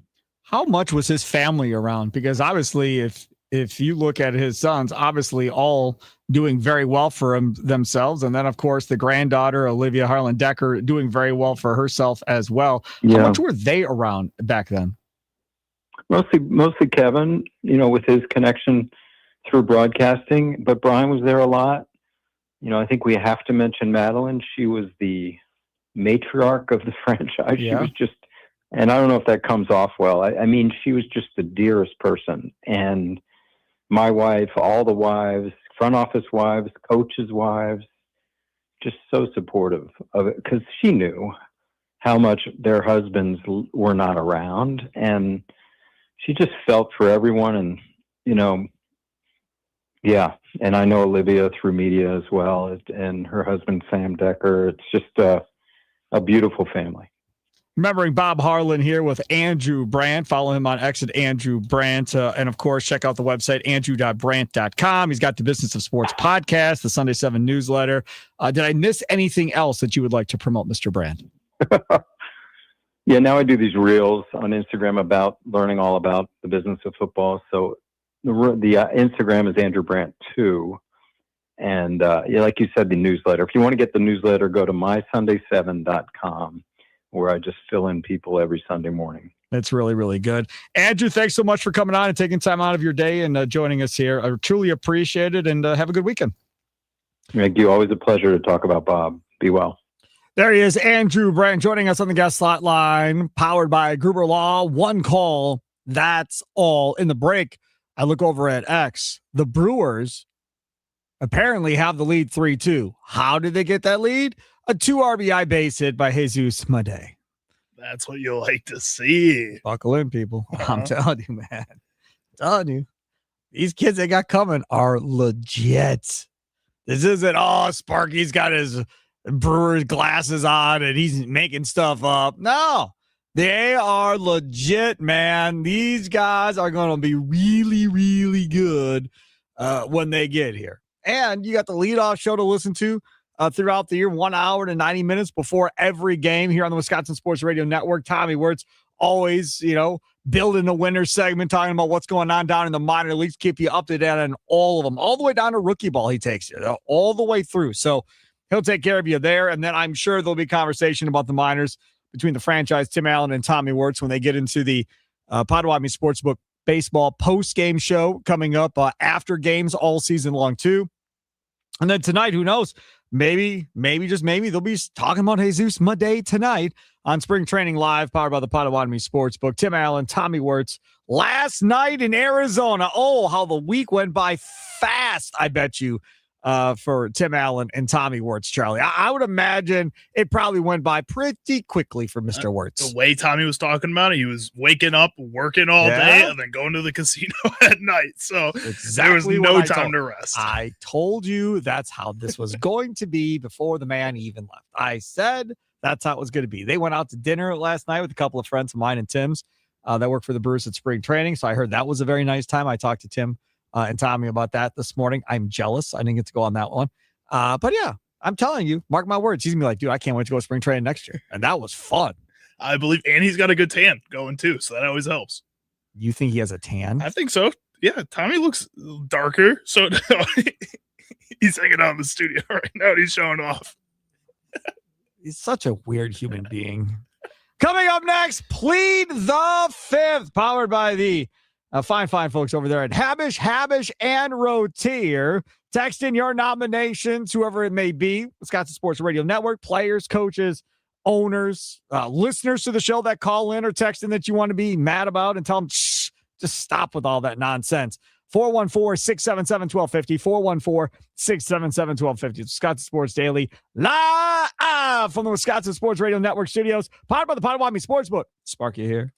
How much was his family around? Because obviously if if you look at his sons, obviously all doing very well for themselves. And then, of course, the granddaughter, Olivia Harlan Decker, doing very well for herself as well. Yeah. How much were they around back then? Mostly Kevin, with his connection through broadcasting, but Brian was there a lot. I think we have to mention Madeline. She was the matriarch of the franchise. Yeah. She was just, and I don't know if that comes off well. I mean, she was just the dearest person. And my wife, all the wives, front office wives, coaches' wives, just so supportive of it because she knew how much their husbands were not around. And she just felt for everyone. And, yeah. And I know Olivia through media as well, and her husband, Sam Decker. It's just a beautiful family. Remembering Bob Harlan here with Andrew Brandt. Follow him on X at Andrew Brandt. And, of course, check out the website, andrew.brandt.com. He's got the Business of Sports podcast, the Sunday 7 newsletter. Did I miss anything else that you would like to promote, Mr. Brandt? Yeah, now I do these reels on Instagram about learning all about the business of football. So the Instagram is Andrew Brandt 2. And like you said, the newsletter. If you want to get the newsletter, go to mysunday7.com. where I just fill in people every Sunday morning. That's really, really good. Andrew, thanks so much for coming on and taking time out of your day and joining us here. I truly appreciate it, and have a good weekend. Thank you. Always a pleasure to talk about Bob. Be well. There he is, Andrew Brandt, joining us on the guest slot line, powered by Gruber Law. One call, that's all. In the break, I look over at X. The Brewers apparently have the lead 3-2. How did they get that lead? A 2 RBI base hit by Jesus Made. That's what you like to see. Buckle in, people. I'm telling you, man. I'm telling you. These kids they got coming are legit. This isn't, Sparky's got his Brewers glasses on and he's making stuff up. No, they are legit, man. These guys are going to be really, really good when they get here. And you got the leadoff show to listen to throughout the year, 1 hour to 90 minutes before every game here on the Wisconsin Sports Radio Network. Tommy Wirtz always, building the winner segment, talking about what's going on down in the minor leagues, keep you up to date on all of them, all the way down to rookie ball. He takes you all the way through. So he'll take care of you there. And then I'm sure there'll be conversation about the minors between the franchise, Tim Allen and Tommy Wirtz, when they get into the Potawatomi Sportsbook baseball post-game show coming up after games all season long too. And then tonight, who knows? Maybe, just maybe, they'll be talking about Jesus Made tonight on Spring Training Live, powered by the Potawatomi Sportsbook. Tim Allen, Tommy Wirtz, last night in Arizona. Oh, how the week went by fast, I bet you, for Tim Allen and Tommy Wirtz, Charlie. I would imagine it probably went by pretty quickly for Mr. Wirtz. The way Tommy was talking about it, he was waking up, working all day, and then going to the casino at night. So there was no time to rest. I told you that's how this was going to be before the man even left. I said that's how it was going to be. They went out to dinner last night with a couple of friends of mine and Tim's that work for the Brewers at Spring Training. So I heard that was a very nice time. I talked to Tim and Tommy about that this morning. I'm jealous. I didn't get to go on that one. But yeah, I'm telling you, mark my words. He's going to be like, dude, I can't wait to go to spring training next year. And that was fun. I believe, and he's got a good tan going too. So that always helps. You think he has a tan? I think so. Yeah. Tommy looks darker. So he's hanging out in the studio right now. And he's showing off. He's such a weird human being. Coming up next, Plead the Fifth, powered by the fine folks over there at Habish, and Rotier. Text in your nominations, whoever it may be. Wisconsin Sports Radio Network, players, coaches, owners, listeners to the show that call in or text in that you want to be mad about and tell them, shh, just stop with all that nonsense. 414-677-1250, 414-677-1250. Wisconsin Sports Daily, live from the Wisconsin Sports Radio Network studios, powered by the Potawatomi Sportsbook. Sparky here.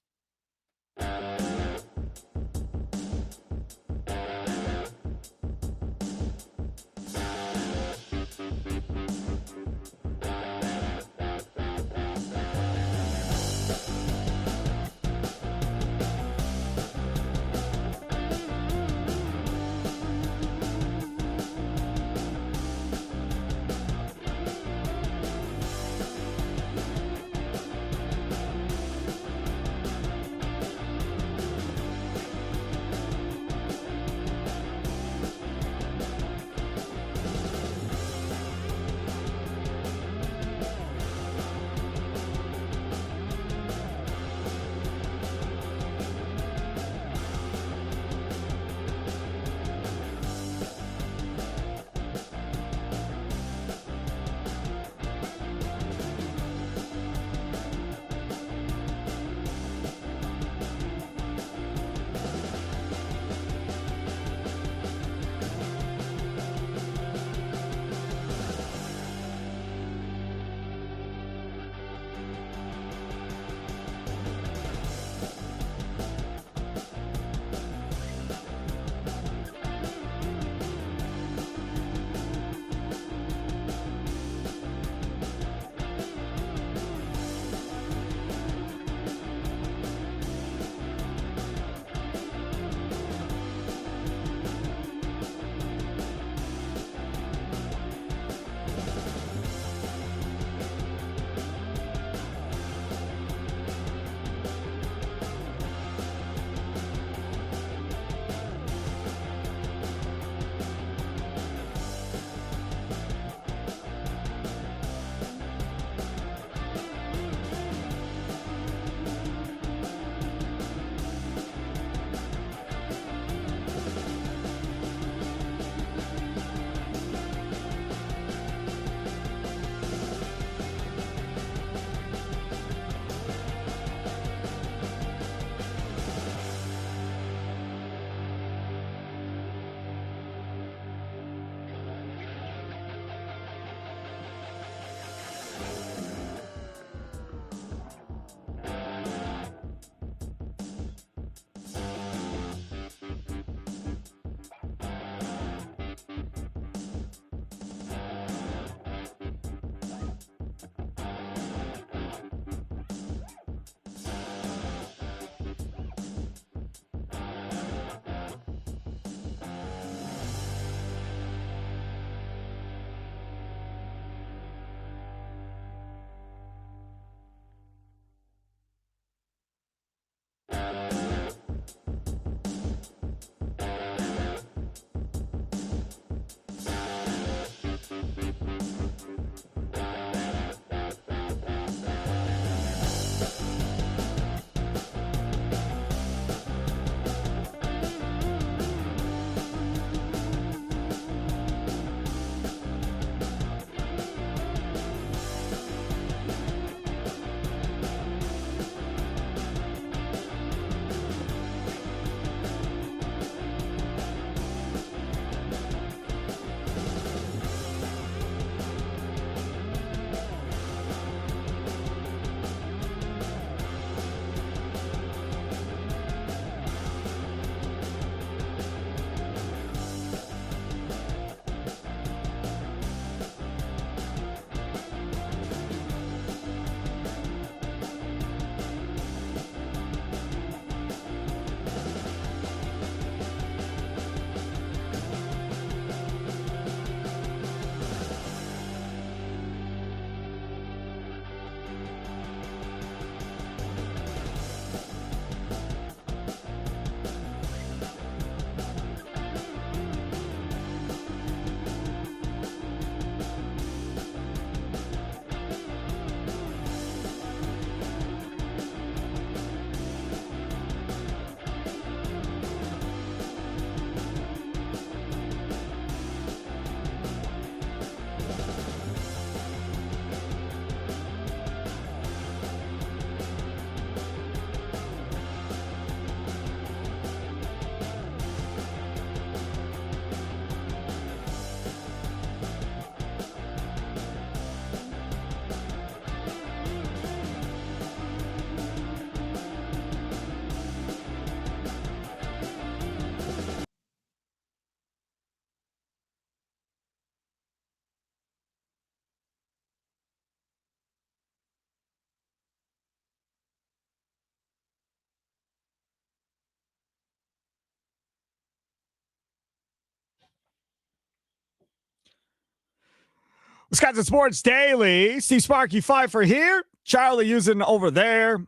Wisconsin Sports Daily. Steve Sparky Pfeiffer here. Charlie using over there.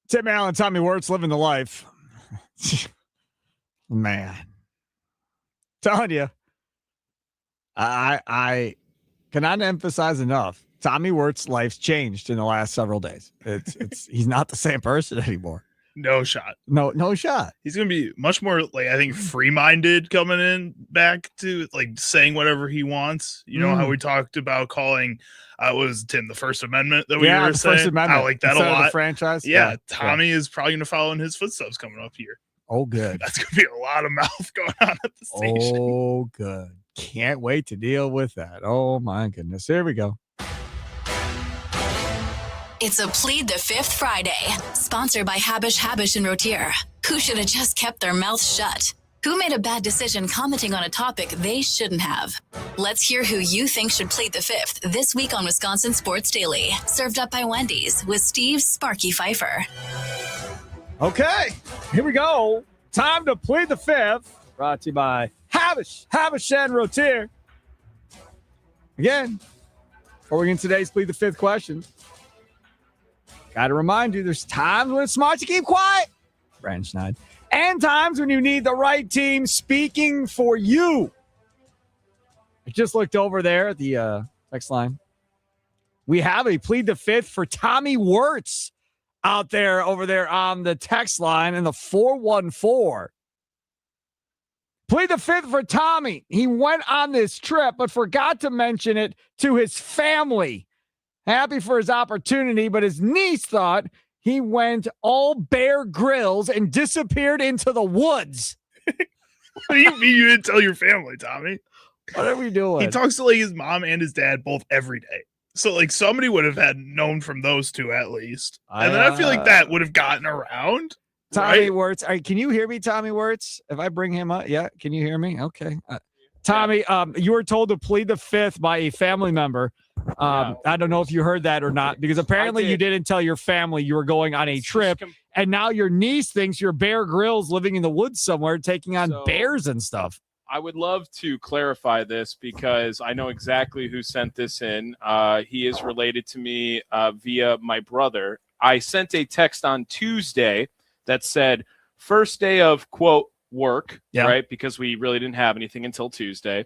Tim Allen, Tommy Wirtz living the life. Man. Telling you. I cannot emphasize enough. Tommy Wirtz's life's changed in the last several days. It's he's not the same person anymore. No shot. No shot. He's going to be much more, like, I think, free-minded coming in back to, like, saying whatever he wants. You know how we talked about calling, what was it, Tim, the First Amendment that we were the saying? First Amendment. I like that Instead a of lot. the franchise. Yeah, Tommy is probably going to follow in his footsteps coming up here. Oh, good. That's going to be a lot of mouth going on at the station. Oh, good. Can't wait to deal with that. Oh, my goodness. Here we go. It's a Plead the Fifth Friday, sponsored by Habish and Rotier. Who should have just kept their mouths shut? Who made a bad decision commenting on a topic they shouldn't have? Let's hear who you think should plead the fifth this week on Wisconsin Sports Daily. Served up by Wendy's with Steve Sparky Pfeiffer. Okay, here we go. Time to plead the fifth. Brought to you by Habish and Rotier. Again, before we get into today's plead the fifth question, got to remind you, there's times when it's smart to keep quiet, Brandt Schneid, and times when you need the right team speaking for you. I just looked over there at the text line. We have a plead the fifth for Tommy Wirtz out there over there on the text line in the 414. Plead the fifth for Tommy. He went on this trip, but forgot to mention it to his family. Happy for his opportunity, but his niece thought he went all Bear Grylls and disappeared into the woods. What do you mean you didn't tell your family, Tommy? What are we doing? He talks to, like, his mom and his dad both every day. So, like, somebody would have had known from those two at least. And then I feel like that would have gotten around. Tommy right? Wirtz. All right, can you hear me, Tommy Wirtz? If I bring him up, yeah, can you hear me? Okay. Tommy, you were told to plead the fifth by a family member. I don't know if you heard that or not, because apparently you didn't tell your family you were going on a trip, and now your niece thinks you're Bear Grylls living in the woods somewhere, taking on bears and stuff. I would love to clarify this because I know exactly who sent this in. He is related to me via my brother. I sent a text on Tuesday that said, first day of, quote, work, right? Because we really didn't have anything until Tuesday.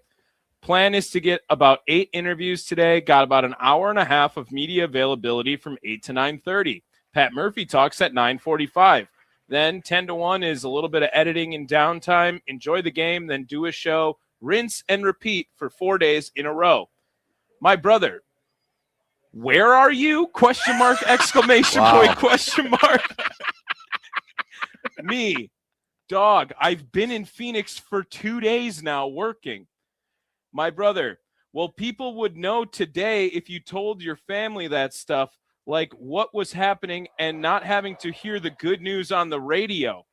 Plan is to get about 8 interviews today. Got about an hour and a half of media availability from 8 to 9:30. Pat Murphy talks at 9:45. Then 10 to 1 is a little bit of editing and downtime. Enjoy the game, then do a show. Rinse and repeat for 4 days in a row. My brother, where are you? Question mark, exclamation point, question mark. Me, dog, I've been in Phoenix for 2 days now working. My brother, well, people would know today if you told your family that stuff, like what was happening and not having to hear the good news on the radio.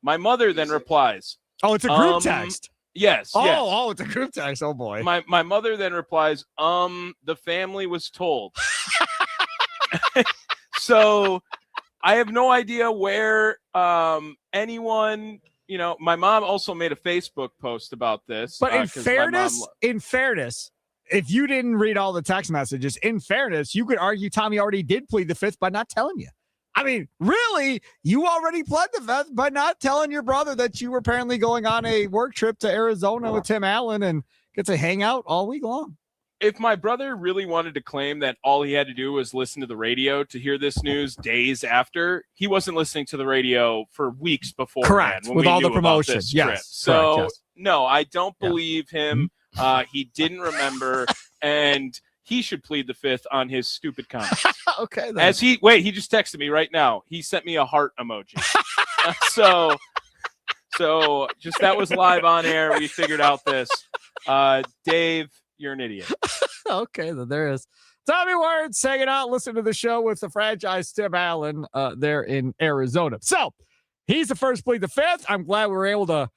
My mother then replies. Oh, it's a group text. Yes. Oh, yes. oh, it's a group text. Oh, boy. My mother then replies, the family was told. So I have no idea where anyone, you know, my mom also made a Facebook post about this. But in fairness, if you didn't read all the text messages, in fairness, you could argue Tommy already did plead the fifth by not telling you. I mean, really, you already pled the fifth by not telling your brother that you were apparently going on a work trip to Arizona with Tim Allen and get to hang out all week long. If my brother really wanted to claim that all he had to do was listen to the radio to hear this news days after, he wasn't listening to the radio for weeks before. Correct. With all the promotion. Yes. So, correct, yes. No, I don't believe him. He didn't remember, and he should plead the fifth on his stupid comments. Okay. Then. He just texted me right now. He sent me a heart emoji. So just that was live on air. We figured out this. Dave, you're an idiot. Okay, then there is Tommy Wirtz hanging out, listening to the show with the franchise Tim Allen there in Arizona. So he's the first plead the fifth. I'm glad we were able to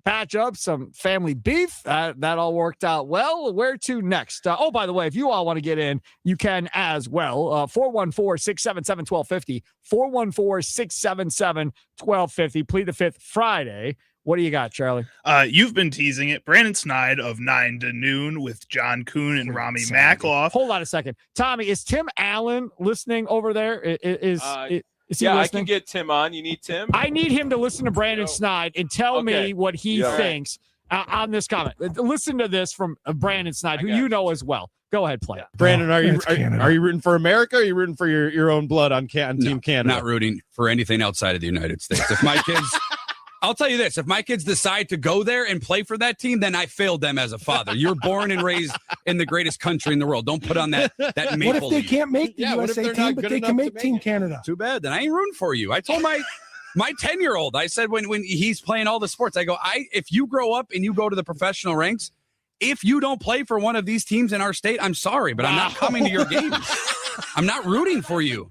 patch up some family beef. That all worked out well. Where to next? Oh, by the way, if you all want to get in, you can as well. 414-677-1250. 414-677-1250. Plead the fifth Friday What do you got, Charlie? You've been teasing it. Brandon Snide of 9 to Noon with John Kuhn and Rami Makloff. Hold on a second. Tommy, is Tim Allen listening over there? Is he yeah, listening? I can get Tim on. You need Tim? I need him to listen to Brandon Snide and tell me what he thinks on this comment. Listen to this from Brandon Snide, who you know as well. Go ahead, play. Brandon, are you rooting for America? Or are you rooting for your own blood on Team Canada? Not rooting for anything outside of the United States. If my kids, I'll tell you this: if my kids decide to go there and play for that team, then I failed them as a father. You're born and raised in the greatest country in the world. Don't put on that maple. What if they can't make the USA team, but they can make Team Canada? Too bad. Then I ain't rooting for you. I told my 10-year-old, I said when he's playing all the sports, I go, if you grow up and you go to the professional ranks, if you don't play for one of these teams in our state, I'm sorry, but I'm not coming to your games. I'm not rooting for you.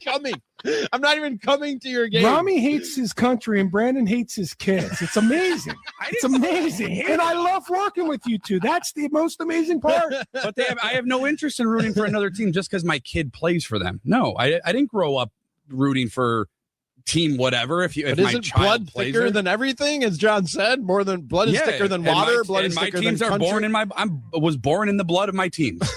I'm not even coming to your game. Rami hates his country and Brandon hates his kids. It's amazing. It's amazing. And I love working with you two. That's the most amazing part. But I have no interest in rooting for another team just because my kid plays for them. No, I didn't grow up rooting for team whatever. If my isn't child blood plays thicker it. than everything, as John said? More than blood is thicker than water. Blood is my thicker teams than are country. born in I was born in the blood of my teams.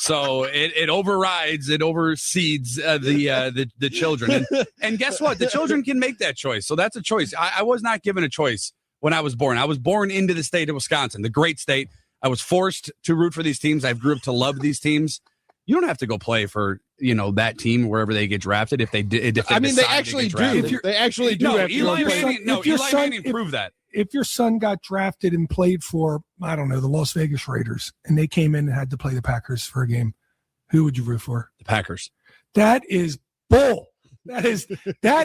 So it overrides, it overseeds the children. And guess what? The children can make that choice. So that's a choice. I was not given a choice when I was born. I was born into the state of Wisconsin, the great state. I was forced to root for these teams. I grew up to love these teams. You don't have to go play for that team wherever they get drafted. If they did, they actually do. They actually do. No, Eli Manning proved that. If your son got drafted and played for, I don't know, the Las Vegas Raiders, and they came in and had to play the Packers for a game, who would you root for? The Packers. That is bull. That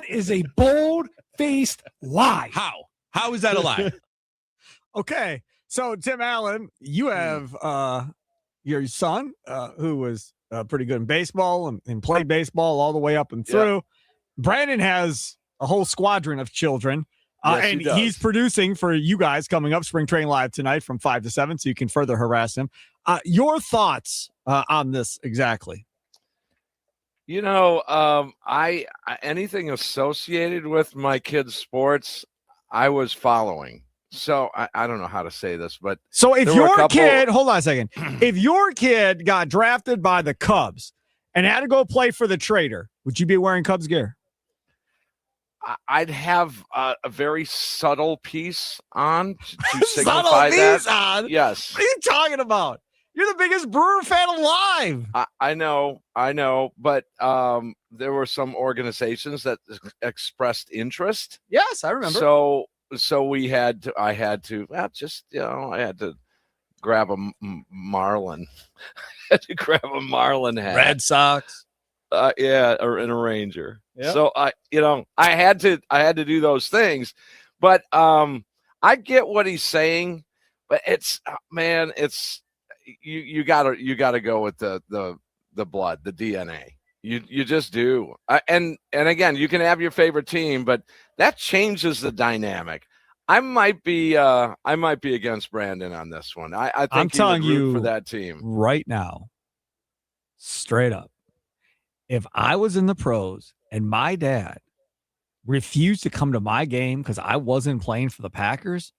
is a bold-faced lie. How is that a lie? Okay, so Tim Allen, you have your son who was pretty good in baseball and played baseball all the way up and through. Yep. Brandon has a whole squadron of children. And he's producing for you guys coming up Spring Train Live tonight from 5 to 7, so you can further harass him. Your thoughts on this exactly? I anything associated with my kids' sports, I was following. So I don't know how to say this, but so if your kid, hold on a second, if your kid got drafted by the Cubs and had to go play for the Trader, would you be wearing Cubs gear? I'd have a very subtle piece on to subtle signify piece that. On? Yes. What are you talking about? You're the biggest Brewer fan alive. I know, but there were some organizations that expressed interest. Yes, I remember. So I had to grab a Marlin. I had to grab a Marlin hat. Red Sox. Or in a Ranger. Yep. So I had to do those things, but I get what he's saying, but it's you gotta go with the blood, the DNA. You just do. And again, you can have your favorite team, but that changes the dynamic. I might be against Brandon on this one. I think I'm telling you for that team right now, straight up. If I was in the pros and my dad refused to come to my game because I wasn't playing for the Packers,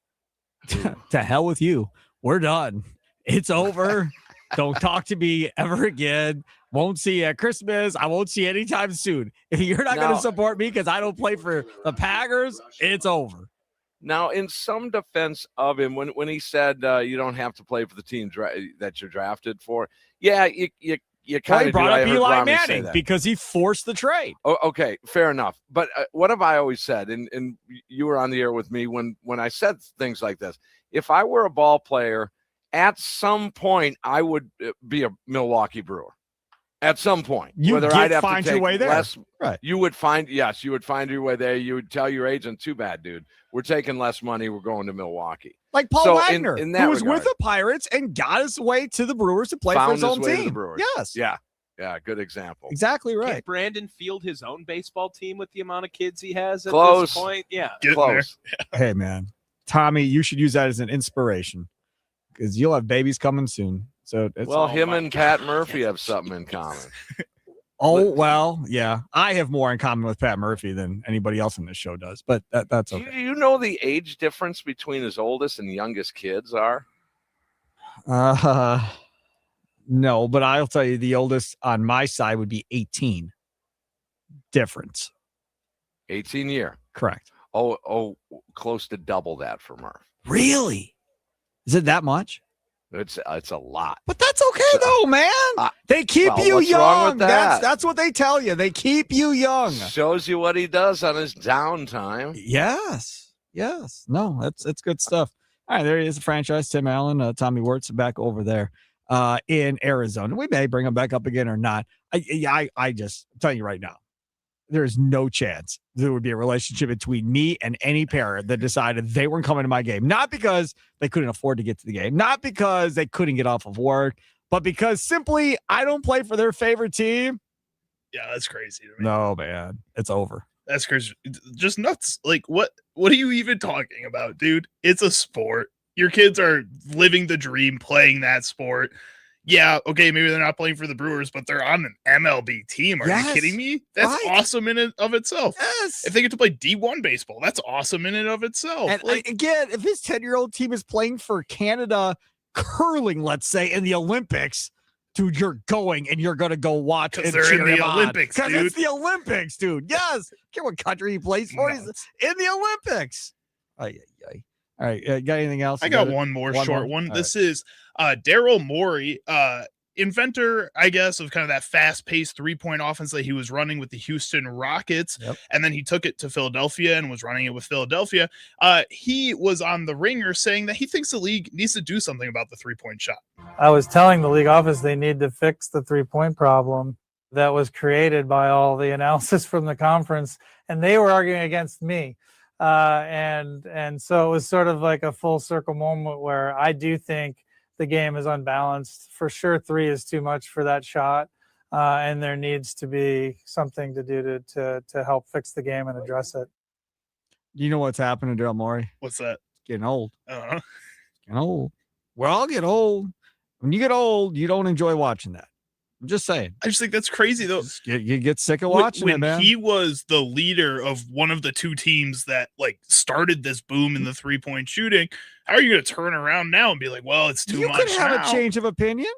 to hell with you. We're done. It's over. Don't talk to me ever again. Won't see you at Christmas. I won't see you anytime soon. If you're not going to support me because I don't play for the Packers, it's over. Now, in some defense of him, when he said you don't have to play for the team that you're drafted for, yeah, you kind of brought up Eli Manning because he forced the trade. Oh, okay, fair enough. But what have I always said? And you were on the air with me when I said things like this. If I were a ball player, at some point I would be a Milwaukee Brewer. At some point, I'd have to find your way there. Less, right? You would find your way there. You would tell your agent, "Too bad, dude. We're taking less money. We're going to Milwaukee." Like Paul Wagner, who was with the Pirates and got his way to the Brewers to play for his own team. Yes. Yeah. Good example. Exactly right. Can Brandon field his own baseball team with the amount of kids he has at Close. this point? Yeah. Close. Hey, man. Tommy, you should use that as an inspiration because you'll have babies coming soon. So him and Pat Murphy have something in common. Oh, well, yeah. I have more in common with Pat Murphy than anybody else on this show does, but that's okay. Do you know the age difference between his oldest and youngest kids are? No, but I'll tell you the oldest on my side would be 18. Difference. 18 year. Correct. Oh, close to double that for Murph. Really? Is it that much? It's a lot. But that's okay though, man. They keep you what's young. wrong with that? That's what they tell you. They keep you young. Shows you what he does on his downtime. Yes. No, it's good stuff. All right, there he is, the franchise. Tim Allen, Tommy Wirtz back over there in Arizona. We may bring him back up again or not. I just I'm telling you right now, there is no chance there would be a relationship between me and any parent that decided they weren't coming to my game. Not because they couldn't afford to get to the game, not because they couldn't get off of work, but because simply I don't play for their favorite team. Yeah, that's crazy to me. No, man, it's over. That's crazy. Just nuts. Like, what are you even talking about, dude? It's a sport. Your kids are living the dream playing that sport. Yeah, okay, maybe they're not playing for the Brewers, but they're on an MLB team. Are you kidding me? That's awesome in and of itself. Yes. If they get to play D1 baseball, that's awesome in and of itself. And again, if his 10-year-old team is playing for Canada curling, let's say, in the Olympics, dude, you're going and you're going to go watch and they're cheer in the him Olympics, Because dude. it's the Olympics, dude. Yes. Care what country he plays for. He's in the Olympics. All right. Got anything else? I got one more short one. This is Daryl Morey, inventor, I guess, of kind of that fast-paced three-point offense that he was running with the Houston Rockets. Yep. And then he took it to Philadelphia and was running it with Philadelphia. He was on The Ringer saying that he thinks the league needs to do something about the three-point shot. I was telling the league office they need to fix the three-point problem that was created by all the analysis from the conference, and they were arguing against me. And so it was sort of like a full circle moment where I do think the game is unbalanced. For sure, 3 is too much for that shot, and there needs to be something to do to help fix the game and address it. You know what's happening to Daryl Morey? What's that? Getting old. Uh-huh. Getting old. We all get old. When you get old, you don't enjoy watching that. I'm just saying. I just think that's crazy, though. You get sick of watching it, man. When he was the leader of one of the two teams that started this boom in the three-point shooting, how are you going to turn around now and be like, well, it's too much? You could have now? a change of opinion.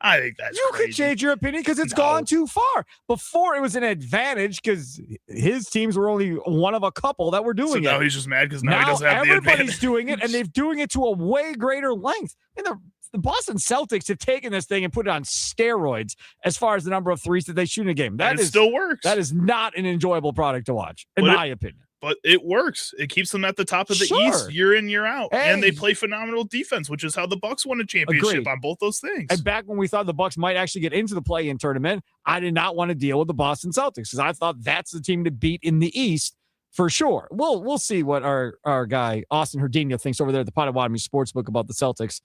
I think that's you crazy. could change your opinion because it's gone too far. Before it was an advantage because his teams were only one of a couple that were doing it. So now he's just mad because now he doesn't have the advantage. Everybody's doing it, and they're doing it to a way greater length. And the Boston Celtics have taken this thing and put it on steroids as far as the number of threes that they shoot in a game. That still works. That is not an enjoyable product to watch, in my opinion. But it works. It keeps them at the top of the East year in, year out. And they play phenomenal defense, which is how the Bucks won a championship on both those things. And back when we thought the Bucks might actually get into the play-in tournament, I did not want to deal with the Boston Celtics because I thought that's the team to beat in the East for sure. We'll see what our guy Austin Herdinho thinks over there at the Potawatomi Sportsbook about the Celtics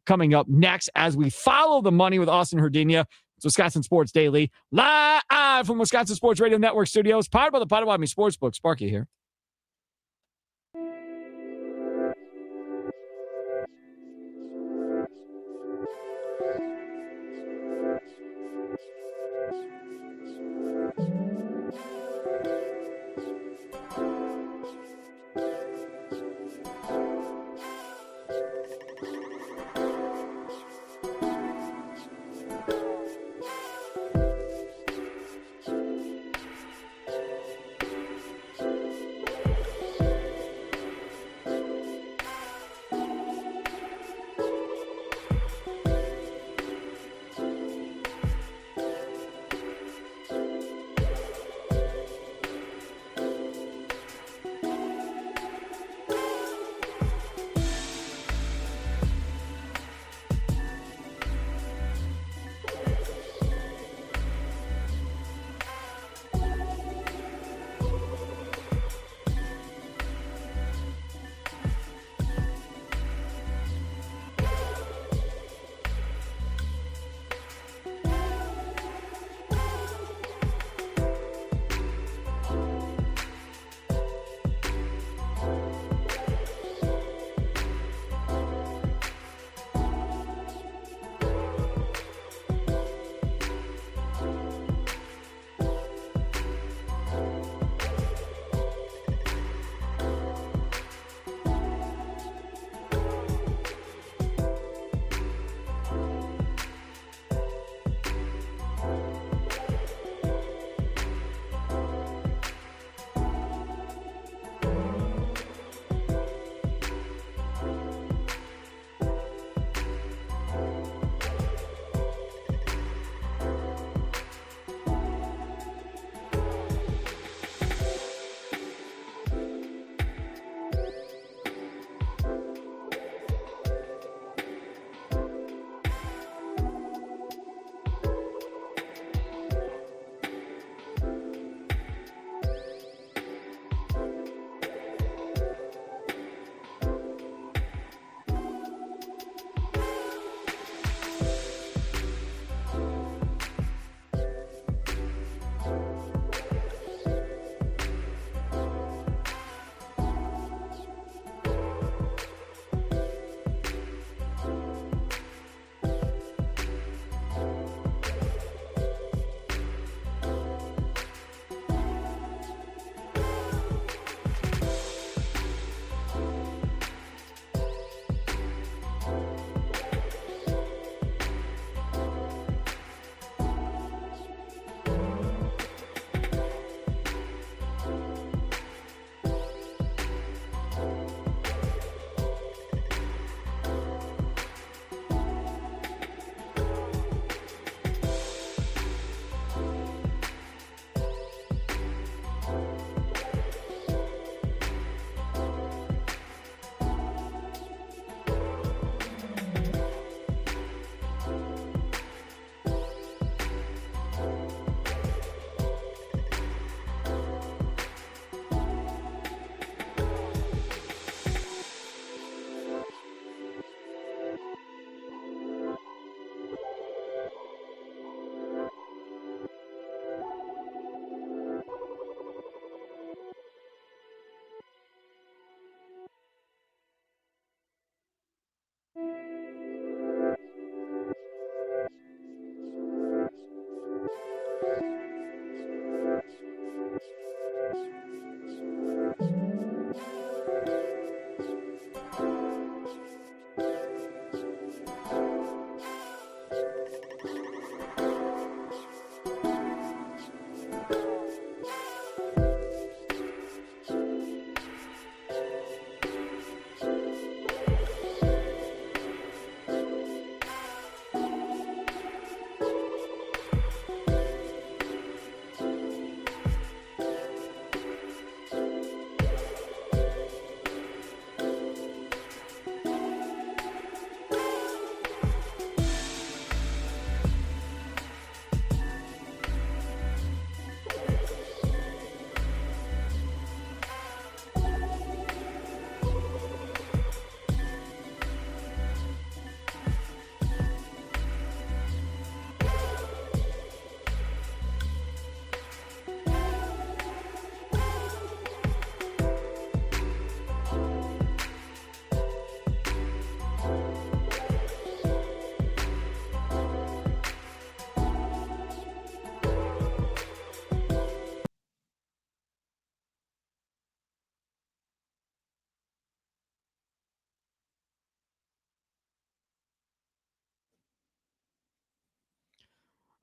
coming up next as we follow the money with Austin Herdinho. It's Wisconsin Sports Daily, live from Wisconsin Sports Radio Network studios, powered by the Potawatomi Sportsbook. Sparky here.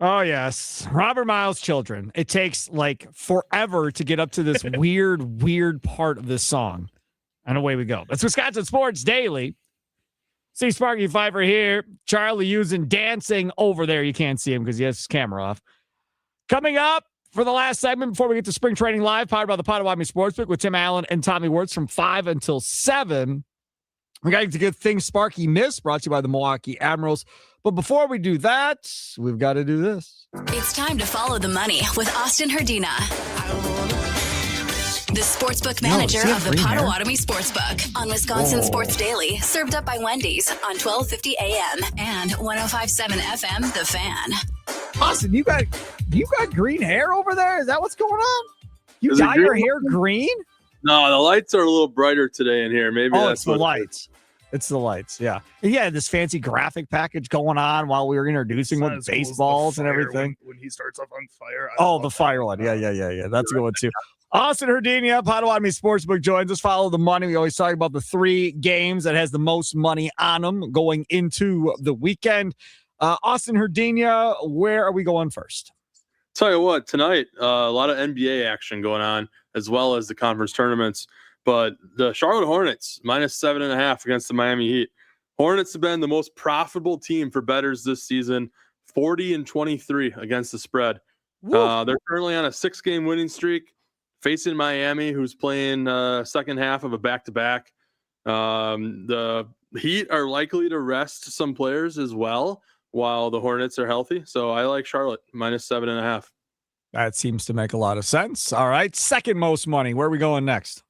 Oh, yes. Robert Miles' Children. It takes like forever to get up to this weird part of this song. And away we go. That's Wisconsin Sports Daily. See Sparky Pfeiffer here. Charlie using dancing over there. You can't see him because he has his camera off. Coming up for the last segment before we get to Spring Training Live, powered by the Potawatomi Sportsbook with Tim Allen and Tommy Wirtz from 5 until 7. We got to get things Sparky missed, brought to you by the Milwaukee Admirals. But before we do that, we've got to do this. It's time to follow the money with Austin Herdina, the sportsbook manager of the Potawatomi Sportsbook on Wisconsin Sports Daily, served up by Wendy's on 1250 AM and 105.7 FM, The Fan. Austin, you got green hair over there? Is that what's going on? You dye your hair green? No, the lights are a little brighter today in here. Maybe that's it's the lights. It's the lights, yeah. Yeah, this fancy graphic package going on while we were introducing with baseballs and everything. When he starts off on fire. The fire one. Yeah. That's a good one, too. Austin Herdina, Potawatomi Sportsbook, joins us. Follow the money. We always talk about the 3 games that has the most money on them going into the weekend. Austin Herdina, where are we going first? Tell you what, tonight, a lot of NBA action going on, as well as the conference tournaments. But the Charlotte Hornets, -7.5 against the Miami Heat. Hornets have been the most profitable team for bettors this season, 40-23 against the spread. They're currently on a 6-game winning streak, facing Miami, who's playing second half of a back-to-back. The Heat are likely to rest some players as well, while the Hornets are healthy. So I like Charlotte, -7.5. That seems to make a lot of sense. All right, second most money. Where are we going next?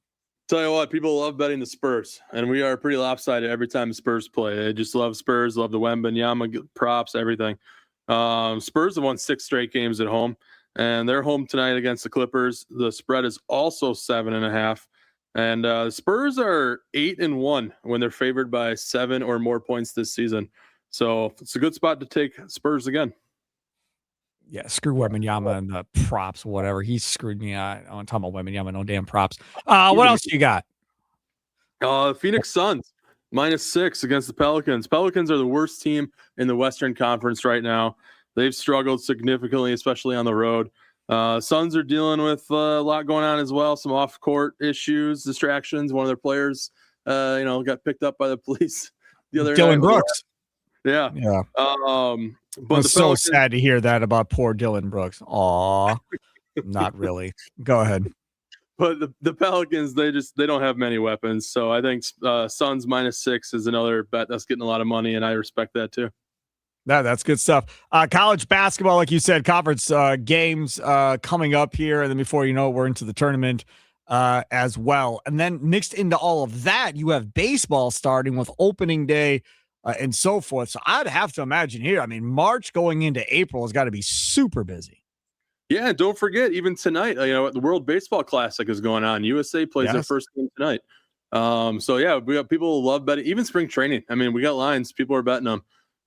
Tell you what, people love betting the Spurs, and we are pretty lopsided every time the Spurs play. They just love Spurs, love the Wembanyama props, everything. Spurs have won 6 straight games at home, and they're home tonight against the Clippers. The spread is also 7.5, and the Spurs are 8-1 when they're favored by 7 or more points this season. So it's a good spot to take Spurs again. Yeah, screw Wembanyama and the props, whatever. He screwed me out. I'm talking about Wembanyama, no damn props. What else you got? Phoenix Suns, -6 against the Pelicans. Pelicans are the worst team in the Western Conference right now. They've struggled significantly, especially on the road. Suns are dealing with a lot going on as well. Some off-court issues, distractions. One of their players, got picked up by the police the other night. Dylan Brooks. Yeah. But it's so sad to hear that about poor Dylan Brooks. Aw, not really. Go ahead. But the Pelicans, they don't have many weapons. So I think Suns -6 is another bet that's getting a lot of money, and I respect that too. That's good stuff. College basketball, like you said, conference games coming up here. And then before you know it, we're into the tournament as well. And then mixed into all of that, you have baseball starting with opening day and so forth. So I'd have to imagine here, I mean, March going into April has got to be super busy. Yeah, and don't forget, even tonight, the World Baseball Classic is going on. USA plays their first game tonight. So, yeah, we got people who love betting, even spring training. I mean, we got lines. People are betting them.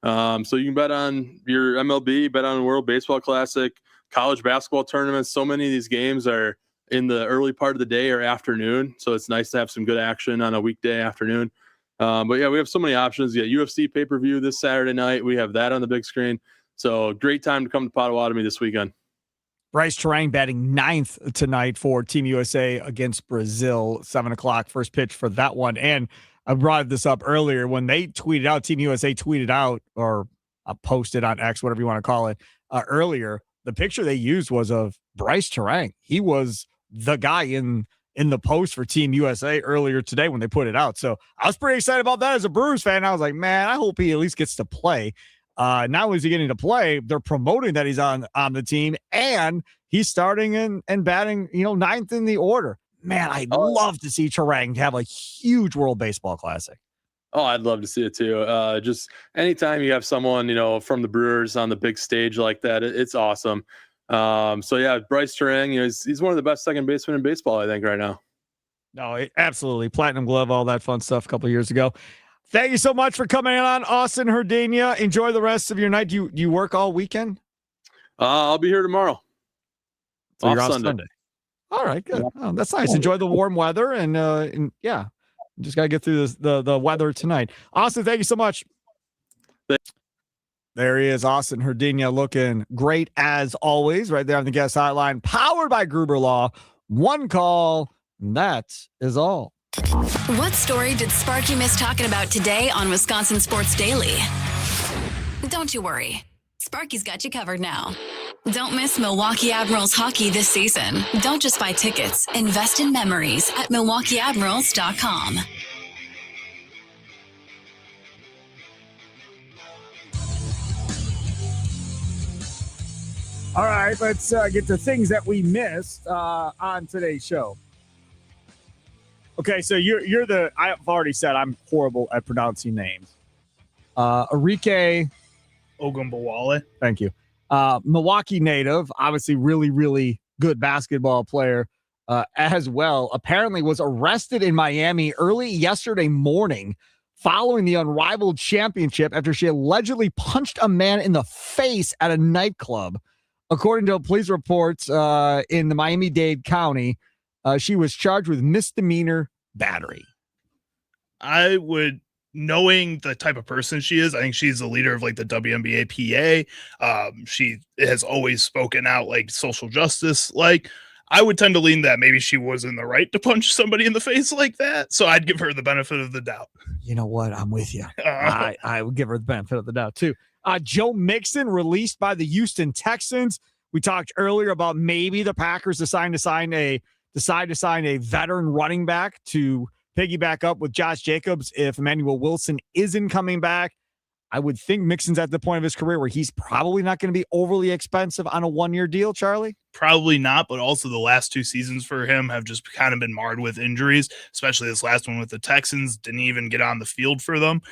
So you can bet on your MLB, bet on the World Baseball Classic, college basketball tournaments. So many of these games are in the early part of the day or afternoon. So it's nice to have some good action on a weekday afternoon. But yeah, we have so many options. Yeah, UFC pay-per-view this Saturday night. We have that on the big screen. So great time to come to Potawatomi this weekend. Bryce Terang batting 9th tonight for Team USA against Brazil, 7:00 first pitch for that one. And I brought this up earlier when they tweeted out, Team USA tweeted out or posted on X, whatever you want to call it, earlier. The picture they used was of Bryce Terang. He was the guy in the post for Team USA earlier today when they put it out. So I was pretty excited about that as a Brewers fan. I was like, man, I hope he at least gets to play. Not only is he getting to play, they're promoting that he's on the team, and he's starting and batting, 9th in the order. Man, I'd love to see Terang have a huge World Baseball Classic. Oh, I'd love to see it too. Just anytime you have someone, from the Brewers on the big stage like that, it's awesome. So yeah, Bryce Terang, he's one of the best second basemen in baseball, I think, right now. No, absolutely. Platinum glove, all that fun stuff a couple of years ago. Thank you so much for coming on, Austin Herdania. Enjoy the rest of your night. Do you work all weekend? I'll be here tomorrow. So you're off Sunday. All right, good. Oh, that's nice. Enjoy the warm weather, and yeah, just gotta get through the weather tonight. Austin, thank you so much. There he is, Austin Herdania, looking great as always, right there on the guest hotline, powered by Gruber Law. One call, and that is all. What story did Sparky miss talking about today on Wisconsin Sports Daily? Don't you worry. Sparky's got you covered now. Don't miss Milwaukee Admirals hockey this season. Don't just buy tickets. Invest in memories at MilwaukeeAdmirals.com. All right, let's get to things that we missed on today's show. Okay, so I've already said I'm horrible at pronouncing names. Enrique Ogumbawale. Thank you. Milwaukee native, obviously really, really good basketball player as well. Apparently was arrested in Miami early yesterday morning following the unrivaled championship after she allegedly punched a man in the face at a nightclub. According to police reports in the Miami-Dade County, she was charged with misdemeanor battery. I would, knowing the type of person she is, I think she's the leader of like the WNBA PA. She has always spoken out like social justice. Like, I would tend to lean that maybe she was in the right to punch somebody in the face like that. So I'd give her the benefit of the doubt. You know what? I'm with you. I would give her the benefit of the doubt too. Joe Mixon released by the Houston Texans. We talked earlier about maybe the Packers decide to sign a veteran running back to piggyback up with Josh Jacobs if Emmanuel Wilson isn't coming back. I would think Mixon's at the point of his career where he's probably not going to be overly expensive on a one-year deal, Charlie. Probably not, but also the last 2 seasons for him have just kind of been marred with injuries, especially this last one with the Texans. Didn't even get on the field for them.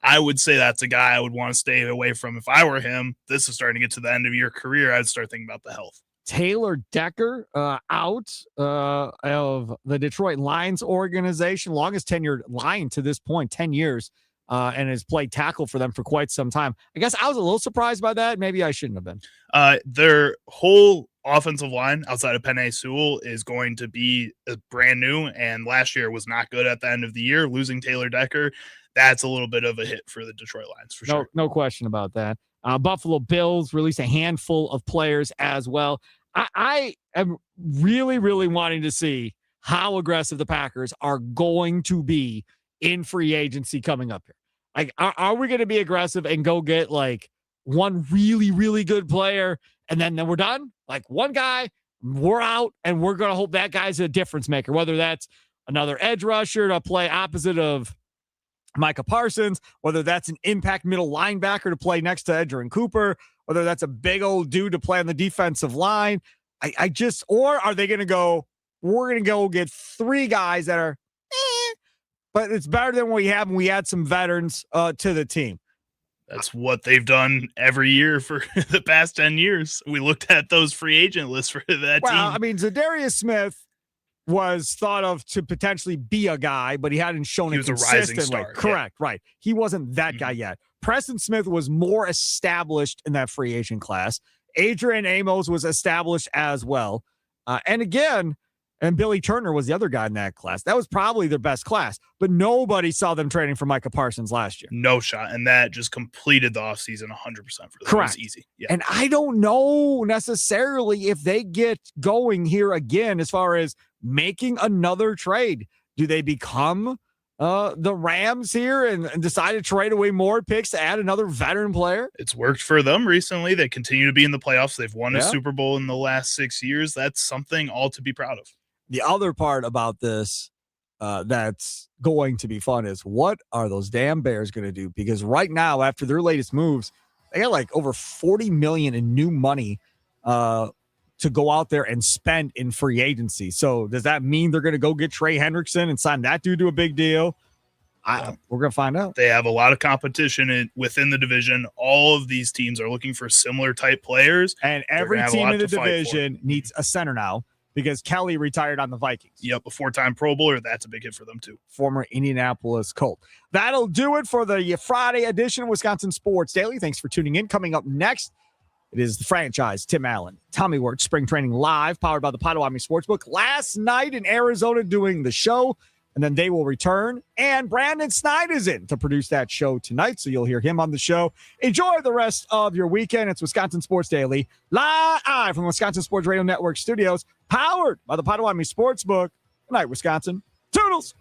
I would say that's a guy I would want to stay away from if I were him. This is starting to get to the end of your career. I'd start thinking about the health. Taylor Decker out of the Detroit Lions organization, longest tenured Lion to this point, 10 years, and has played tackle for them for quite some time. I guess I was a little surprised by that. Maybe I shouldn't have been. Their whole offensive line outside of Penei Sewell is going to be brand new, and last year was not good at the end of the year. Losing Taylor Decker, that's a little bit of a hit for the Detroit Lions for sure. No question about that. Buffalo Bills released a handful of players as well. I am really, really wanting to see how aggressive the Packers are going to be in free agency coming up here. Like, are we going to be aggressive and go get like one really, really good player and then we're done? Like one guy, we're out, and we're going to hope that guy's a difference maker, whether that's another edge rusher to play opposite of Micah Parsons, whether that's an impact middle linebacker to play next to Edgerrin Cooper, whether that's a big old dude to play on the defensive line. Or are they going to go, we're going to go get 3 guys that are, but it's better than what we have, and we add some veterans to the team. That's what they've done every year for the past 10 years. We looked at those free agent lists for that team. Well, I mean, Zadarius Smith was thought of to potentially be a guy, but he hadn't shown it was a rising consistently. star, yeah. Correct, right. He wasn't that guy yet. Preston Smith was more established in that free agent class. Adrian Amos was established as well. And Billy Turner was the other guy in that class. That was probably their best class, but nobody saw them trading for Micah Parsons last year. No shot. And that just completed the offseason 100% for them. Correct. It was easy. Yeah. And I don't know necessarily if they get going here again as far as making another trade. Do they become the Rams here and decide to trade away more picks to add another veteran player? It's worked for them recently. They continue to be in the playoffs. They've won a Super Bowl in the last 6 years. That's something all to be proud of. The other part about this that's going to be fun is what are those damn Bears going to do? Because right now, after their latest moves, they got like over $40 million in new money to go out there and spend in free agency. So does that mean they're going to go get Trey Hendrickson and sign that dude to a big deal? We're going to find out. They have a lot of competition within the division. All of these teams are looking for similar type players. And every team in the division needs a center now because Kelly retired on the Vikings. Yep, a 4-time Pro Bowler. That's a big hit for them too. Former Indianapolis Colt. That'll do it for the Friday edition of Wisconsin Sports Daily. Thanks for tuning in. Coming up next, it is the franchise, Tim Allen, Tommy Wirtz, Spring Training Live, powered by the Potawatomi Sportsbook. Last night in Arizona doing the show, and then they will return. And Brandon Snide is in to produce that show tonight, so you'll hear him on the show. Enjoy the rest of your weekend. It's Wisconsin Sports Daily, live from Wisconsin Sports Radio Network studios, powered by the Potawatomi Sportsbook. Good night, Wisconsin. Toodles!